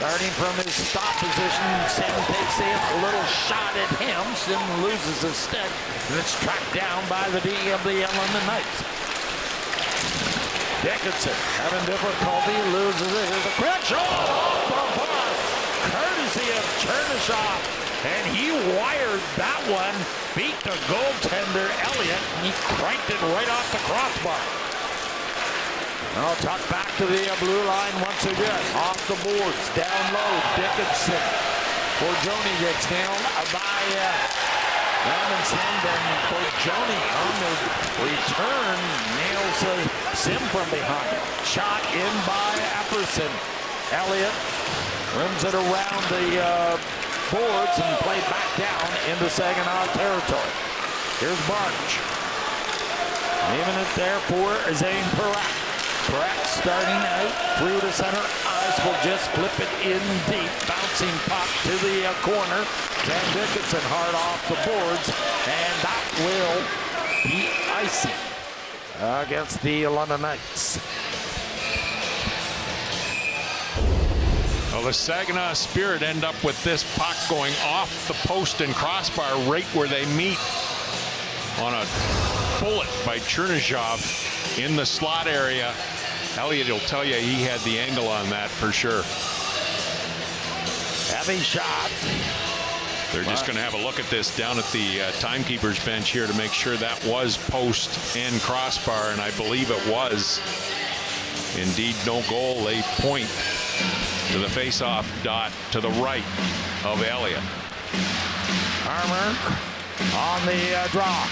starting from his stop position, Sim takes a little shot at him. Sim loses his stick, and it's tracked down by the D of the London Knights. Dickinson having difficulty, loses it. Here's a quick shot off the bar, courtesy of Chernyshov. And he wired that one, beat the goaltender Elliott, and he cranked it right off the crossbar. Now tuck back to the blue line once again. Off the boards, down low, Dickinson. Forgione gets nailed by Amundsen, and Forgione on the return nails Sim from behind. Shot in by Epperson. Elliott rims it around the boards and played back down into Saginaw territory. Here's Barge. Leaving it there for Zayne Parekh. Parekh starting out through to center ice, will just flip it in deep. Bouncing puck to the corner. Sam Dickinson hard off the boards, and that will be icy against the London Knights. Well, the Saginaw Spirit end up with this puck going off the post and crossbar right where they meet on a bullet by Chernyshov in the slot area. Elliott will tell you he had the angle on that for sure. Heavy shot. They're just going to have a look at this down at the timekeeper's bench here to make sure that was post and crossbar, and I believe it was. Indeed, no goal. They point to the face-off dot to the right of Elliott. Armour on the draw.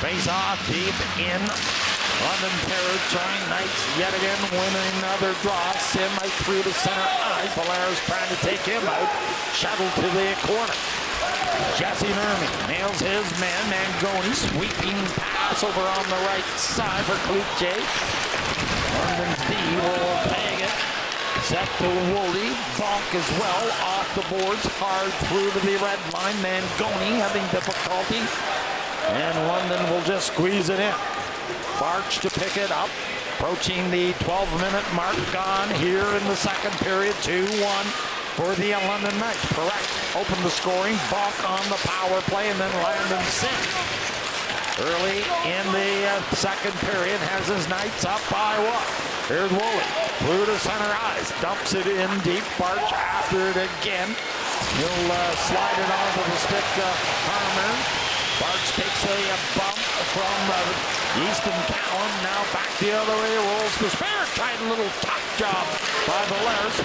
Face-off deep in London territory. Knights yet again winning another draw. Sim out through the center ice. Valera's trying to take him out. Shuttle to the corner. Jesse Nurmi nails his man. Mangoni sweeping pass over on the right side for Klutje. London's D will tag it. Set to Woolley. Bonk as well off the boards. Hard through to the red line. Mangoni having difficulty. And London will just squeeze it in. Barch to pick it up. Approaching the 12-minute mark. Gone here in the second period. 2-1 for the London Knights. Parekh opened the scoring. Bonk on the power play, and then Landon Sim. Early in the second period has his Knights up by one. Here's Woolley. Through to center ice. Dumps it in deep. Barch after it again. He'll slide it onto the stick to Harmer. Barch takes a bump from Easton Cowan. Now back the other way. Rolls the Spirit. Tried a little top job by Valera's.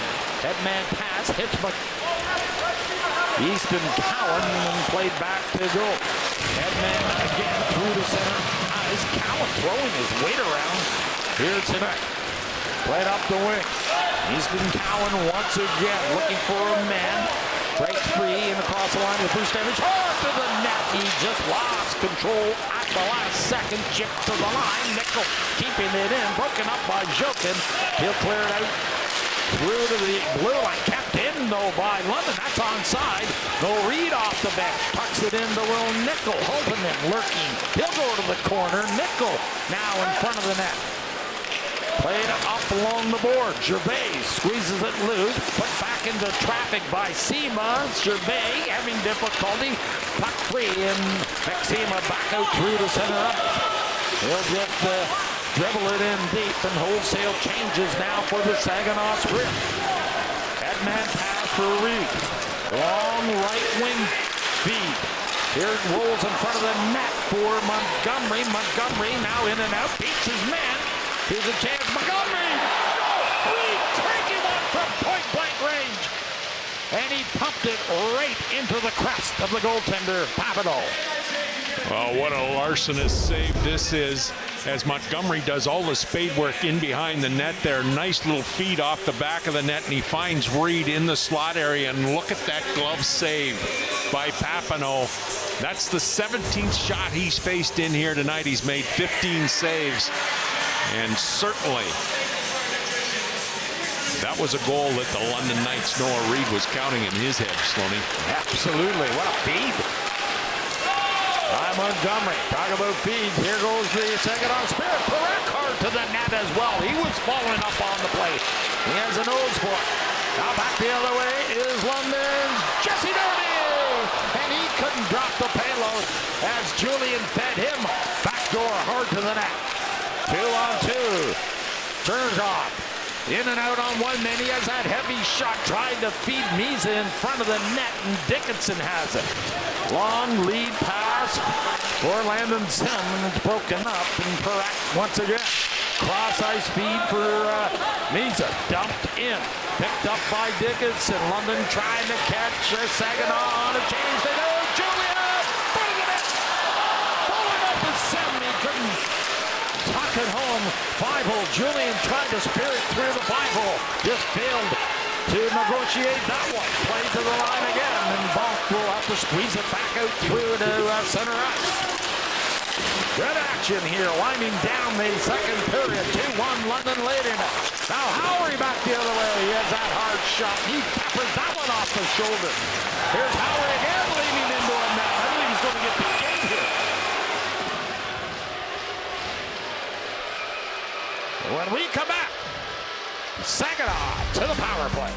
Headman pass. Hits Easton Cowan and played back to goal. Headman again through the center ice. Cowan throwing his weight around here tonight. Played up the wing. Easton Cowan once again looking for a man. Breaks free and across the line with Bruce Davies. Hard to the net. He just lost control at the last second. Chip to the line. Nickel keeping it in. Broken up by Jokin. He'll clear it out through to the blue line. Kept in though by London. That's onside. No read off the bench. Tucks it into Will Nickel. Halttunen lurking. He'll go to the corner. Nickel now in front of the net. Played up along the board. Gervais squeezes it loose. Put back into traffic by Sema. Gervais having difficulty. Puck free and Maxima back out through the center ice. He'll just dribble it in deep and wholesale changes now for the Saginaw Spirit. Headman pass for Reed. Long right wing feed. Here it rolls in front of the net for Montgomery. Montgomery now in and out. Beats his man. Here's a chance. Montgomery! Oh, Reed cranking one from point-blank range. And he pumped it right into the crest of the goaltender, Papineau. Well, what a larcenous save this is, as Montgomery does all the spade work in behind the net there. Nice little feed off the back of the net, and he finds Reed in the slot area, and look at that glove save by Papineau. That's the 17th shot he's faced in here tonight. He's made 15 saves, and certainly that was a goal that the London Knights' Noah Reed was counting in his head, Sloney. Absolutely, what a feed by Montgomery. Talk about feeds. Here goes the Saginaw Spirit. Parekh hard to the net as well. He was following up on the play. He has a nose for it. Now back the other way is London's Jesse Nerdy. And he couldn't drop the payload as Julian fed him backdoor hard to the net. 2-on-2. Chernyshov in and out on one man. He has that heavy shot trying to feed Misa in front of the net, and Dickinson has it. Long lead pass for Landon Sim, and it's broken up, and Parekh once again. Cross ice feed for Misa. Dumped in. Picked up by Dickinson. London trying to catch Saginaw on a change. They go. Julian! Putting it in! Following up with Sim. He couldn't tuck it home. 5-hole. Julian tried to spear it through the 5-hole. Just failed to negotiate that one. Play to the line again, and Bonk will have to squeeze it back out through to center ice. Good action here, winding down the second period. 2-1 London later now. Now Howery back the other way. He has that hard shot. He peppers that one off the shoulder. Here's Howery again leaning into a net. I think he's going to get the game here. When we come back, Saginaw to the power play.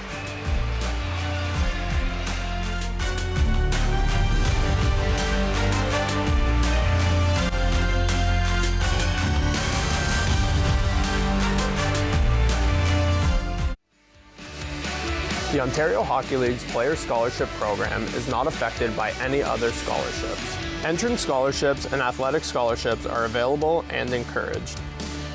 The Ontario Hockey League's Player Scholarship Program is not affected by any other scholarships. Entrance scholarships and athletic scholarships are available and encouraged.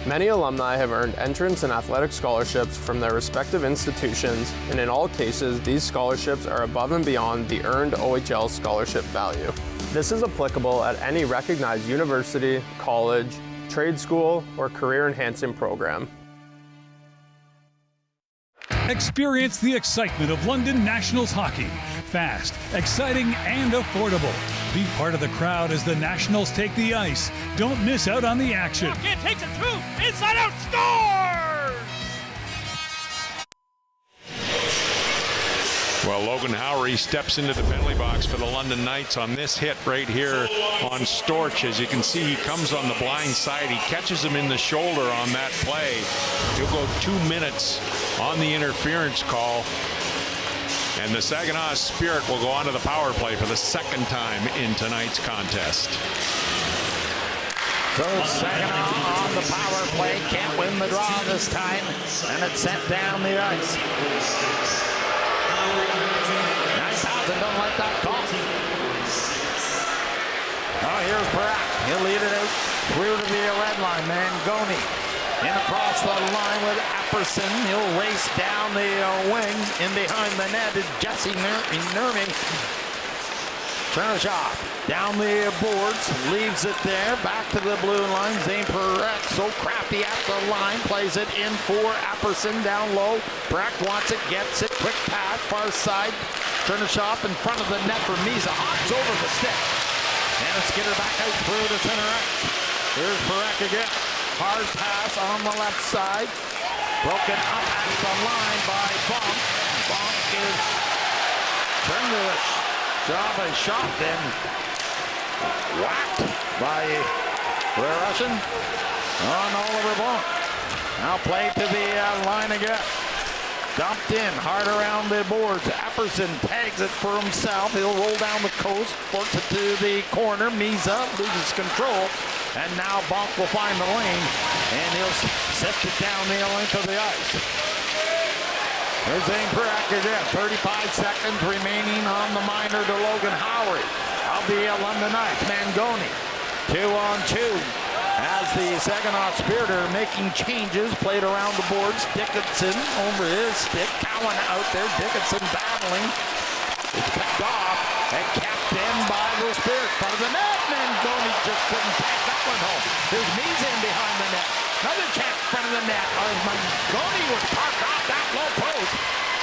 Many alumni have earned entrance and athletic scholarships from their respective institutions, and in all cases, these scholarships are above and beyond the earned OHL scholarship value. This is applicable at any recognized university, college, trade school, or career-enhancing program. Experience the excitement of London Nationals hockey. Fast, exciting, and affordable. Be part of the crowd as the Nationals take the ice. Don't miss out on the action. Kid takes it through. Inside out, scores! Well, Logan Howery steps into the penalty box for the London Knights on this hit right here on Storch. As you can see, he comes on the blind side. He catches him in the shoulder on that play. He'll go 2 minutes on the interference call. And the Saginaw Spirit will go on to the power play for the second time in tonight's contest. So Saginaw on the power play. Can't win the draw this time. And it's sent down the ice. 9,000 don't like that call. Oh, here's Parekh. He'll lead it out through to the red line. Mangoni in across the line with Epperson. He'll race down the wing. In behind the net is Jesse Nerming. Chernyshov down the boards, leaves it there, back to the blue line. Zayne Parekh, so crafty at the line, plays it in for Epperson down low. Parekh wants it, gets it, quick pass, far side. Chernyshov in front of the net for Misa, hops over the stick. And a skitter back out through the center ice. Here's Parekh again. Hard pass on the left side. Broken up at the line by Bonk. Bonk is turned to the job a shot, then whacked by the Russian on Oliver Bonk. Now played to the line again. Dumped in, hard around the boards. Epperson tags it for himself. He'll roll down the coast, force it to the corner. Misa loses control, and now Bonk will find the lane, and he'll sift it down the length of the ice. There's Zayne Parekh again. 35 seconds remaining on the minor to Logan Howery of the London Knights. Mangoni, 2-on-2. As the Saginaw Spirit are making changes, played around the boards. Dickinson over his stick. Cowan out there. Dickinson battling. It's picked off and kept in by the Spirit. Front of the net. Mangoni just couldn't tag that one home. There's Misa in behind the net. Another chance in front of the net. Mangoni was parked off that low post,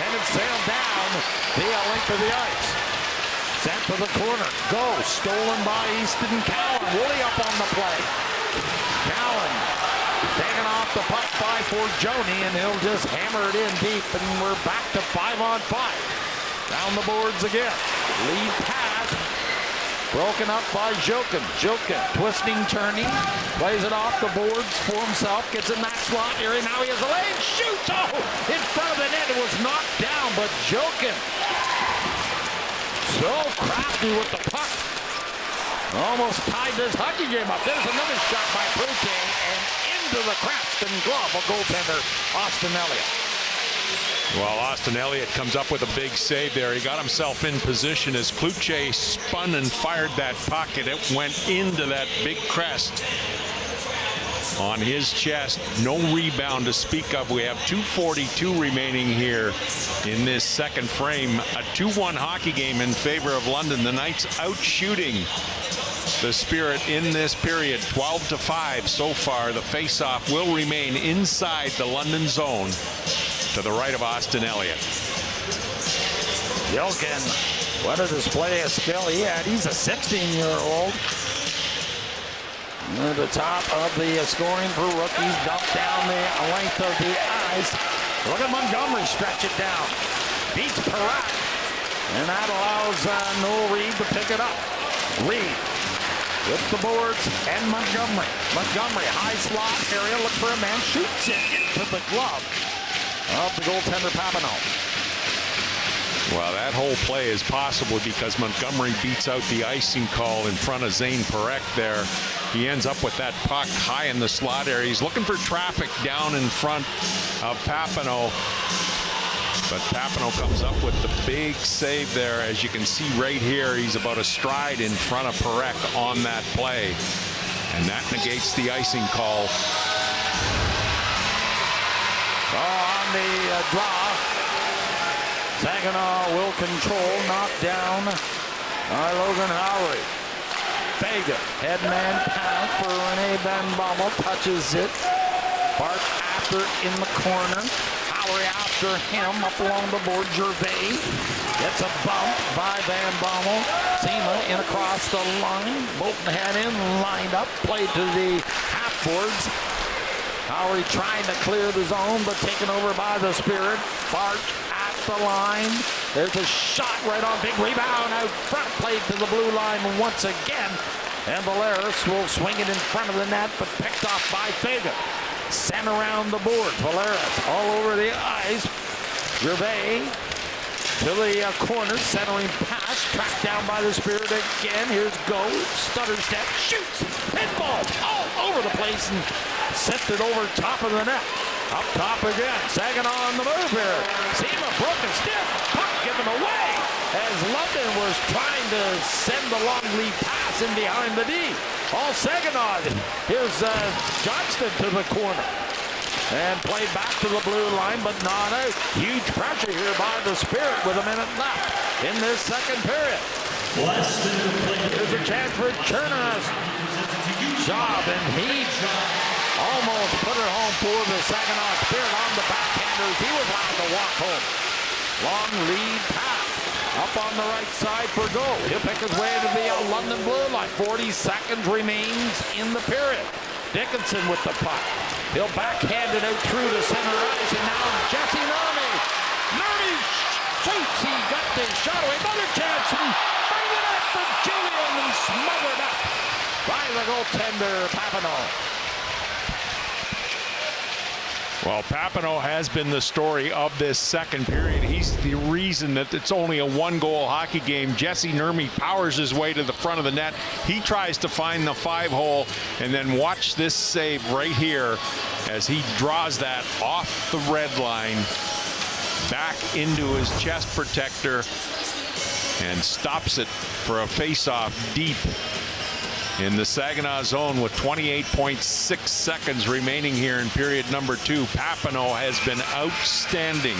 and it sailed down the length of the ice. Sent to the corner. Go. Stolen by Easton Cowan. Woolley up on the play. Cowan taking off the puck by Forgione, and he'll just hammer it in deep, and we're back to 5-on-5. Down the boards again. Lead pass. Broken up by Jokin. Jokin twisting, turning. Plays it off the boards for himself. Gets in that slot area. Now he has a lane. Shoots! Oh! In front of the net. It was knocked down, but Jokin so crafty with the puck. Almost tied this hockey game up. There's another shot by Prute, and into the craftsman glove of goaltender Austin Elliott. Well, Austin Elliott comes up with a big save there. He got himself in position as Kluche spun and fired that puck, and it went into that big crest on his chest. No rebound to speak of. We have 2:42 remaining here in this second frame. A 2-1 hockey game in favor of London. The Knights out shooting the Spirit in this period, 12-5 so far. The faceoff will remain inside the London zone to the right of Austin Elliott. Jokin, what a display of skill he had. He's a 16-year-old. At the top of the scoring for rookies, dumped down the length of the ice. Look at Montgomery stretch it down. Beats Parekh, and that allows Noel Reed to pick it up. Reed with the boards and Montgomery. Montgomery, high slot area, look for a man, shoots it into the glove of the goaltender Papineau. Well, that whole play is possible because Montgomery beats out the icing call in front of Zayne Parekh there. He ends up with that puck high in the slot area. He's looking for traffic down in front of Papineau. But Papineau comes up with the big save there. As you can see right here, he's about a stride in front of Parekh on that play. And that negates the icing call. On the draw, Saginaw will control, knocked down by Logan Howery. Vega, headman pass for Rene Van Bommel, touches it. Bart after in the corner. Howery after him, up along the board. Gervais gets a bump by Van Bommel. Sema in across the line. Bolton had in, lined up, played to the half boards. Howery trying to clear the zone, but taken over by the Spirit. Bart at the line. There's a shot right on, big rebound out front, played to the blue line once again. And Valeris will swing it in front of the net, but picked off by Vega. Sent around the board. Valeris all over the ice. Gervais to the corner, centering pass, tracked down by the Spirit again. Here's Go, stutter step, shoots, pinball all over the place, and sent it over top of the net. Up top again, Saginaw on the move here. Sema broken stiff, puck given away as London was trying to send the long lead pass in behind the D. All Saginaw. Here's Johnston to the corner. And played back to the blue line, but not out. Huge pressure here by the Spirit with a minute left in this second period. Here's a chance for Chernyshov. Job, and he almost put it home for the Saginaw Spirit on the backhanders. He was allowed to walk home. Long lead pass up on the right side for goal. He'll pick his way to the London blue line. 40 seconds remains in the period. Dickinson with the puck. He'll backhand it out through the center ice, and now Jesse Nurmi. Nurmi shoots. He got the shot away. Another chance, and bring it up for Julian, and smothered up by the goaltender, Papineau. Well, Papineau has been the story of this second period. He's the reason that it's only a one-goal hockey game. Jesse Nurmi powers his way to the front of the net. He tries to find the 5-hole, and then watch this save right here as he draws that off the red line back into his chest protector and stops it for a face-off deep in the Saginaw zone with 28.6 seconds remaining here in period number 2. Papineau has been outstanding.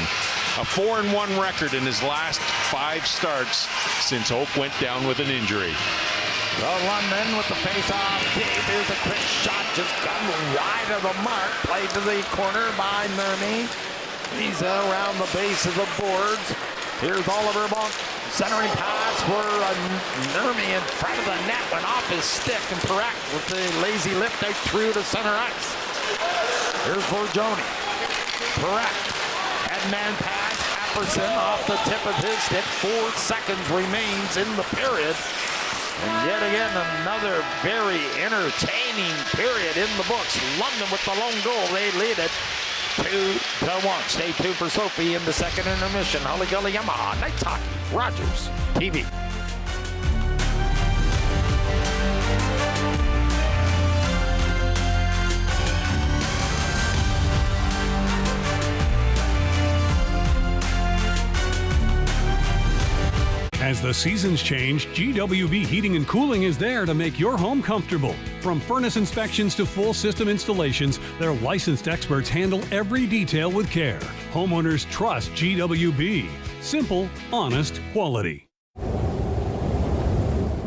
A 4-1 record in his last 5 starts since Hope went down with an injury. Well, London with the face-off deep. Here's a quick shot, just gone wide of the mark. Played to the corner by Nurmi. He's around the base of the boards. Here's Oliver Monk. Centering pass for Nurmi in front of the net, went off his stick, and Parekh with the lazy lift out through to center ice. Here's Borjoni. Parekh, head-man pass, Apperson off the tip of his stick. 4 seconds remains in the period. And yet again, another very entertaining period in the books. London with the lone goal, they lead it 2-1. Stay tuned for Sophie in the second intermission. Holly Gully Yamaha Nights Hockey, Rogers TV. As the seasons change, GWB Heating and Cooling is there to make your home comfortable. From furnace inspections to full system installations, their licensed experts handle every detail with care. Homeowners trust GWB. Simple, honest quality.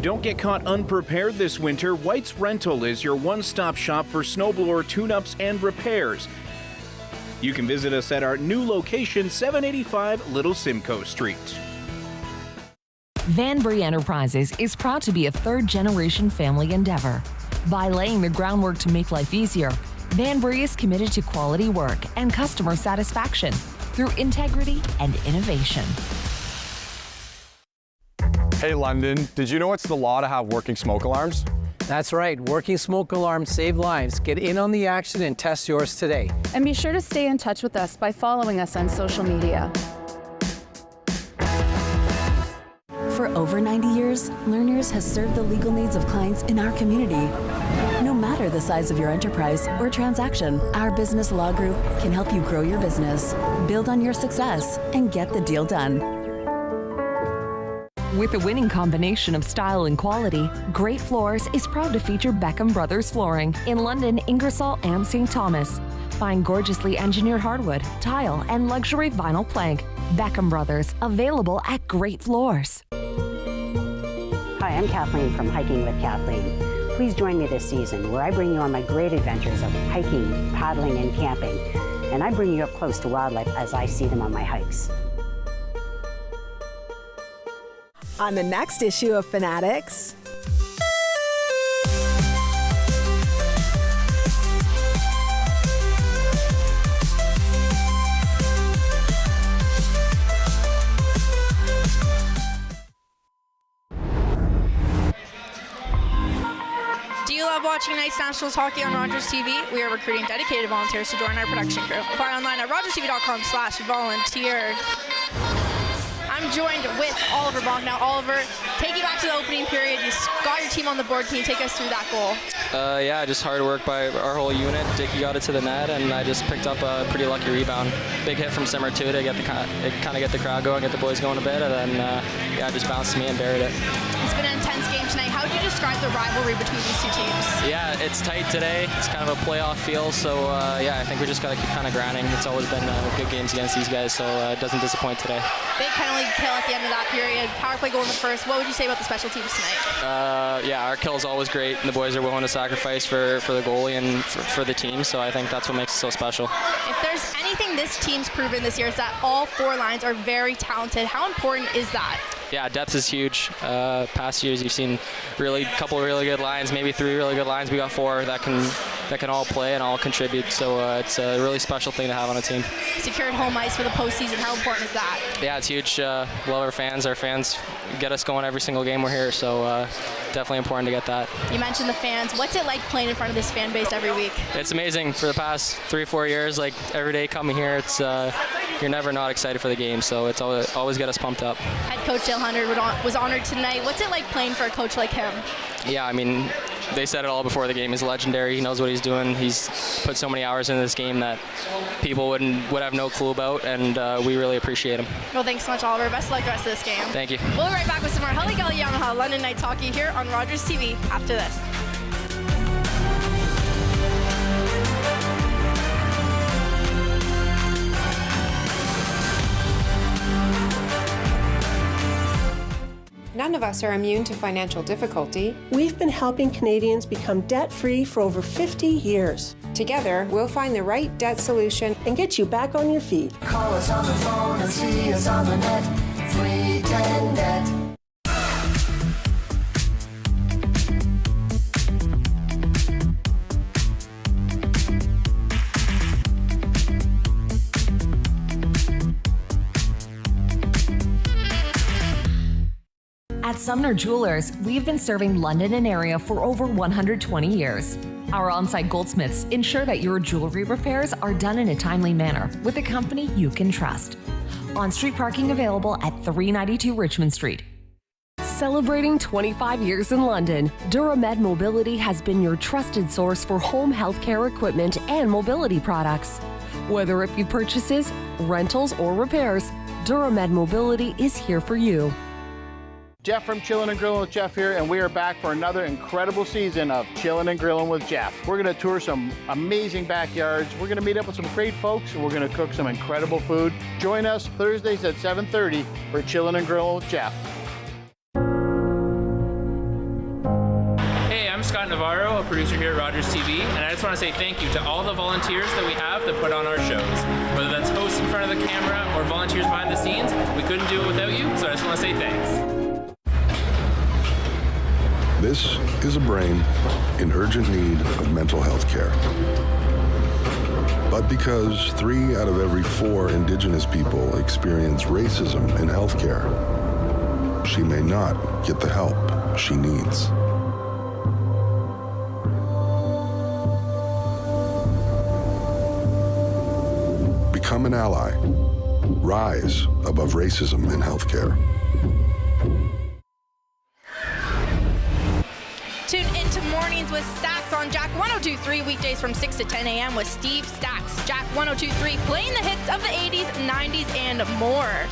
Don't get caught unprepared this winter. White's Rental is your one-stop shop for snowblower tune-ups and repairs. You can visit us at our new location, 785 Little Simcoe Street. Van Bree Enterprises is proud to be a third-generation family endeavor. By laying the groundwork to make life easier, Van Bree is committed to quality work and customer satisfaction through integrity and innovation. Hey London, did you know it's the law to have working smoke alarms? That's right, working smoke alarms save lives. Get in on the action and test yours today. And be sure to stay in touch with us by following us on social media. For over 90 years, Learners has served the legal needs of clients in our community. No matter the size of your enterprise or transaction, our business law group can help you grow your business, build on your success, and get the deal done. With a winning combination of style and quality, Great Floors is proud to feature Beckham Brothers Flooring in London, Ingersoll, and St. Thomas. Find gorgeously engineered hardwood, tile, and luxury vinyl plank. Beckham Brothers, available at Great Floors. Hi, I'm Kathleen from Hiking with Kathleen. Please join me this season where I bring you on my great adventures of hiking, paddling, and camping. And I bring you up close to wildlife as I see them on my hikes. On the next issue of Fanatics, Watching Knights Nationals hockey on Rogers TV. We are recruiting dedicated volunteers to join our production crew. Apply online at rogerstv.com/volunteer. I'm joined with Oliver Bonk. Now, Oliver, take you back to the opening period. You got your team on the board. Can you take us through that goal? Yeah, just hard work by our whole unit. Dickie got it to the net, and I just picked up a pretty lucky rebound. Big hit from Simmer too to get the kind of get the crowd going, get the boys going a bit, and then yeah, just bounced me and buried it. It's been an intense game tonight. How would you describe describe the rivalry between these two teams? Yeah, it's tight today. It's kind of a playoff feel, so yeah, I think we just got to keep kind of grinding. It's always been good games against these guys, so it doesn't disappoint today. Big penalty kill at the end of that period. Power play goal in the first. What would you say about the special teams tonight? Yeah, our kill is always great, and the boys are willing to sacrifice for the goalie and for the team, so I think that's what makes it so special. If there's anything this team's proven this year, is that all 4 lines are very talented. How important is that? Yeah, depth is huge. Past years, you've seen a couple of really good lines, maybe 3 really good lines. We got 4 that can all play and all contribute. So it's a really special thing to have on a team. Secured home ice for the postseason. How important is that? Yeah, it's huge. Love our fans. Our fans get us going every single game we're here. So definitely important to get that. You mentioned the fans. What's it like playing in front of this fan base every week? It's amazing. For the past 3 or 4 years, like every day coming here, it's you're never not excited for the game. So it's always get us pumped up. Head coach Dale Hunter was honored tonight. What's it like playing for a coach like him? Yeah, I mean, they said it all before the game. He's legendary. He knows what he's doing. He's put so many hours into this game that people would have no clue about, and we really appreciate him. Well, thanks so much, Oliver. Best of luck the rest of this game. Thank you. We'll be right back with some more Hali-Gali Yamaha London Knights hockey here on Rogers TV after this. None of us are immune to financial difficulty. We've been helping Canadians become debt-free for over 50 years. Together, we'll find the right debt solution and get you back on your feet. Call us on the phone and see us on the net. 310 net. At Sumner Jewelers, we've been serving London and area for over 120 years. Our on-site goldsmiths ensure that your jewelry repairs are done in a timely manner with a company you can trust. On-street parking available at 392 Richmond Street. Celebrating 25 years in London, Duramed Mobility has been your trusted source for home healthcare equipment and mobility products. Whether it be purchases, rentals, or repairs, Duramed Mobility is here for you. Jeff from Chillin' and Grillin' with Jeff here, and we are back for another incredible season of Chillin' and Grillin' with Jeff. We're going to tour some amazing backyards. We're going to meet up with some great folks, and we're going to cook some incredible food. Join us Thursdays at 7:30 for Chillin' and Grillin' with Jeff. Hey, I'm Scott Navarro, a producer here at Rogers TV, and I just want to say thank you to all the volunteers that we have that put on our shows. Whether that's hosts in front of the camera or volunteers behind the scenes, we couldn't do it without you, so I just want to say thanks. This is a brain in urgent need of mental health care. But because 3 out of every 4 Indigenous people experience racism in healthcare, she may not get the help she needs. Become an ally. Rise above racism in healthcare. Tune into Mornings with Stacks on Jack 102.3 weekdays from 6 to 10 a.m. with Steve Stacks. Jack 102.3 playing the hits of the 80s, 90s, and more.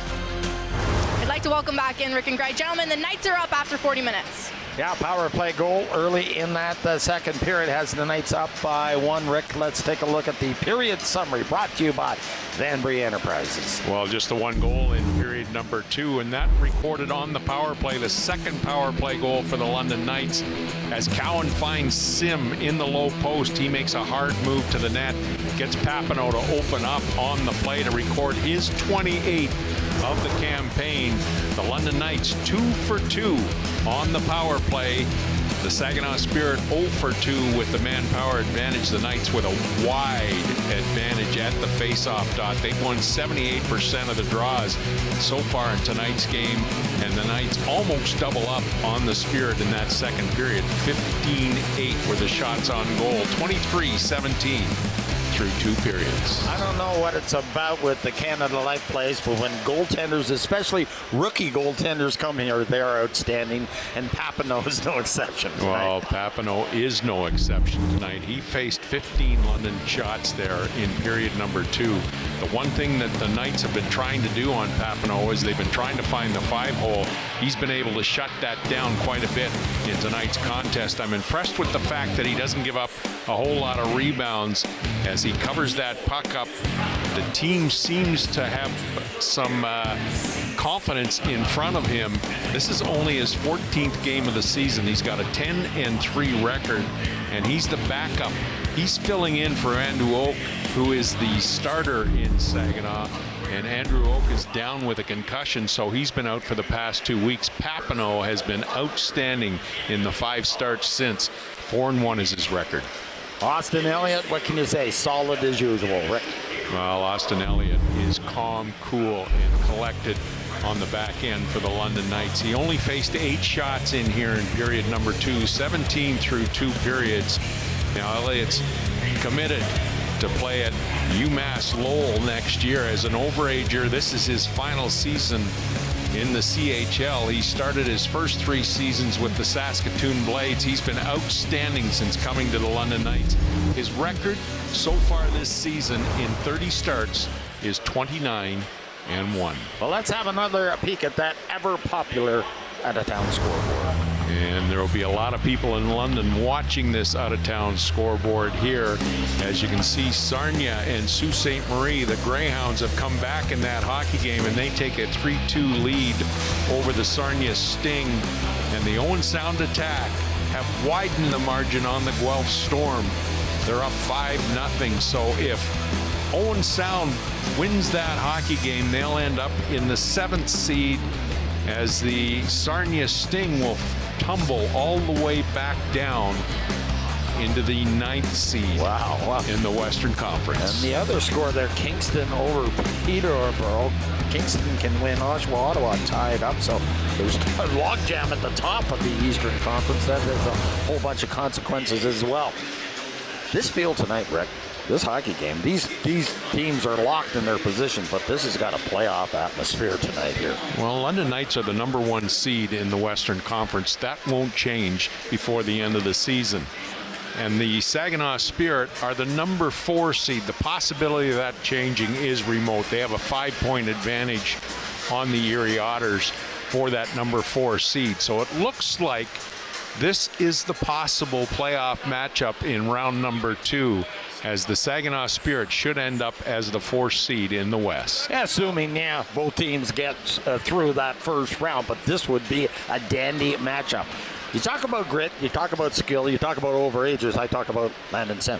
I'd like to welcome back in Rick and Greg. Gentlemen, the Knights are up after 40 minutes. Yeah, power play goal early in that second period has the Knights up by 1. Rick, let's take a look at the period summary brought to you by Van Bree Enterprises. Well, just the 1 goal in period number 2, and that recorded on the power play, the second power play goal for the London Knights. As Cowan finds Sim in the low post, he makes a hard move to the net, gets Papineau to open up on the play to record his 28th of the campaign. The London Knights 2 for 2 on the power play. The Saginaw Spirit 0 for 2 with the manpower advantage. The Knights with a wide advantage at the face-off dot. They've won 78% of the draws so far in tonight's game, and the Knights almost double up on the Spirit in that second period. 15-8 were the shots on goal, 23-17. through 2 periods. I don't know what it's about with the Canada Life plays, but when goaltenders, especially rookie goaltenders, come here, they're outstanding, and Papineau is no exception tonight. Well, Papineau is no exception tonight. He faced 15 London shots there in period number 2. The one thing that the Knights have been trying to do on Papineau is they've been trying to find the 5-hole. He's been able to shut that down quite a bit in tonight's contest. I'm impressed with the fact that he doesn't give up a whole lot of rebounds as he covers that puck up. The team seems to have some confidence in front of him. This is only his 14th game of the season. He's got a 10-3 record, and he's the backup. He's filling in for Andrew Oak, who is the starter in Saginaw, and Andrew Oak is down with a concussion, so he's been out for the past 2 weeks. Papineau has been outstanding in the 5 starts since. 4-1 is his record. Austin Elliott, what can you say? Solid as usual, Rick. Well, Austin Elliott is calm, cool, and collected on the back end for the London Knights. He only faced 8 shots in here in period number 2, 17 through 2 periods. Now, Elliott's committed to play at UMass Lowell next year as an overager. This is his final season in the CHL. He started his first 3 seasons with the Saskatoon Blades. He's been outstanding since coming to the London Knights. His record so far this season in 30 starts is 29-1. Well, let's have another peek at that ever-popular out-of-town scoreboard. And there will be a lot of people in London watching this out-of-town scoreboard here. As you can see, Sarnia and Sault Ste. Marie, the Greyhounds, have come back in that hockey game, and they take a 3-2 lead over the Sarnia Sting. And the Owen Sound Attack have widened the margin on the Guelph Storm. They're up 5-0. So if Owen Sound wins that hockey game, they'll end up in the 7th seed, as the Sarnia Sting will tumble all the way back down into the 9th seed. Wow. In the Western Conference. And the other score there, Kingston over Peterborough. Kingston can win. Oshawa, Ottawa tied up, so there's a logjam at the top of the Eastern Conference. That has a whole bunch of consequences as well. This field tonight, Rick, this hockey game, these teams are locked in their position, but this has got a playoff atmosphere tonight here. Well, London Knights are the #1 seed in the Western Conference. That won't change before the end of the season. And the Saginaw Spirit are the #4 seed. The possibility of that changing is remote. They have a 5-point advantage on the Erie Otters for that #4 seed. So it looks like this is the possible playoff matchup in round number 2, as the Saginaw Spirit should end up as the 4th seed in the West. Yeah, assuming, both teams get through that first round, but this would be a dandy matchup. You talk about grit, you talk about skill, you talk about overagers, I talk about Landon Sim.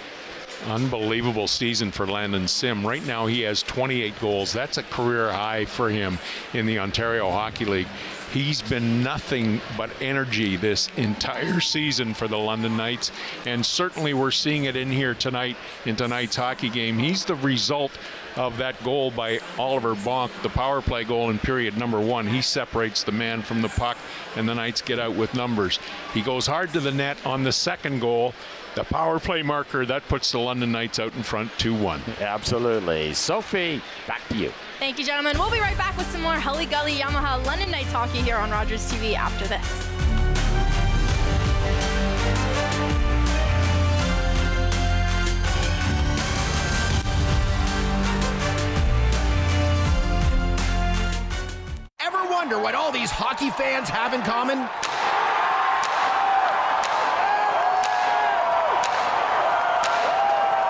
Unbelievable season for Landon Sim. Right now he has 28 goals. That's a career high for him in the Ontario Hockey League. He's been nothing but energy this entire season for the London Knights, and certainly we're seeing it in here tonight in tonight's hockey game. He's the result of that goal by Oliver Bonk, the power play goal in period number 1. He separates the man from the puck, and the Knights get out with numbers. He goes hard to the net on the second goal. The power play marker, that puts the London Knights out in front 2-1. Absolutely. Sophie, back to you. Thank you, gentlemen. We'll be right back with some more Hully Gully Yamaha London Knights hockey here on Rogers TV after this. Ever wonder what all these hockey fans have in common?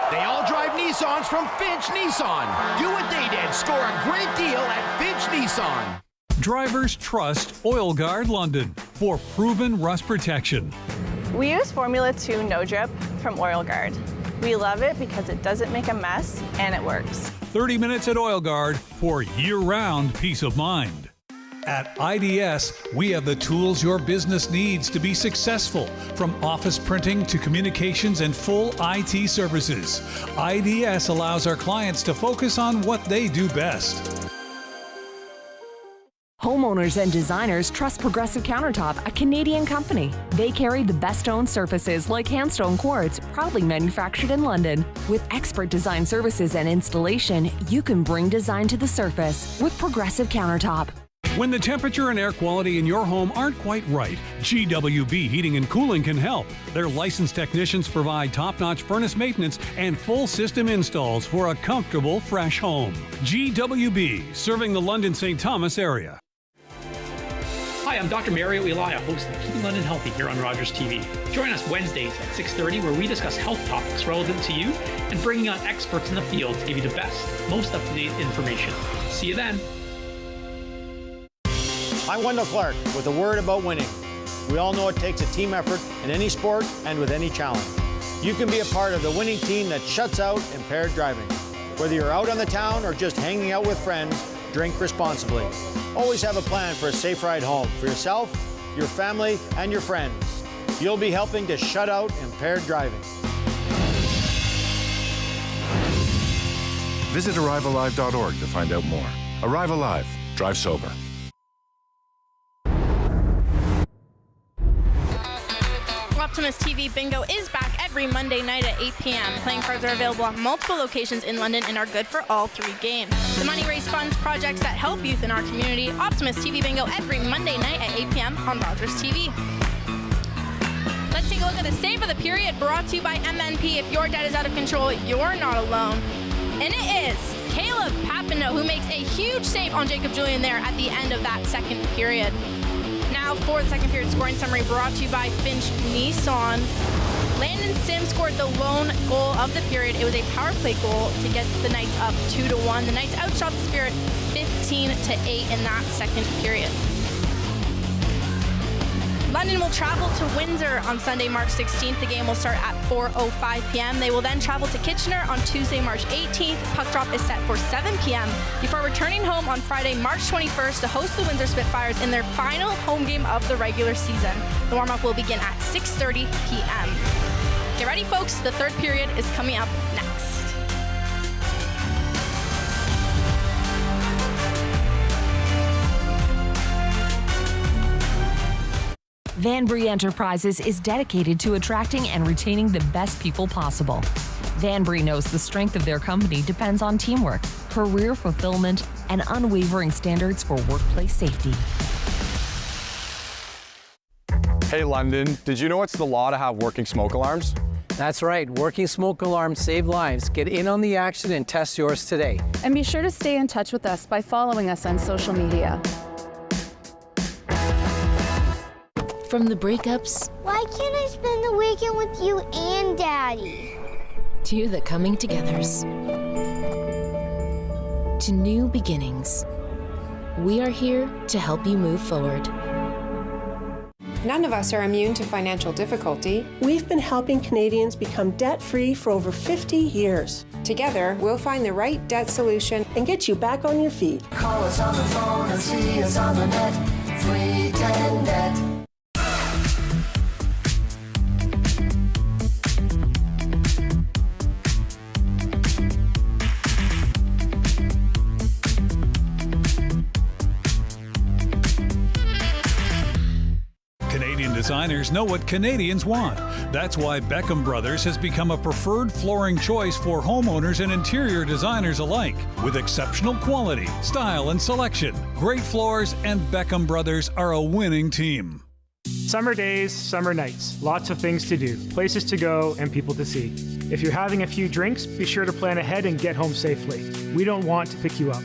They all drive Nissans from Finch Nissan. Do what they did. Score a great deal at Finch Nissan. Drivers trust Oil Guard London for proven rust protection. We use Formula 2 No Drip from Oil Guard. We love it because it doesn't make a mess and it works. 30 minutes at Oil Guard for year-round peace of mind. At IDS, we have the tools your business needs to be successful, from office printing to communications and full IT services. IDS allows our clients to focus on what they do best. Homeowners and designers trust Progressive Countertop, a Canadian company. They carry the best-owned surfaces like Handstone Quartz, proudly manufactured in London. With expert design services and installation, you can bring design to the surface with Progressive Countertop. When the temperature and air quality in your home aren't quite right, GWB Heating and Cooling can help. Their licensed technicians provide top-notch furnace maintenance and full system installs for a comfortable, fresh home. GWB, serving the London St. Thomas area. Hi, I'm Dr. Mario Elia, host of Keeping London Healthy here on Rogers TV. Join us Wednesdays at 6:30 where we discuss health topics relevant to you and bringing on experts in the field to give you the best, most up-to-date information. See you then. I'm Wendell Clark with a word about winning. We all know it takes a team effort in any sport and with any challenge. You can be a part of the winning team that shuts out impaired driving. Whether you're out on the town or just hanging out with friends, drink responsibly. Always have a plan for a safe ride home for yourself, your family, and your friends. You'll be helping to shut out impaired driving. Visit ArriveAlive.org to find out more. Arrive Alive. Drive sober. Optimus TV Bingo is back every Monday night at 8 p.m. Playing cards are available at multiple locations in London and are good for all 3 games. The money raised funds projects that help youth in our community. Optimus TV Bingo every Monday night at 8 p.m. on Rogers TV. Let's take a look at the save of the period brought to you by MNP. If your debt is out of control, you're not alone. And it is Caleb Papineau who makes a huge save on Jacob Julian there at the end of that second period. Now for the second period scoring summary brought to you by Finch Nissan. Landon Sims scored the lone goal of the period. It was a power play goal to get the Knights up 2-1. The Knights outshot the Spirit 15-8 in that second period. London will travel to Windsor on Sunday, March 16th. The game will start at 4:05 p.m. They will then travel to Kitchener on Tuesday, March 18th. Puck drop is set for 7 p.m. before returning home on Friday, March 21st to host the Windsor Spitfires in their final home game of the regular season. The warm-up will begin at 6:30 p.m. Get ready, folks. The third period is coming up next. Van Bree Enterprises is dedicated to attracting and retaining the best people possible. Van Bree knows the strength of their company depends on teamwork, career fulfillment, and unwavering standards for workplace safety. Hey London, did you know it's the law to have working smoke alarms? That's right, working smoke alarms save lives. Get in on the action and test yours today. And be sure to stay in touch with us by following us on social media. From the breakups. Why can't I spend the weekend with you and Daddy? To the coming togethers. To new beginnings. We are here to help you move forward. None of us are immune to financial difficulty. We've been helping Canadians become debt-free for over 50 years. Together, we'll find the right debt solution and get you back on your feet. Call us on the phone and see us on the net. 310 net. Designers know what Canadians want. That's why Beckham Brothers has become a preferred flooring choice for homeowners and interior designers alike. With exceptional quality, style, and selection, great floors and Beckham Brothers are a winning team. Summer days, summer nights, lots of things to do, places to go, and people to see. If you're having a few drinks, be sure to plan ahead and get home safely. We don't want to pick you up.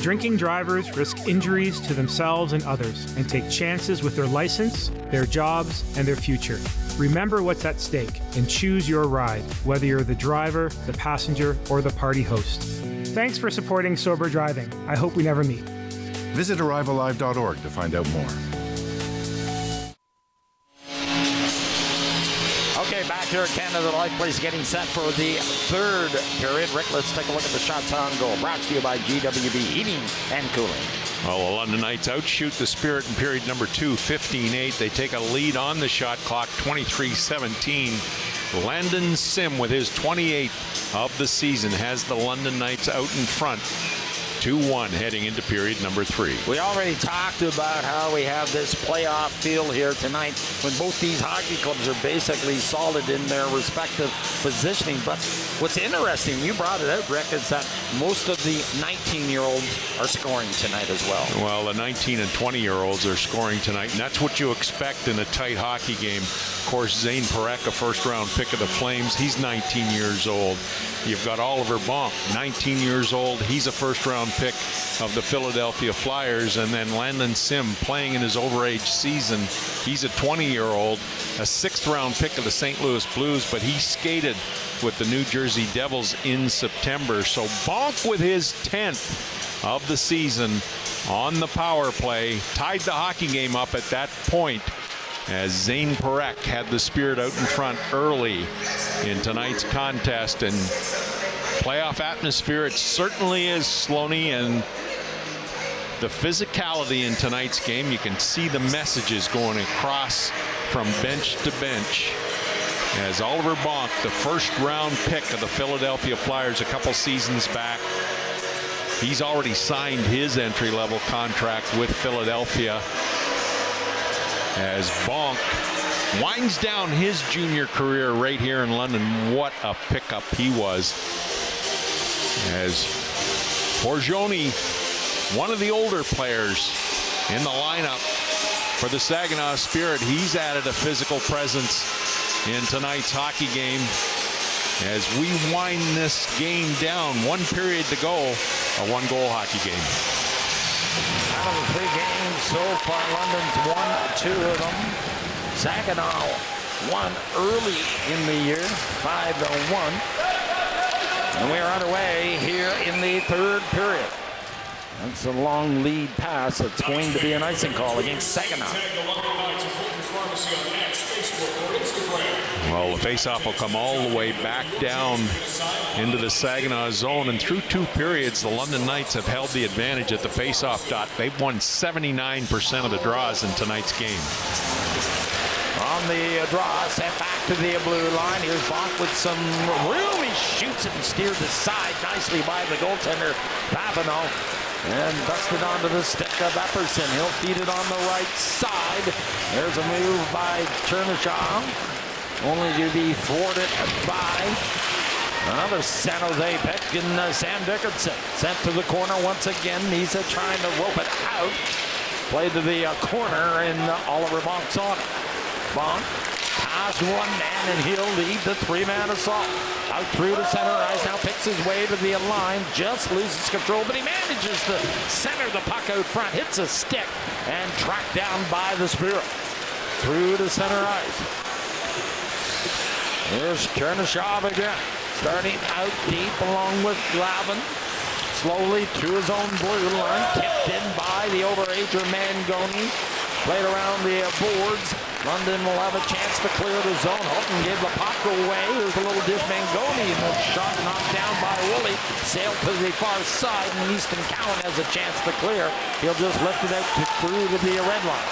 Drinking drivers risk injuries to themselves and others and take chances with their license, their jobs, and their future. Remember what's at stake and choose your ride, whether you're the driver, the passenger, or the party host. Thanks for supporting sober driving. I hope we never meet. Visit ArriveAlive.org to find out more. Okay, back here at Canada Life Place getting set for the third period. Rick, let's take a look at the shots on goal. Brought to you by GWB Heating and Cooling. Well, the London Knights outshoot the Spirit in period number 2, 15-8. They take a lead on the shot clock, 23-17. Landon Sim, with his 28th of the season, has the London Knights out in front. 2-1 heading into period number 3. We already talked about how we have this playoff feel here tonight when both these hockey clubs are basically solid in their respective positioning. But what's interesting, you brought it out, Rick, is that most of the 19-year-olds are scoring tonight as well. Well, the 19 and 20-year-olds are scoring tonight, and that's what you expect in a tight hockey game. Of course, Zayne Parekh, a first-round pick of the Flames, he's 19 years old. You've got Oliver Bonk, 19 years old. He's a first-round pick of the Philadelphia Flyers. And then Landon Sim playing in his overage season. He's a 20-year-old, a 6th-round pick of the St. Louis Blues, but he skated with the New Jersey Devils in September. So Bonk with his 10th of the season on the power play, tied the hockey game up at that point, as Zayne Parekh had the Spirit out in front early in tonight's contest. And playoff atmosphere, it certainly is, Sloaney, and the physicality in tonight's game, you can see the messages going across from bench to bench, as Oliver Bonk, the first-round pick of the Philadelphia Flyers a couple seasons back, he's already signed his entry-level contract with Philadelphia, as Bonk winds down his junior career right here in London. What a pickup he was, as Forgione, one of the older players in the lineup for the Saginaw Spirit, he's added a physical presence in tonight's hockey game. As we wind this game down, 1 period to go, a 1-goal hockey game. Out of the 3 games so far, London's won 2 of them. Saginaw won early in the year, 5-1. And we are underway here in the 3rd period. That's a long lead pass. It's going to be an icing call against Saginaw. Well, the faceoff will come all the way back down into the Saginaw zone, and through 2 periods, the London Knights have held the advantage at the faceoff dot. They've won 79% of the draws in tonight's game. On the draw, sent back to the blue line. Here's Bonk with some room. He shoots it and steered aside nicely by the goaltender, Papineau. And busted onto the stick of Epperson. He'll feed it on the right side. There's a move by Chernyshov, only to be thwarted by another San Jose pick, and Sam Dickinson sent to the corner once again. Misa trying to rope it out. Play to the corner, and Oliver Bonk's on it. Bonk past 1 man, and he'll lead the 3-man assault. Out through the center ice, now picks his way to the line, just loses control, but he manages to center the puck out front, hits a stick, and tracked down by the Spirit. Through the center ice. Here's Chernyshov again, starting out deep along with Glavin. Slowly to his own blue line, tipped in by the overager Mangoni. Played around the boards. London will have a chance to clear the zone. Halttunen gave the puck away. There's a little dish. Mangoni, and the shot knocked down by Willie. Sailed to the far side, and Easton Cowan has a chance to clear. He'll just lift it out through to the red line.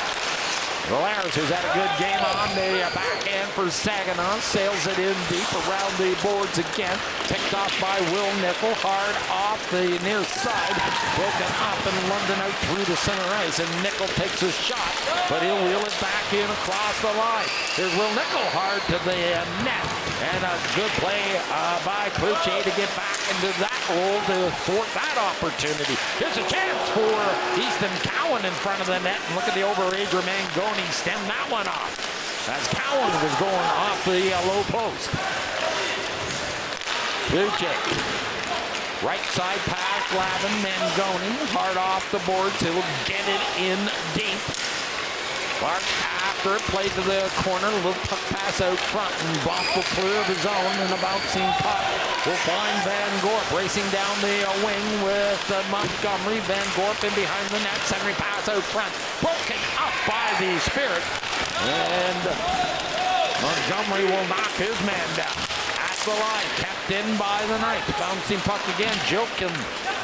Valaris, who's had a good game on the backhand for Saginaw, sails it in deep around the boards again. Picked off by Will Nickel, hard off the near side. Broken up, and London out through the center ice, and Nickel takes a shot, but he'll wheel it back in across the line. Here's Will Nickel hard to the net, and a good play by Cloutier to get back into that role to thwart that opportunity. Here's a chance for Easton Cowan in front of the net, and look at the overager Mangoni stem that one off as Cowan was going off the low post. Cloutier, right side pass, Glavin, Mangoni, hard off the boards. He'll get it in deep. Clark after it, played to the corner, a little puck pass out front, and Bonk will clear the zone, and a bouncing puck will find Van Gorp racing down the wing with Montgomery. Van Gorp in behind the net, centering pass out front, broken up by the Spirit, and Montgomery will knock his man down. At the line, kept in by the Knights, bouncing puck again. Jokin,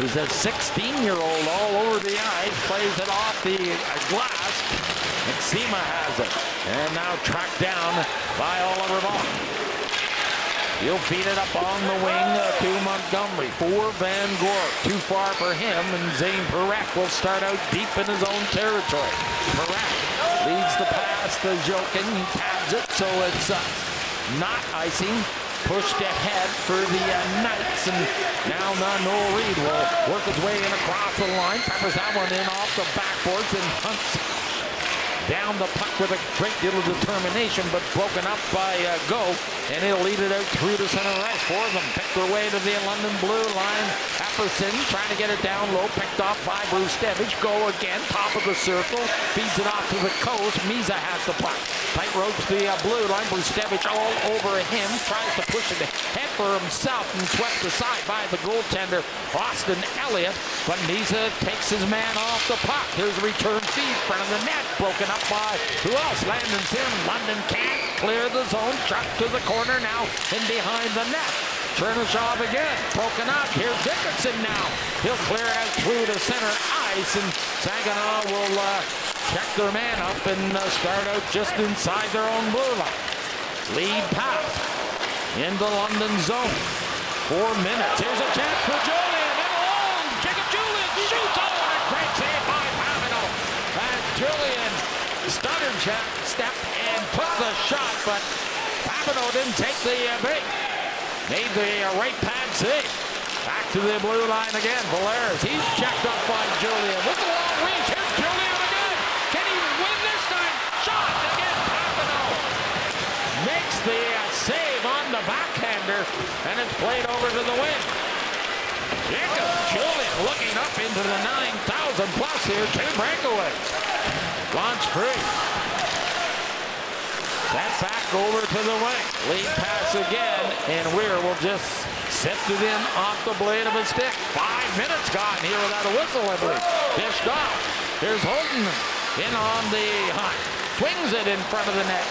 who's a 16-year-old all over the ice, plays it off the glass. Maxima has it, and now tracked down by Oliver Bonk. He'll feed it up on the wing to Montgomery. For Van Gorp. Too far for him, and Zayne Parekh will start out deep in his own territory. Parekh leads the pass to Jokin. He tabs it, so it's not icing. Pushed ahead for the Knights, and now Noel Reed will work his way in across the line. Peppers that one in off the backboards and hunts down the puck with a great deal of determination, but broken up by Go, and he'll lead it out through to center right. Four of them pick their way to the London blue line. Epperson trying to get it down low, picked off by Brustevich. Go again, top of the circle, feeds it off to the coast. Misa has the puck. Tight ropes the blue line. Brustevich all over him, tries to push it ahead for himself and swept aside by the goaltender, Austin Elliott, but Misa takes his man off the puck. Here's a return feed in front of the net, broken up by who else? Landon Sim. London can't clear the zone. Chuck to the corner now in behind the net. Chernyshov again, broken up. Here's Dickinson now. He'll clear out through to center ice, and Saginaw will check their man up and start out just inside their own blue line. Lead pass into London zone. 4 minutes. Here's a chance for Julian. And along. Jacob Julian shoots over. A great save by Papineau. And Julian stuttered step and took the shot, but Papineau didn't take the bait. Made the right pad save. Back to the blue line again. Valeris, he's checked up by Julian with the long reach. Here's Julian again. Can he win this time? Shot again. Papineau makes the save on the backhander, and it's played over to the wing. Jacob Julian looking up into the 9,000 plus here. 2 breakaways. Launch free. That back over to the wing. Lead pass again, and Weir will just sift it in off the blade of his stick. 5 minutes gone here without a whistle, I believe. Dished off. Here's Holden in on the hunt. Swings it in front of the net.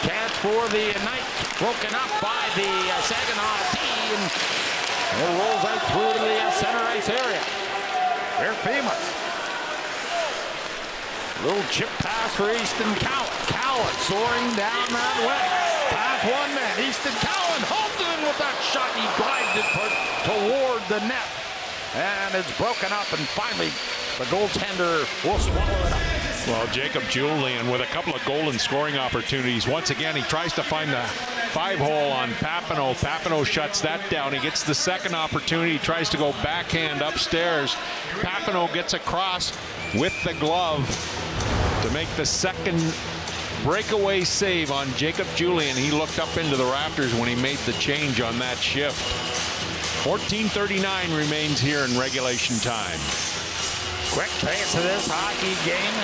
Chance for the Knights. Broken up by the Saginaw D, and it rolls out through to the center ice area. They're famous. Little chip pass for Easton Cowan. Cowan soaring down that way. Pass one man. Easton Cowan Halttunen with that shot. He glides it toward the net. And it's broken up, and finally the goaltender will swallow it up. Well, Jacob Julian with a couple of goal and scoring opportunities. Once again, he tries to find the 5-hole on Papineau. Papineau shuts that down. He gets the second opportunity. He tries to go backhand upstairs. Papineau gets across with the glove to make the second breakaway save on Jacob Julian. He looked up into the rafters when he made the change on that shift. 14:39 remains here in regulation time. Quick pace of this hockey game,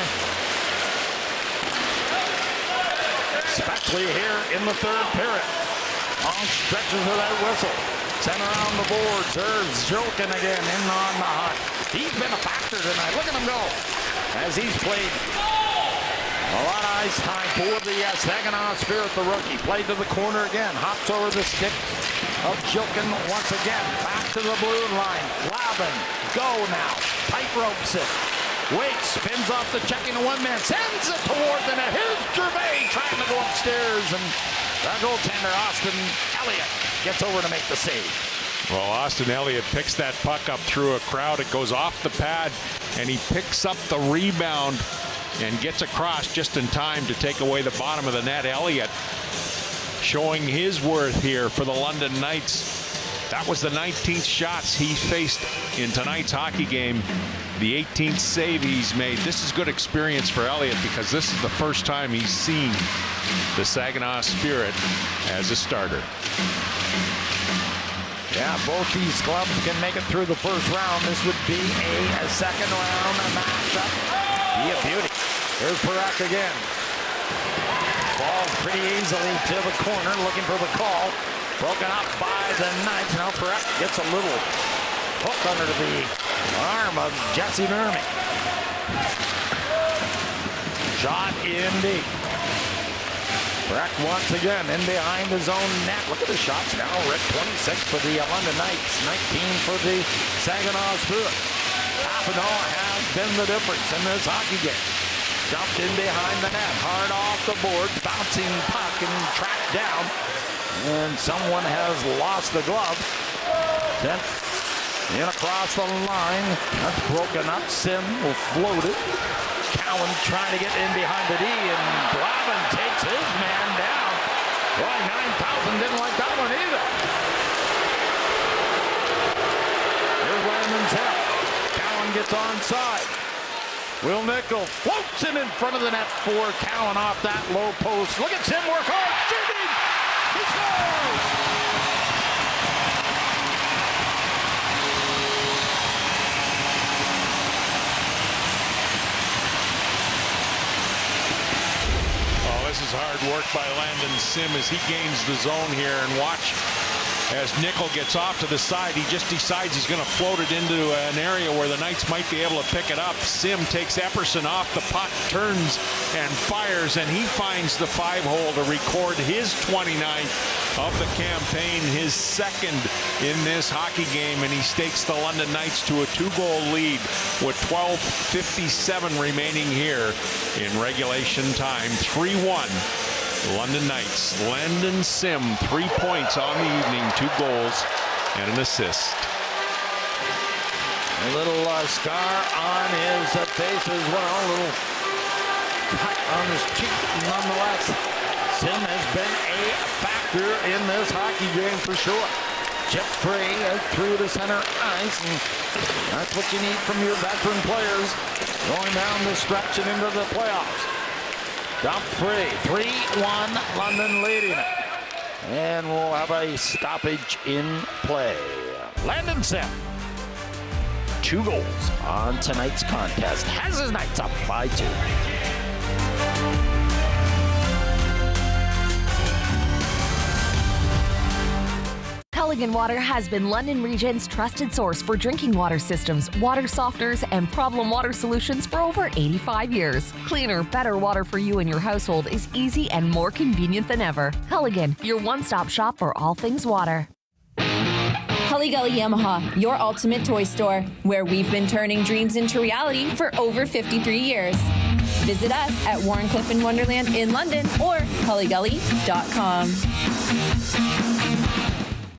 especially here in the third period. Long stretches of that whistle. Sent around the board. Serves Jokin again in on the hunt. He's been a factor tonight. Look at him go as he's played a lot of ice time for the Saginaw Spirit, the rookie. Played to the corner again. Hops over the stick of Jokin once again. Back to the blue line. Lavin, go now. Tight ropes it. Waits, spins off the checking to one man. Sends it toward the net. Here's Gervais trying to go upstairs, and the goaltender, Austin Elliott, gets over to make the save. Well, Austin Elliott picks that puck up through a crowd. It goes off the pad, and he picks up the rebound and gets across just in time to take away the bottom of the net. Elliott showing his worth here for the London Knights. That was the 19th shots he faced in tonight's hockey game. The 18th save he's made. This is good experience for Elliott because this is the first time he's seen the Saginaw Spirit as a starter. Yeah, both these clubs can make it through the first round. This would be a second round matchup. Be a beauty. Here's Parekh again. Falls pretty easily to the corner, looking for the call. Broken up by the Knights. Now Parekh gets a little hook under the arm of Jesse Nurmi. Shot in deep. Parekh once again in behind his own net. Look at the shots now. Rick 26 for the London Knights, 19 for the Saginaw Spirit. Papineau has been the difference in this hockey game. Jumped in behind the net, hard off the board, bouncing puck and tracked down And someone has lost the glove. Then in across the line. That's broken up. Sim will float it. Cowan trying to get in behind the D, and Glavin takes his man down. Boy, 9,000 didn't like that one either. Here's Landon's help. Cowan gets onside. Will Nickel floats it in front of the net for Cowan off that low post. Look at Sim work hard. Shooting. He scores. This is hard work by Landon Sim as he gains the zone here, and watch as Nickel gets off to the side. He just decides he's going to float it into an area where the Knights might be able to pick it up. Sim takes Epperson off the puck, turns and fires, and he finds the 5-hole to record his 29th of the campaign, his second in this hockey game, and he stakes the London Knights to a 2-goal lead with 12:57 remaining here in regulation time. 3-1. London Knights. Landon Sim, 3 points on the evening, 2 goals and an assist. A little scar on his face as well, a little cut on his cheek nonetheless. Sim has been a factor in this hockey game for sure. Chip free through the center ice, and that's what you need from your veteran players going down the stretch and into the playoffs. Dump free, 3-1, London leading it. And we'll have a stoppage in play. Landon Sim, 2 goals on tonight's contest. Has his Knights up by 2. Culligan Water has been London Region's trusted source for drinking water systems, water softeners, and problem water solutions for over 85 years. Cleaner, better water for you and your household is easy and more convenient than ever. Culligan, your one-stop shop for all things water. Gully Yamaha, your ultimate toy store, where we've been turning dreams into reality for over 53 years. Visit us at Warrenclyffe and Wonderland in London or hullygully.com.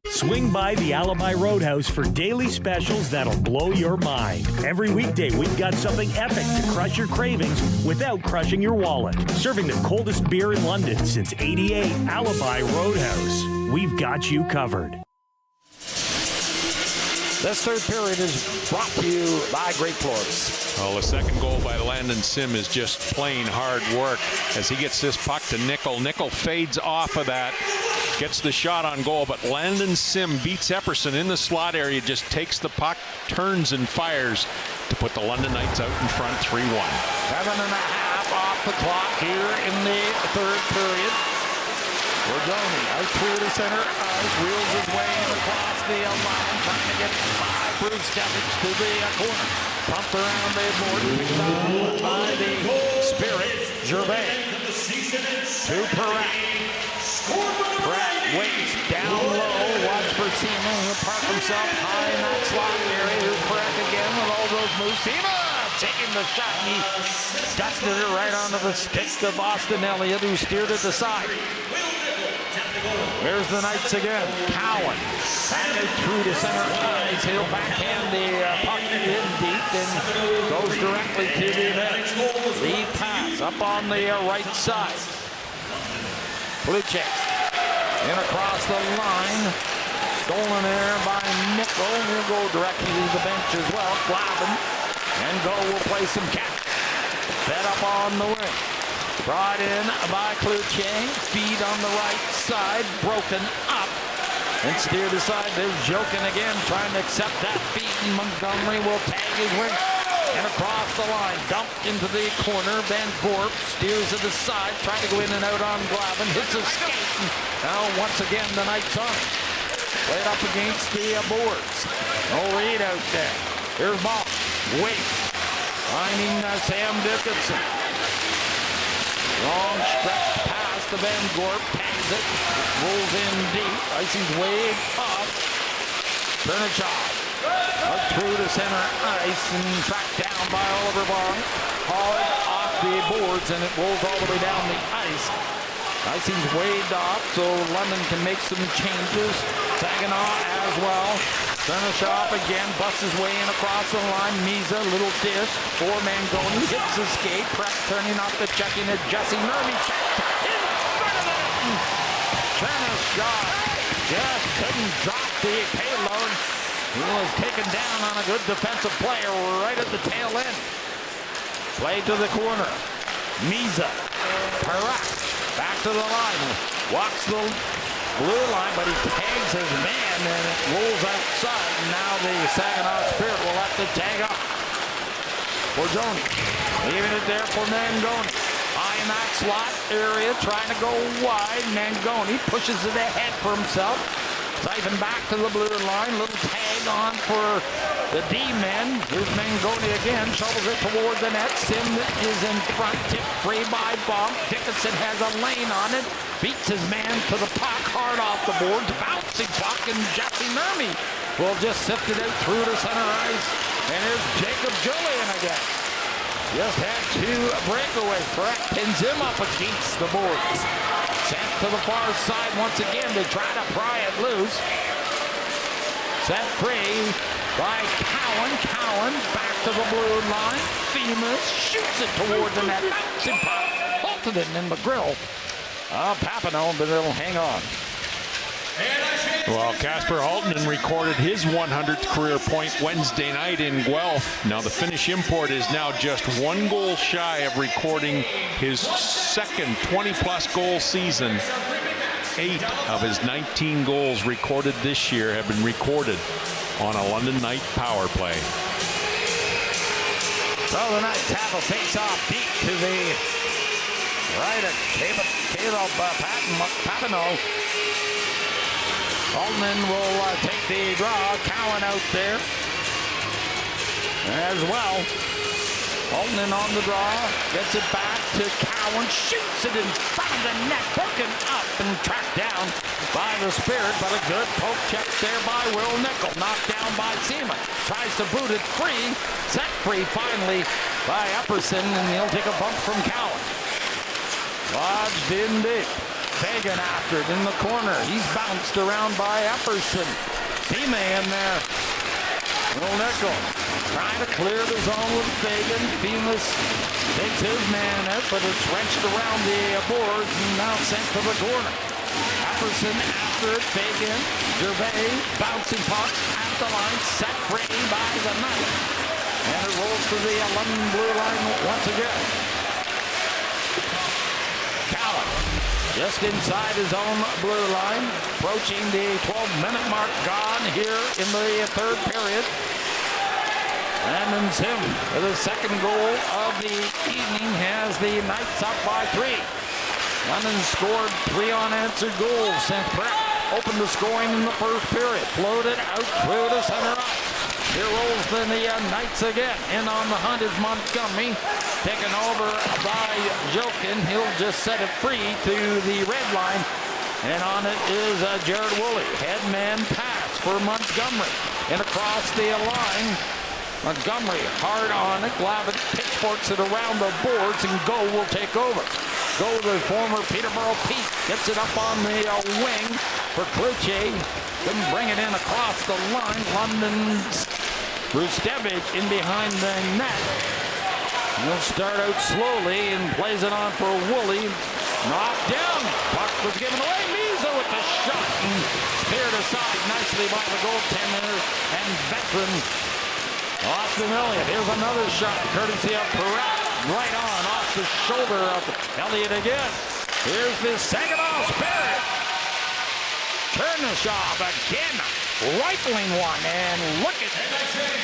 Swing by the Alumni Roadhouse for daily specials that'll blow your mind. Every weekday, we've got something epic to crush your cravings without crushing your wallet. Serving the coldest beer in London since '88, Alumni Roadhouse. We've got you covered. This third period is brought to you by Great Floors. Well, the second goal by Landon Sim is just plain hard work as he gets this puck to Nickel. Nickel fades off of that, gets the shot on goal, but Landon Sim beats Epperson in the slot area, just takes the puck, turns and fires to put the London Knights out in front 3-1. 7.5 off the clock here in the third period. Rodoni out through the center ice, wheels his way in across the line, trying to get by Bruce Steffens to the corner. Pumped around the board, picked up by the Spirit. Gervais to Parekh. Parekh waits down low, watch for Sima. He'll park himself high in that slot area. Here's Parekh again with all those moves. Sima taking the shot, and he dusted it right onto the stick of Austin Elliott, who steered it aside. There's the Knights again. Cowan back out through the center ice. He'll backhand the puck in deep and goes directly to the net. Lead pass up on the right side. Bluchek in across the line. Stolen there by Nickel. He'll go directly to the bench as well. Glavin and Go will play some catch. Fed up on the wing. Brought in by Cloutier. Feed on the right side. Broken up. And steered aside. There's Jokin again trying to accept that feed. And Montgomery will tag his wing. And across the line. Dumped into the corner. Van Gorp steers it aside. Trying to go in and out on Glavin. Hits his skate. Now once again the Knights on it. Played up against the boards. No lead out there. Here's ball. Waits. Finding Sam Dickinson. Long stretch pass to Van Gorp, tags it, rolls in deep, icing's way up. Chernyshov up through the center ice and tracked down by Oliver Vaughn. Hauled off the boards and it rolls all the way down the ice. Icing's waved off, so London can make some changes. Saginaw as well. Chernyshov again busts his way in across the line. Misa, little dish for Mangoni. Hits the skate. Prep turning off the checking at Jesse Murphy. In front of it. Chernyshov just couldn't drop the payload. He was taken down on a good defensive play right at the tail end. Play to the corner. Misa. Parekh. Back to the line. Walks the blue line, but he tags his man and it rolls outside. Now the Saginaw Spirit will have to tag up for Joni. Leaving it there for Mangoni. High in that slot area, trying to go wide. Mangoni pushes it ahead for himself. Siphon back to the blue line. Little tag on for the D-men. Here's Mangoni again. Shovels it toward the net. Sim is in front. Tipped free by Bonk. Dickinson has a lane on it. Beats his man to the puck. Hard off the boards. Bouncing puck. And Jesse Murphy will just sift it out through to center ice. And here's Jacob Julian again. Just had two breakaways. Parekh pins him up against the boards. Sent to the far side once again to try to pry it loose. Set free by Cowan. Cowan back to the blue line. Themis shoots it toward the net. Bouncing puck. Halttunen in the grill. Papineau, but it'll hang on. Well, Kasper Halttunen recorded his 100th career point Wednesday night in Guelph. Now the Finnish import is now just 1 goal shy of recording his second 20-plus goal season. 8 of his 19 goals recorded this year have been recorded on a London Knight power play. So the Knights have a face-off deep to the right of Caleb Papineau. Halttunen will take the draw. Cowan out there as well. Halttunen on the draw. Gets it back to Cowan. Shoots it in front of the net. Broken up and tracked down by the Spirit. But a good poke check there by Will Nickel. Knocked down by Seaman. Tries to boot it free. Set free finally by Epperson. And he'll take a bump from Cowan. Lodged in deep. Fagan after it in the corner. He's bounced around by Epperson. Seaman in there. Will Nickel trying to clear the zone with Fagan. Themis takes his man out, but it's wrenched around the boards and now sent to the corner. Epperson after it. Fagan. Gervais bouncing puck at the line. Set free by the Knight. And it rolls to the London blue line once again. Cowan. Just inside his own blue line, approaching the 12-minute mark, gone here in the third period. And then Sim, with his second goal of the evening, has the Knights up by 3. London scored 3 unanswered goals since Parekh opened the scoring in the first period. Floated out through the center ice. Here rolls the Knights again. In on the hunt is Montgomery. Taken over by Jokin. He'll just set it free to the red line. And on it is Jared Woolley. Headman pass for Montgomery. And across the line, Montgomery hard on it. Glavin pitchforks it around the boards and Go will take over. Go, the former Peterborough Pete, gets it up on the wing for Cloutier. Couldn't bring it in across the line. London's Rustevich in behind the net. He'll start out slowly and plays it on for Woolley. Knocked down. Puck was given away. Misa with the shot and speared aside nicely by the goaltender and veteran Austin Elliott. Here's another shot courtesy of Parekh. Right on off the shoulder of Elliott again. Here's the Saginaw Spirit. Chernyshov again, rifling one, and look at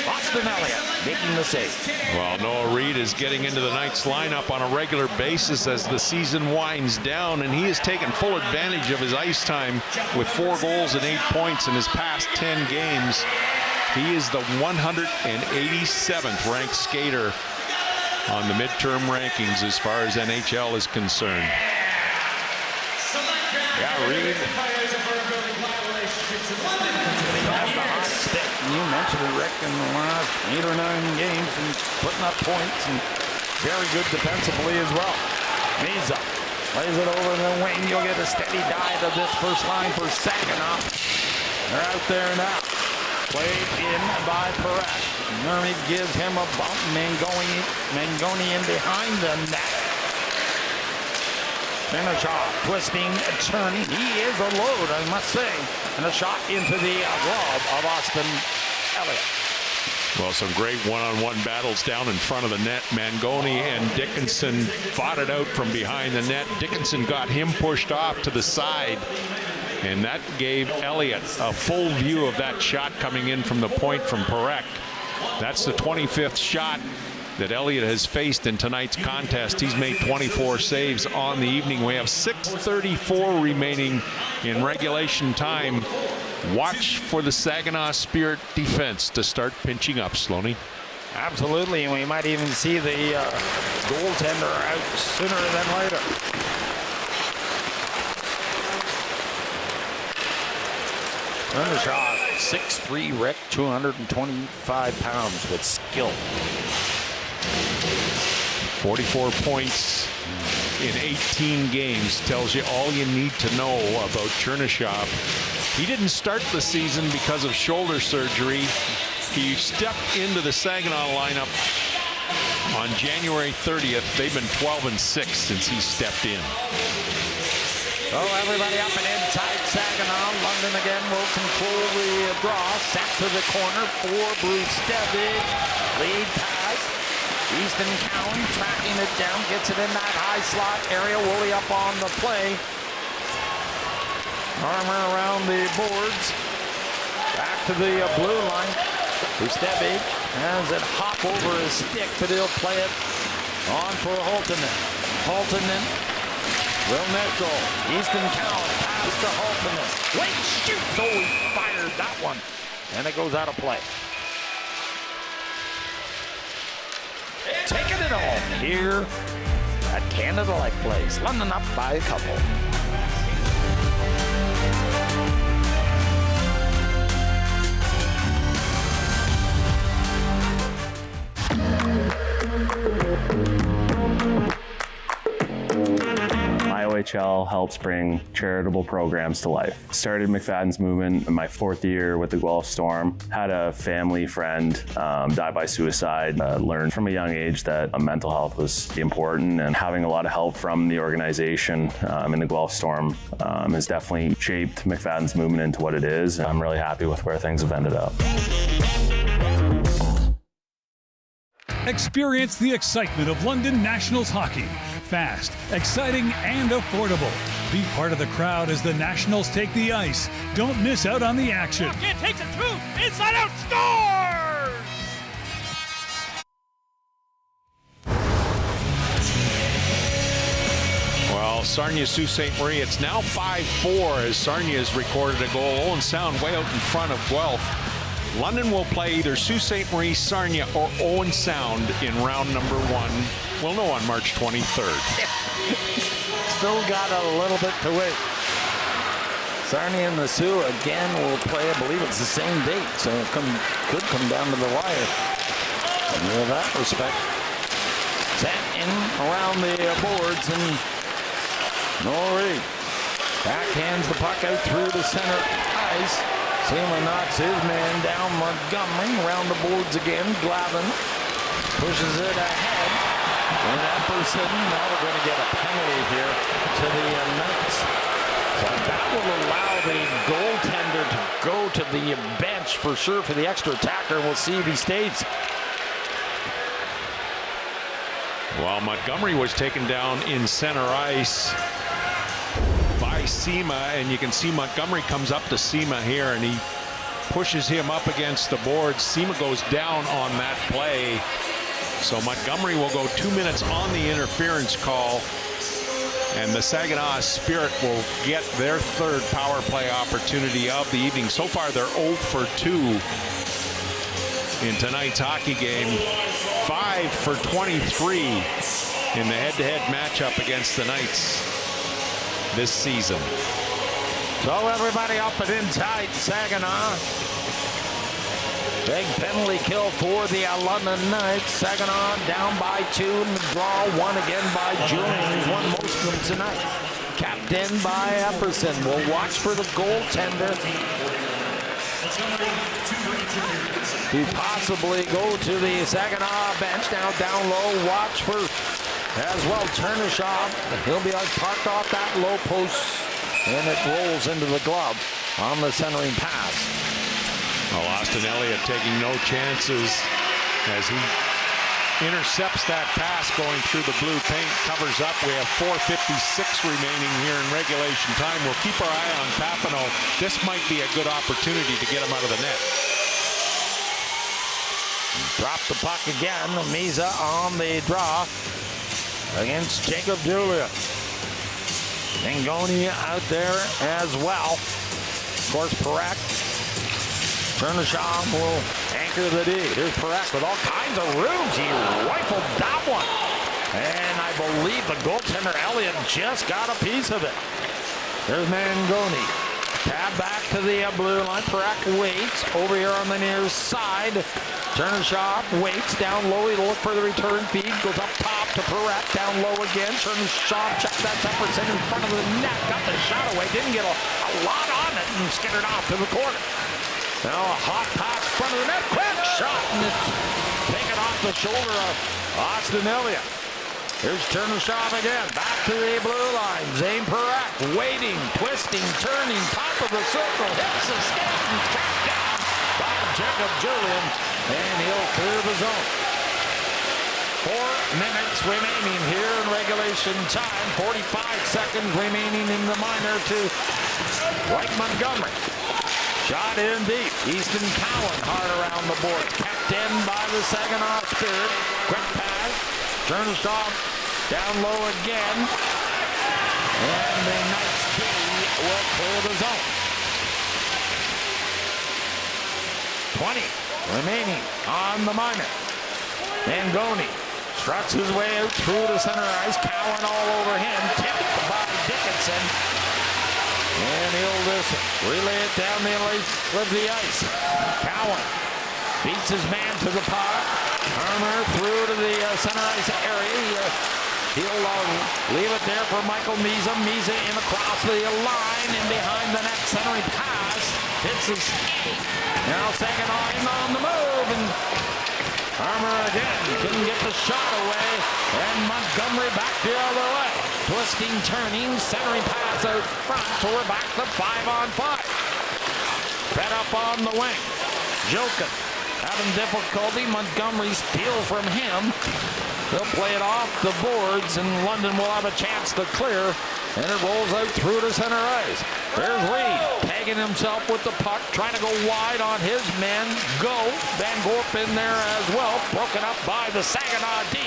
Austin Elliott making the save. Well, Noah Reid is getting into the Knights lineup on a regular basis as the season winds down, and he has taken full advantage of his ice time with 4 goals and 8 points in his past 10 games. He is the 187th ranked skater on the midterm rankings as far as NHL is concerned. Yeah, Reid. Have the hot stick. You mentioned it, Rick, in the last 8 or 9 games and putting up points and very good defensively as well. Misa Plays it over the wing. You'll get a steady dive of this first line for Saginaw. They're out there now. Played in by Parekh. Murray gives him a bump. Mangoni in behind the net. Chernyshov twisting, turning. He is a load, I must say. And a shot into the glove of Austin Elliott. Well, some great one-on-one battles down in front of the net. Mangoni and Dickinson fought it out from behind the net. Dickinson got him pushed off to the side, and that gave Elliott a full view of that shot coming in from the point from Parekh. That's the 25th shot that Elliott has faced in tonight's contest. He's made 24 saves on the evening. We have 6:34 remaining in regulation time. Watch for the Saginaw Spirit defense to start pinching up, Sloaney. Absolutely, and we might even see the goaltender out sooner than later. Chernyshov, 6'3", Rick, 225 pounds with skill. 44 points in 18 games tells you all you need to know about Chernyshov. He didn't start the season because of shoulder surgery. He stepped into the Saginaw lineup on January 30th. They've been 12-6 since he stepped in. So everybody up and inside Saginaw. London again will control the draw. Set to the corner for Bruce Stebbage. Lead pass. Easton Cowan tracking it down. Gets it in that high slot area. Woolley up on the play. Armor around the boards. Back to the blue line. Stebbage has it hop over his stick, but he'll play it on for Halttunen. Halttunen will net goal. Easton Cowan pass to Halttunen. Wait, shoot! Oh, he fired that one. And it goes out of play. Taking it home here at Canada Life Place. London up by a couple. OHL helps bring charitable programs to life. Started McFadden's movement in my 4th year with the Guelph Storm. Had a family friend die by suicide. Learned from a young age that mental health was important, and having a lot of help from the organization in the Guelph Storm has definitely shaped McFadden's movement into what it is. I'm really happy with where things have ended up. Experience the excitement of London Nationals hockey. Fast, exciting, and affordable. Be part of the crowd as the Nationals take the ice. Don't miss out on the action. It takes it through. Inside out, scores! Well, Sarnia Sault Ste. Marie, it's now 5-4 as Sarnia has recorded a goal. Owen Sound way out in front of Guelph. London will play either Sault Ste. Marie, Sarnia, or Owen Sound in round number 1. We'll know on March 23rd. Still got a little bit to wait. Sarnia and the Sioux again will play, I believe it's the same date, so it could come down to the wire. And in that respect, set in around the boards, and Norrie backhands the puck out through the center ice. Seema knocks his man down. Montgomery around the boards again. Glavin pushes it ahead. And Epperson, now we're going to get a penalty here to the Knights. So that will allow the goaltender to go to the bench for sure for the extra attacker. We'll see if he stays. Well, Montgomery was taken down in center ice by Seema, and you can see Montgomery comes up to Seema here, and he pushes him up against the boards. Seema goes down on that play. So Montgomery will go 2 minutes on the interference call, and the Saginaw Spirit will get their 3rd power play opportunity of the evening. So far, they're 0 for 2 in tonight's hockey game. 5 for 23 in the head-to-head matchup against the Knights this season. So everybody up and inside Saginaw. Big penalty kill for the London Knights. Saginaw down by 2 in the draw. One again by Julian. He's won most of them tonight. Captain by Epperson. We'll watch for the goaltender to possibly go to the Saginaw bench. Now down low. Watch for as well Chernyshov. He'll be parked off that low post. And it rolls into the glove on the centering pass. Well, Austin Elliott taking no chances as he intercepts that pass going through the blue paint, covers up. We have 4:56 remaining here in regulation time. We'll keep our eye on Papineau. This might be a good opportunity to get him out of the net. Drop the puck again. Misa on the draw against Jacob Julia. Mangoni out there as well. Of course, Parekh. Chernyshov will anchor the D. Here's Parekh with all kinds of rooms. He rifled that one. And I believe the goaltender Elliott just got a piece of it. There's Mangoni. Tab back to the blue line. Parekh waits over here on the near side. Chernyshov waits down low. He'll look for the return feed. Goes up top to Parekh. Down low again. Chernyshov checked that Epperson in front of the net. Got the shot away. Didn't get a lot on it and skittered off to the corner. Now a hot pass in front of the net. Quick shot. And it's taken off the shoulder of Austin Elliott. Here's Chernyshov again. Back to the blue line. Zayne Parekh waiting, twisting, turning. Top of the circle. Hits the skate and tracked down by Jacob Julian. And he'll clear the zone. 4 minutes remaining here in regulation time. 45 seconds remaining in the minor to White Montgomery. Shot in deep. Easton Cowan hard around the board. Kept in by the Saginaw Spirit. Quick pass. Chernyshov down low again. And the Knights D will clear the zone. 20 remaining on the minor. Mangoni struts his way out through the center ice. Cowan all over him. Tipped by Dickinson. And he'll just relay it down the length of the ice. Cowan beats his man to the puck. Armour through to the center ice area. He'll leave it there for Michael Misa. Misa in across the line and behind the net centering pass. Hits his skate. Now Saginaw in on the move. And Armour again couldn't get the shot away. And Montgomery back the other way. Twisting, turning, centering pass out front. So we're back to 5-on-5. Fed up on the wing. Jokin having difficulty. Montgomery steals from him. They'll play it off the boards, and London will have a chance to clear. And it rolls out through to center ice. There's Reed tagging himself with the puck, trying to go wide on his men. Go. Van Gorp in there as well. Broken up by the Saginaw D.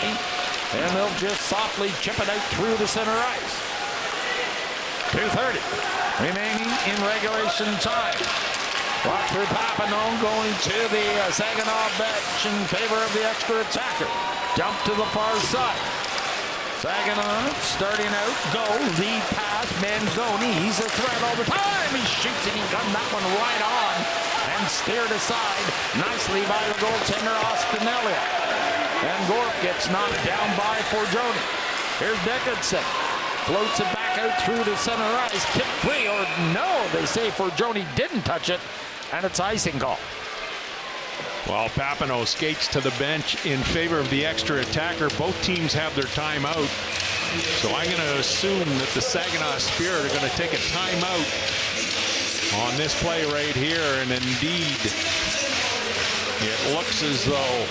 And they'll just softly chip it out through the center ice. 2:30 remaining in regulation time. Walk through Papineau going to the Saginaw bench in favor of the extra attacker. Jump to the far side. Saginaw starting out. Go. Lead pass. Mangoni. He's a threat all the time. He shoots and he gunned that one right on and steered aside nicely by the goaltender Austin Elliott. And Gorp gets knocked down by Forgione. Here's Dickinson. Floats it back out through the center ice. Tip free or no. They say Forgione didn't touch it. And it's icing call. Well, Papineau skates to the bench in favor of the extra attacker. Both teams have their timeout. So I'm going to assume that the Saginaw Spirit are going to take a timeout on this play right here. And indeed, it looks as though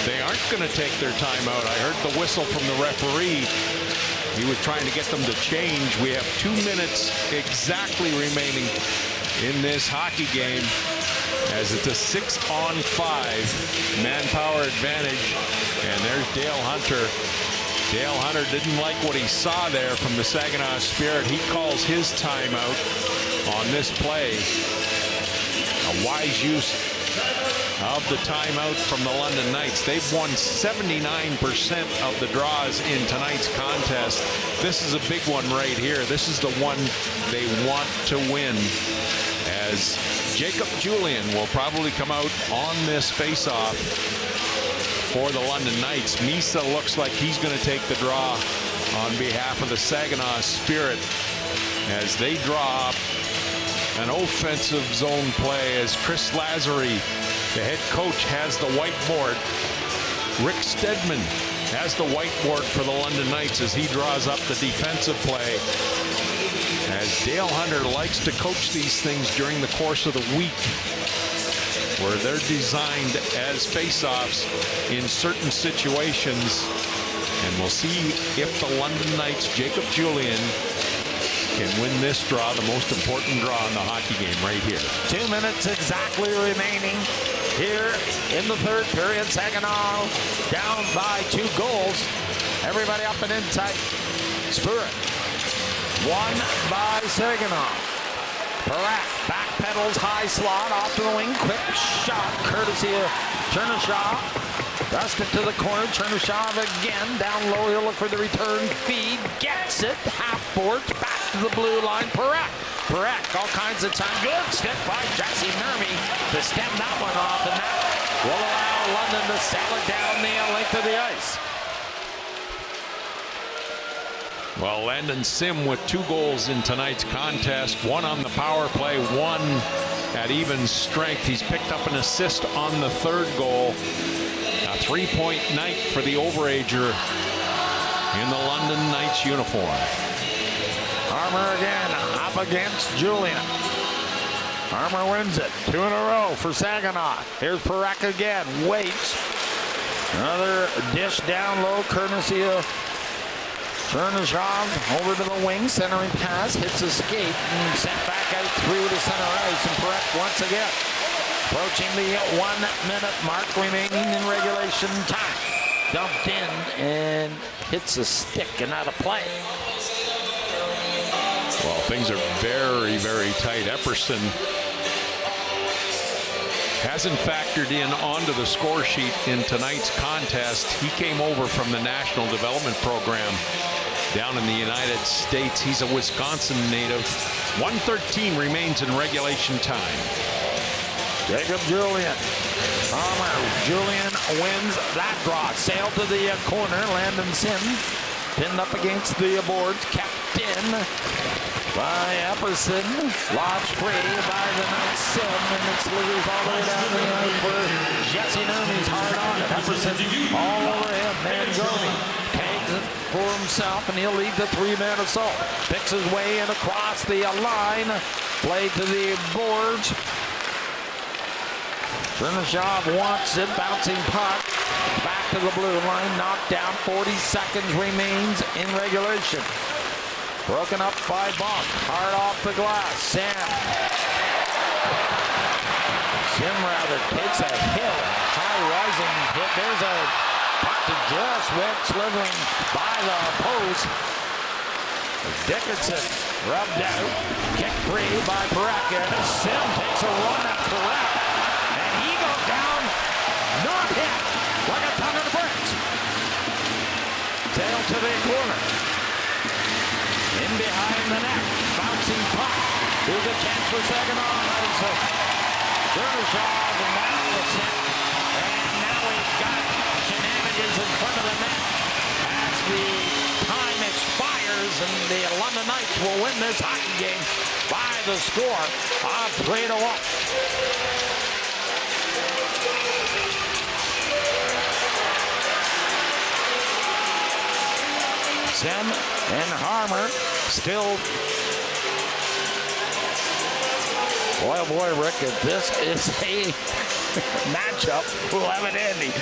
they aren't going to take their timeout. I heard the whistle from the referee. He was trying to get them to change. We have 2 minutes exactly remaining in this hockey game, as it's a 6-on-5 manpower advantage. And there's Dale Hunter. Dale Hunter didn't like what he saw there from the Saginaw Spirit. He calls his timeout on this play. A wise use of the timeout from the London Knights. They've won 79% of the draws in tonight's contest. This is a big one right here. This is the one they want to win, as Jacob Julian will probably come out on this face-off for the London Knights. Misa looks like he's going to take the draw on behalf of the Saginaw Spirit as they draw up an offensive zone play as Chris Lazary, the head coach, has the whiteboard. Rick Stedman has the whiteboard for the London Knights as he draws up the defensive play. As Dale Hunter likes to coach these things during the course of the week, where they're designed as face-offs in certain situations. And we'll see if the London Knights, Jacob Julian, can win this draw, the most important draw in the hockey game right here. 2 minutes exactly remaining here in the third period. Saginaw down by 2 goals. Everybody up and in tight. Spirit won by Saginaw. Parekh backpedals, high slot off to the wing. Quick shot courtesy of Chernyshov. Dust it to the corner. Chernyshov again. Down low. He'll look for the return feed. Gets it. Half board. Back to the blue line. Parekh. Parekh all kinds of time. Good stick by Jesse Nurmi to stem that one off. And that will allow London to sail it down the length of the ice. Well, Landon Sim with 2 goals in tonight's contest, 1 on the power play, 1 at even strength. He's picked up an assist on the 3rd goal. A 3-point night for the overager in the London Knights uniform. Armour again up against Julian. Armour wins it. 2 in a row for Saginaw. Here's Parekh again. Waits. Another dish down low courtesy of Chernyshov over to the wing, centering pass, hits a skate and sent back out through the center ice. And Parekh once again approaching the 1 minute mark remaining in regulation time. Dumped in and hits a stick and out of play. Well, things are very, very tight. Epperson hasn't factored in onto the score sheet in tonight's contest. He came over from the National Development Program down in the United States. He's a Wisconsin native. 1:13 remains in regulation time. Jacob Julian. Julian wins that draw. Sailed to the corner. Landon Sim pinned up against the boards. Kept in by Epperson. Lodged free by the Knights Sim. And it's loose all the way down the ice for Jesse Nurmi's hard on it. Epperson all over him. Mangoni takes it for himself, and he'll lead the 3-man assault. Picks his way in across the line. Play to the boards. Chernyshov wants it. Bouncing puck. Back to the blue line. Knocked down. 40 seconds remains in regulation. Broken up by Bonk. Hard off the glass. Sim takes a hit. High rising hit. There's a puck that just went slithering by the post. Dickinson rubbed out. Kick free by Parekh. Sim takes a run at Parekh. And he goes down. Not hit. Like a ton of bricks. Tail to the corner. In behind the net. Bouncing puck. Here's a chance for Saginaw. Chernyshov, and now it's hit. And now we've got shenanigans in front of the net as the time expires, and the Alumni Knights will win this hockey game by the score of 3-1. Sim and Harmer still. Boy, oh boy, Rick, if this is a matchup, we'll have it ending.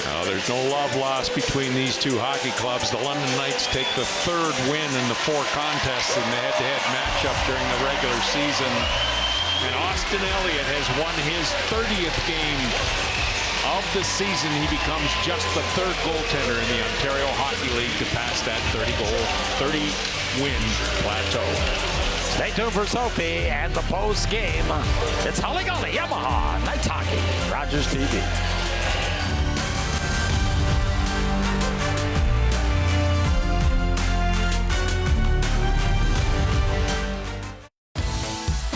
No, there's no love lost between these 2 hockey clubs. The London Knights take the 3rd win in the 4 contests in the head-to-head matchup during the regular season. And Austin Elliott has won his 30th game of the season. He becomes just the 3rd goaltender in the Ontario Hockey League to pass that 30-win plateau. Stay tuned for Sophie and the post game. It's Goalie Yamaha Knights Hockey, Rogers TV.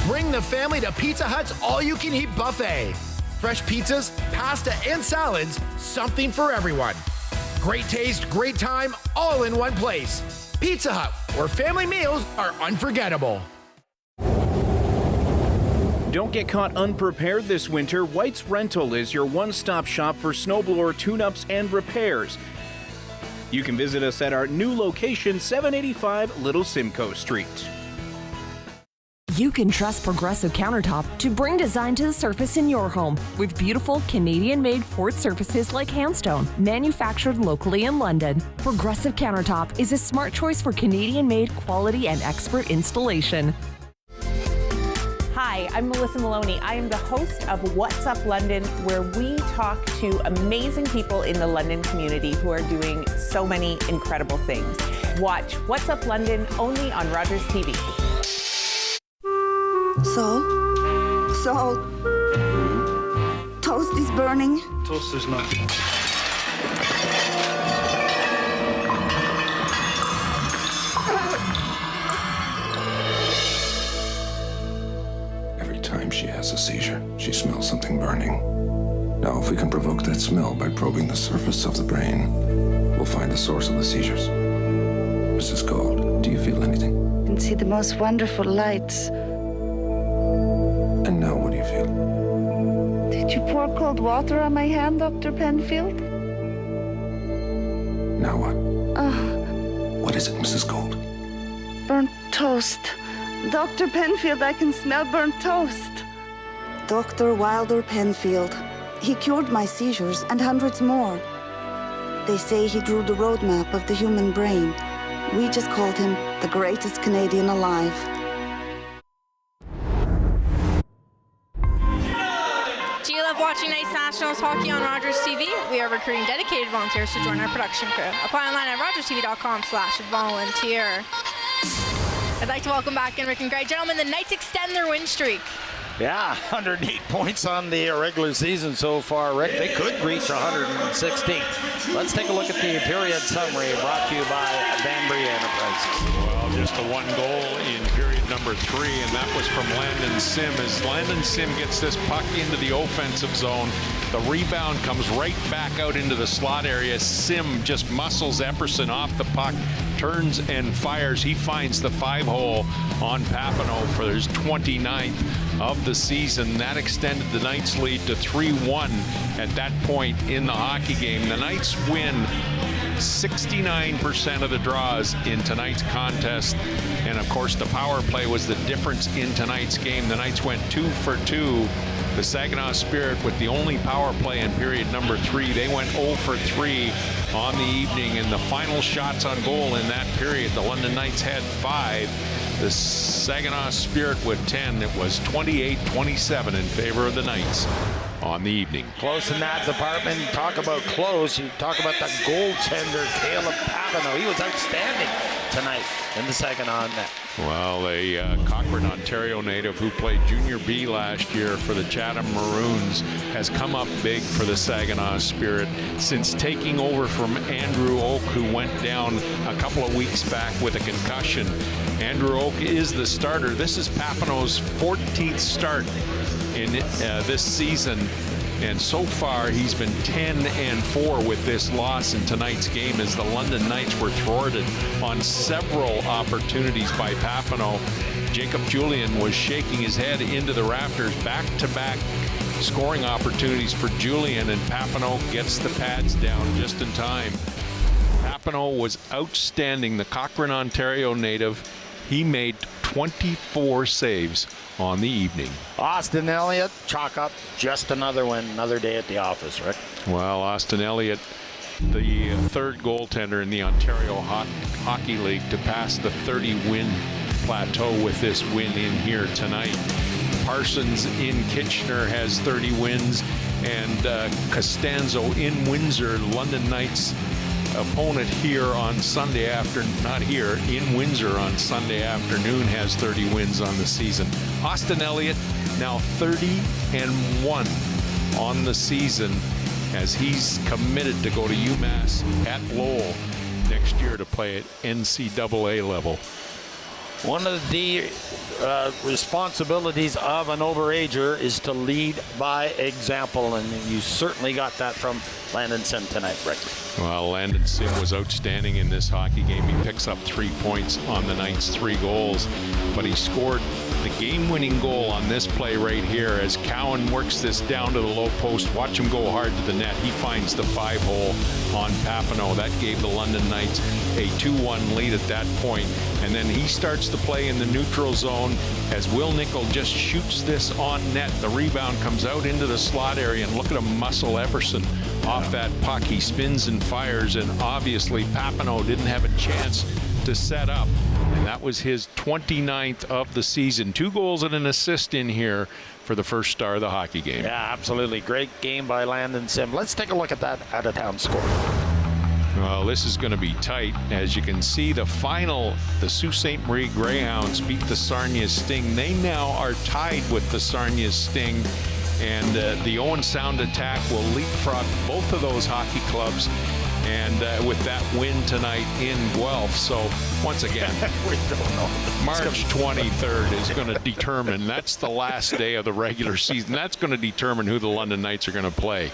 Bring the family to Pizza Hut's all-you-can-eat buffet. Fresh pizzas, pasta, and salads, something for everyone. Great taste, great time, all in one place. Pizza Hut, where family meals are unforgettable. Don't get caught unprepared this winter. White's Rental is your one-stop shop for snowblower tune-ups and repairs. You can visit us at our new location, 785 Little Simcoe Street. You can trust Progressive Countertop to bring design to the surface in your home with beautiful Canadian-made quartz surfaces like Handstone, manufactured locally in London. Progressive Countertop is a smart choice for Canadian-made quality and expert installation. Hi, I'm Melissa Maloney. I am the host of What's Up London, where we talk to amazing people in the London community who are doing so many incredible things. Watch What's Up London only on Rogers TV. Salt. Toast is burning. Toast is not. Every time she has a seizure, she smells something burning. Now, if we can provoke that smell by probing the surface of the brain, we'll find the source of the seizures. Mrs. Gold, do you feel anything? I can see the most wonderful lights. And now what do you feel? Did you pour cold water on my hand, Dr. Penfield? Now what? What is it, Mrs. Gold? Burnt toast. Dr. Penfield, I can smell burnt toast. Dr. Wilder Penfield. He cured my seizures and hundreds more. They say he drew the roadmap of the human brain. We just called him the greatest Canadian alive. Do you love watching Ice Nationals hockey on Rogers TV? We are recruiting dedicated volunteers to join our production crew. Apply online at rogerstv.com/volunteer. I'd like to welcome back in Rick and Greg. Gentlemen, the Knights extend their win streak. Yeah, 108 points on the regular season so far, Rick. They could reach 116. Let's take a look at the period summary brought to you by Banbury Enterprises. Well, just the one goal in period number 3, and that was from Landon Sim. As Landon Sim gets this puck into the offensive zone, the rebound comes right back out into the slot area. Sim just muscles Epperson off the puck, turns and fires. He finds the 5-hole on Papineau for his 29th of the season. That extended the Knights' lead to 3-1 at that point in the hockey game. The Knights win 69% of the draws in tonight's contest, and of course the power play was the difference in tonight's game. The Knights went 2 for 2. The Saginaw Spirit, with the only power play in period number 3, they went 0 for 3 on the evening. And the final shots on goal in that period, the London Knights had 5. The Saginaw Spirit with 10. It was 28-27 in favor of the Knights on the evening. Close in that department. Talk about close. You talk about the goaltender, Caleb Papineau. He was outstanding tonight in the Saginaw net. Well, a Cochrane, Ontario native who played Junior B last year for the Chatham Maroons has come up big for the Saginaw Spirit since taking over from Andrew Oak, who went down a couple of weeks back with a concussion. Andrew Oak is the starter. This is Papineau's 14th start in this season, and so far he's been 10-4 with this loss in tonight's game, as the London Knights were thwarted on several opportunities by Papineau. Jacob Julian was shaking his head into the rafters. Back-to-back scoring opportunities for Julian, and Papineau gets the pads down just in time. Papineau was outstanding, the Cochrane, Ontario native. He made 24 saves on the evening. Austin Elliott, chalk up, just another win, another day at the office, Rick. Well, Austin Elliott, the third goaltender in the Ontario Hockey League to pass the 30-win plateau with this win in here tonight. Parsons in Kitchener has 30 wins, and Costanzo in Windsor, London Knights opponent here on Sunday afternoon, not here, in Windsor on Sunday afternoon, has 30 wins on the season. Austin Elliott now 30-1 on the season, as he's committed to go to UMass at Lowell next year to play at NCAA level. One of the responsibilities of an overager is to lead by example, and you certainly got that from Landon Sim tonight, Rick. Well, Landon Sim was outstanding in this hockey game. He picks up 3 points on the night's 3 goals, but he scored the game-winning goal on this play right here as Cowan works this down to the low post. Watch him go hard to the net. He finds the 5-hole on Papineau. That gave the London Knights a 2-1 lead at that point. And then he starts to play in the neutral zone as Will Nickel just shoots this on net. The rebound comes out into the slot area, and look at him muscle Everson off that puck. He spins and fires, and obviously Papineau didn't have a chance to set up. And that was his 29th of the season. 2 goals and an assist in here for the first star of the hockey game. Yeah, absolutely. Great game by Landon Sim. Let's take a look at that out-of-town score. Well, this is going to be tight. As you can see, the final, the Sault Ste. Marie Greyhounds beat the Sarnia Sting. They now are tied with the Sarnia Sting, and the Owen Sound Attack will leapfrog both of those hockey clubs, and with that win tonight in Guelph. So once again, we don't know. March 23rd is going to determine, that's the last day of the regular season. That's going to determine who the London Knights are going to play.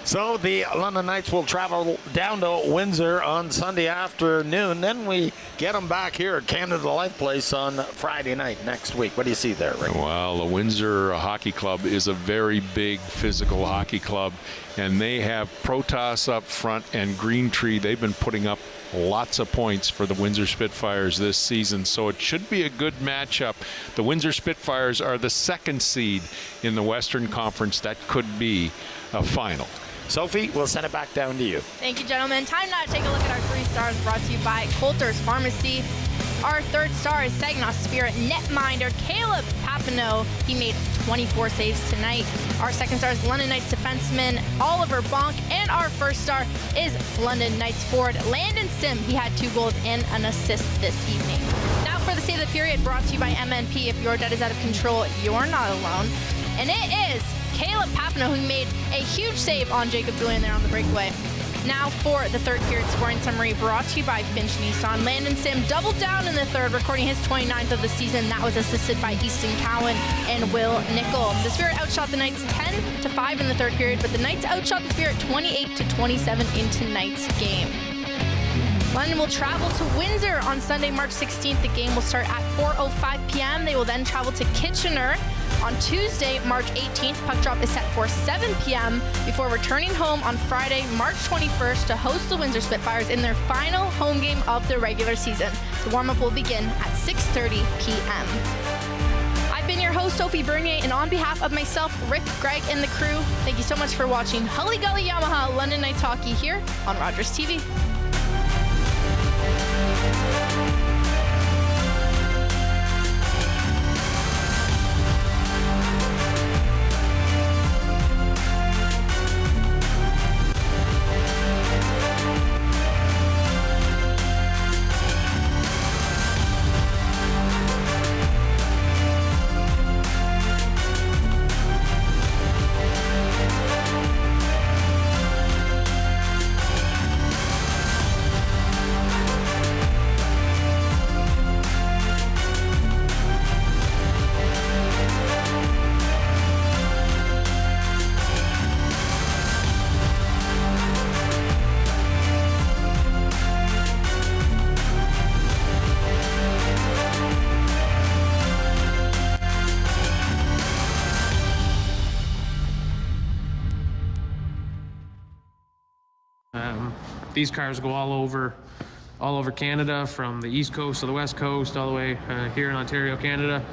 So the London Knights will travel down to Windsor on Sunday afternoon. Then we get them back here at Canada Life Place on Friday night next week. What do you see there, Rick? Well, the Windsor Hockey Club is a very big physical hockey club, and they have Protoss up front and Greentree. They've been putting up lots of points for the Windsor Spitfires this season, so it should be a good matchup. The Windsor Spitfires are the 2nd seed in the Western Conference. That could be a final. Sophie, we'll send it back down to you. Thank you, gentlemen. Time now to take a look at our 3 stars brought to you by Coulter's Pharmacy. Our 3rd star is Saginaw Spirit netminder Caleb Papineau. He made 24 saves tonight. Our 2nd star is London Knights defenseman Oliver Bonk. And our 1st star is London Knights forward Landon Sim. He had 2 goals and an assist this evening. Now for the Save the Period, brought to you by MNP. If your debt is out of control, you're not alone. And it is Caleb Papineau who made a huge save on Jacob Julian there on the breakaway. Now for the 3rd period scoring summary, brought to you by Finch Nissan. Landon Sim doubled down in the 3rd, recording his 29th of the season. That was assisted by Easton Cowan and Will Nickel. The Spirit outshot the Knights 10-5 in the 3rd period, but the Knights outshot the Spirit 28-27 in tonight's game. London will travel to Windsor on Sunday, March 16th. The game will start at 4:05 p.m. They will then travel to Kitchener on Tuesday, March 18th. Puck drop is set for 7 p.m. before returning home on Friday, March 21st to host the Windsor Spitfires in their final home game of the regular season. The warm-up will begin at 6:30 p.m. I've been your host, Sophie Bernier, and on behalf of myself, Rick, Greg, and the crew, thank you so much for watching Hully Gully Yamaha London Knights Hockey here on Rogers TV. These cars go all over Canada, from the East Coast to the West Coast, all the way here in Ontario, Canada.